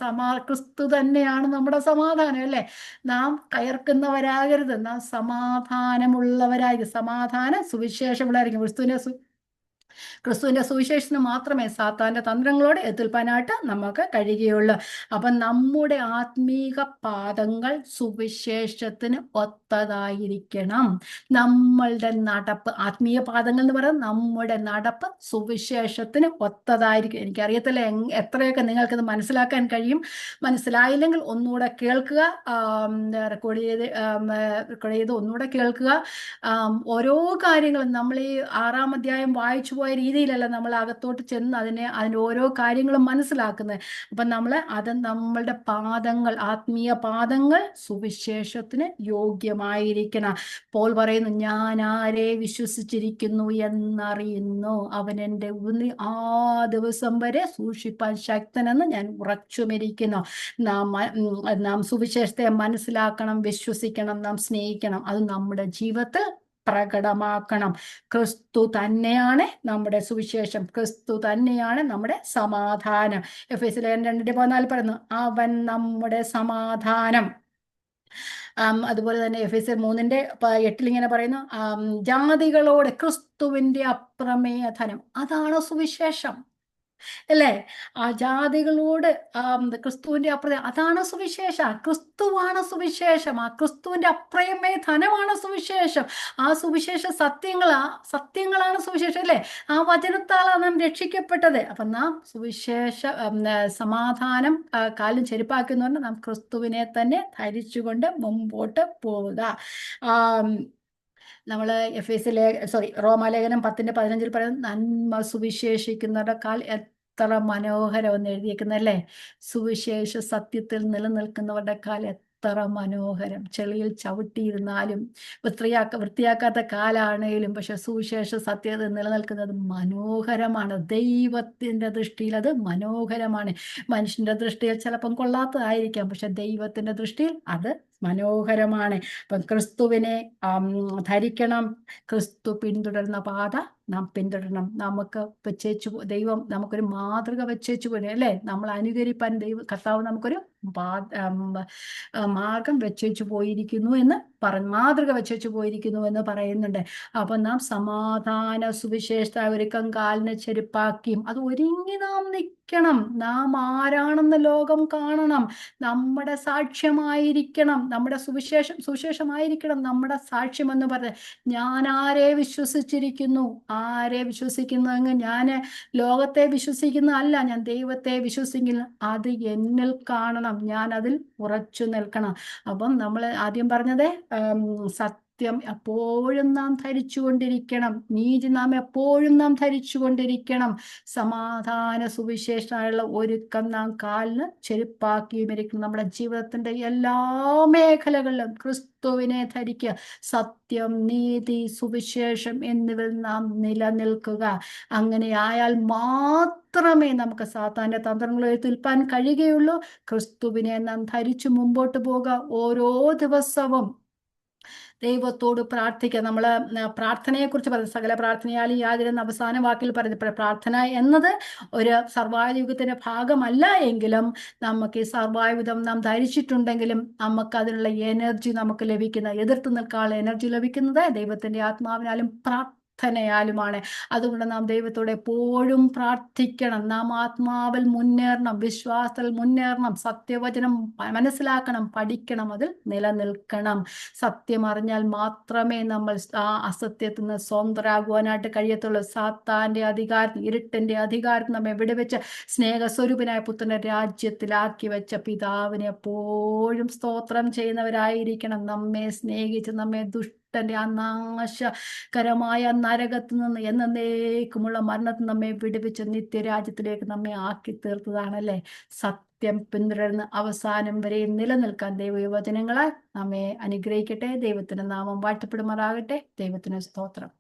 ക്രിസ്തു തന്നെയാണ് നമ്മുടെ സമാധാനം, അല്ലെ? നാം കയർക്കുന്നവരാകരുത്, നാം സമാധാനമുള്ളവരായിരിക്കും. സമാധാന സുവിശേഷമുള്ളവരായിരിക്കും. ക്രിസ്തുവിന്റെ സുവിശേഷത്തിന് മാത്രമേ സാത്താന്റെ തന്ത്രങ്ങളോട് എതിർപ്പാനായിട്ട് നമുക്ക് കഴിയുകയുള്ളൂ. അപ്പൊ നമ്മുടെ ആത്മീക പാദങ്ങൾ സുവിശേഷത്തിന് ഒത്തതായിരിക്കണം. നമ്മളുടെ നടപ്പ്, ആത്മീയ പാദങ്ങൾ എന്ന് പറയുന്നത് നമ്മുടെ നടപ്പ് സുവിശേഷത്തിന് ഒത്തതായിരിക്കും. എനിക്കറിയത്തില്ല എത്രയൊക്കെ നിങ്ങൾക്കിത് മനസ്സിലാക്കാൻ കഴിയും. മനസ്സിലായില്ലെങ്കിൽ ഒന്നുകൂടെ കേൾക്കുക, റെക്കോർഡ് ചെയ്ത് ഒന്നുകൂടെ കേൾക്കുക. ഓരോ കാര്യങ്ങളും നമ്മൾ ഈ 6-ാം അധ്യായം വായിച്ചു പോയ രീതിയിലല്ല നമ്മൾ അകത്തോട്ട് ചെന്ന് അതിൻ്റെ ഓരോ കാര്യങ്ങളും മനസ്സിലാക്കുന്നത്. അപ്പം നമ്മളുടെ പാദങ്ങൾ, ആത്മീയ പാദങ്ങൾ സുവിശേഷത്തിന് യോഗ്യമായിരിക്കണം. പോൾ പറയുന്നു, ഞാൻ ആരെ വിശ്വസിച്ചിരിക്കുന്നു എന്നറിയുന്നു, അവൻ എൻ്റെ ആ ദിവസം വരെ സൂക്ഷിപ്പാൻ ശക്തനെന്ന് ഞാൻ ഉറച്ചുമിരിക്കുന്നു. നാം സുവിശേഷത്തെ മനസ്സിലാക്കണം, വിശ്വസിക്കണം, നാം സ്നേഹിക്കണം. അത് നമ്മുടെ ജീവിതത്തിൽ പ്രകടമാക്കണം. ക്രിസ്തു തന്നെയാണ് നമ്മുടെ സുവിശേഷം, ക്രിസ്തു തന്നെയാണ് നമ്മുടെ സമാധാനം. എഫേസ്യർ 2:14 പറയുന്നു, അവൻ നമ്മുടെ സമാധാനം. അതുപോലെ തന്നെ എഫേസ്യർ 3:8 ഇങ്ങനെ പറയുന്നു, ജാതികളോട് ക്രിസ്തുവിന്റെ അപ്രമേയ ധനം, അതാണ് സുവിശേഷം, അല്ലേ? ആ ജാതികളോട് ക്രിസ്തുവിന്റെ അതാണ് സുവിശേഷം. ക്രിസ്തുവാണ് സുവിശേഷം. ആ ക്രിസ്തുവിന്റെ അപ്രമേയ ധനമാണ് സുവിശേഷം. ആ സുവിശേഷ സത്യങ്ങളാണ് സുവിശേഷം, അല്ലേ? ആ വചനത്താലാണ് നാം രക്ഷിക്കപ്പെട്ടത്. അപ്പൊ നാം സുവിശേഷ സമാധാനം കാലും ചെരുപ്പാക്കുന്നതുകൊണ്ട് നാം ക്രിസ്തുവിനെ തന്നെ ധരിച്ചുകൊണ്ട് മുമ്പോട്ട് പോവുക. നമ്മൾ റോമാലേഖനം 10:15 പറയുന്നത്, നന്മ സുവിശേഷിക്കുന്നവരുടെ കാൽ എത്ര മനോഹരം എന്ന് എഴുതിയേക്കുന്നല്ലേ. സുവിശേഷ സത്യത്തിൽ നിലനിൽക്കുന്നവരുടെ കാൽ എത്ര മനോഹരം. ചെളിയിൽ ചവിട്ടിയിരുന്നാലും വൃത്തിയാക്കാത്ത കാലാണേലും പക്ഷെ സുവിശേഷ സത്യത്തിൽ നിലനിൽക്കുന്നത് മനോഹരമാണ്. ദൈവത്തിന്റെ ദൃഷ്ടിയിൽ അത് മനോഹരമാണ്. മനുഷ്യന്റെ ദൃഷ്ടിയിൽ ചിലപ്പം കൊള്ളാത്തതായിരിക്കാം, പക്ഷെ ദൈവത്തിന്റെ ദൃഷ്ടിയിൽ അത് മനോഹരമാണ്. അപ്പം ക്രിസ്തുവിനെ ധരിക്കണം. ക്രിസ്തു പിന്തുടരുന്ന പാത നാം പിന്തുടരണം. നമുക്ക് ദൈവം നമുക്കൊരു മാതൃക വെച്ചേച്ചു പോയി, അല്ലേ? നമ്മൾ അനുകരിപ്പാൻ കർത്താവ് നമുക്കൊരു മാർഗം വെച്ചേച്ചു പോയിരിക്കുന്നു എന്ന് മാതൃക വെച്ചേച്ചു പോയിരിക്കുന്നു എന്ന് പറയുന്നുണ്ട്. അപ്പൊ നാം സമാധാന സുവിശേഷ ഒരുക്കം കാലിന് ചെരുപ്പാക്കിയും അത് ഒരുങ്ങി നാം നിൽക്കണം. നാം ആരാണെന്ന് ലോകം കാണണം. നമ്മുടെ സാക്ഷ്യമായിരിക്കണം, നമ്മുടെ സുവിശേഷമായിരിക്കണം നമ്മുടെ സാക്ഷ്യം എന്ന് പറഞ്ഞത്. ഞാൻ ആരെ വിശ്വസിച്ചിരിക്കുന്നു, ആരെ വിശ്വസിക്കുന്നെങ്കിൽ ഞാൻ ലോകത്തെ വിശ്വസിക്കുന്നതല്ല, ഞാൻ ദൈവത്തെ വിശ്വസിക്കുന്നു. അത് എന്നിൽ കാണണം, ഞാൻ അതിൽ ഉറച്ചു നിൽക്കണം. അപ്പം നമ്മൾ ആദ്യം പറഞ്ഞത് സത്യം എപ്പോഴും നാം ധരിച്ചുകൊണ്ടിരിക്കണം, നീതി നാം എപ്പോഴും നാം ധരിച്ചുകൊണ്ടിരിക്കണം, സമാധാന സുവിശേഷമായുള്ള ഒരുക്കം നാം കാലിന് ചെരുപ്പാക്കിയും ഇരിക്കണം. നമ്മുടെ ജീവിതത്തിന്റെ എല്ലാ മേഖലകളിലും ക്രിസ്തുവിനെ ധരിക്കുക. സത്യം, നീതി, സുവിശേഷം എന്നിവയിൽ നാം നിലനിൽക്കുക. അങ്ങനെ ആയാൽ മാത്രമേ നമുക്ക് സാത്താന്റെ തന്ത്രങ്ങളെ എതിർപ്പാൻ കഴിയുകയുള്ളൂ. ക്രിസ്തുവിനെ നാം ധരിച്ചു മുമ്പോട്ട് പോകുക. ഓരോ ദിവസവും ദൈവത്തോട് പ്രാർത്ഥിക്കുക. നമ്മൾ പ്രാർത്ഥനയെക്കുറിച്ച് പറയുന്നത്, സകല പ്രാർത്ഥനയാലും യാതൊരു അവസാന വാക്കിൽ പറയുന്നത്, പ്രാർത്ഥന എന്നത് ഒരു സർവായുഗത്തിന്റെ ഭാഗമല്ല എങ്കിലും നമുക്ക് ഈ സർവായുധം നാം ധരിച്ചിട്ടുണ്ടെങ്കിലും നമുക്ക് അതിനുള്ള എനർജി നമുക്ക് ലഭിക്കുന്ന, എതിർത്ത് നിൽക്കാനുള്ള എനർജി ലഭിക്കുന്നത് ദൈവത്തിന്റെ ആത്മാവിനാലും പ്രാർത്ഥനയാലുമാണ്. അതുകൊണ്ട് നാം ദൈവത്തോട് എപ്പോഴും പ്രാർത്ഥിക്കണം. നാം ആത്മാവിൽ മുന്നേറണം, വിശ്വാസത്തിൽ മുന്നേറണം, സത്യവചനം മനസ്സിലാക്കണം, പഠിക്കണം, അതിൽ നിലനിൽക്കണം. സത്യം അറിഞ്ഞാൽ മാത്രമേ നമ്മൾ ആ അസത്യത്തിൽ നിന്ന് സ്വതന്ത്രരാകുവാനായിട്ട് കഴിയത്തുള്ളൂ. സാത്താന്റെ അധികാരത്തിൽ, ഇരുട്ടിന്റെ അധികാരത്തിൽ നമ്മെ വിടുവെച്ച് സ്നേഹസ്വരൂപനായ പുത്രന്റെ രാജ്യത്തിലാക്കി വെച്ച പിതാവിനെ എപ്പോഴും സ്തോത്രം ചെയ്യുന്നവരായിരിക്കണം. നമ്മെ സ്നേഹിച്ച് നമ്മെ ദുഷ്ടന്റെ ആ നാശകരമായ നരകത്തിൽ നിന്ന് എന്നേക്കുമുള്ള മരണത്തിൽ നമ്മെ വിടുവിച്ച് നിത്യരാജ്യത്തിലേക്ക് നമ്മെ ആക്കി തീർത്തതാണല്ലേ. സത്യം പിന്തുടർന്ന് അവസാനം വരെ നിലനിൽക്കാൻ ദൈവവചനങ്ങളാൽ നമ്മെ അനുഗ്രഹിക്കട്ടെ. ദൈവത്തിന്റെ നാമം വാഴ്ത്തപ്പെടുമാറാകട്ടെ. ദൈവത്തിന് സ്തോത്രം.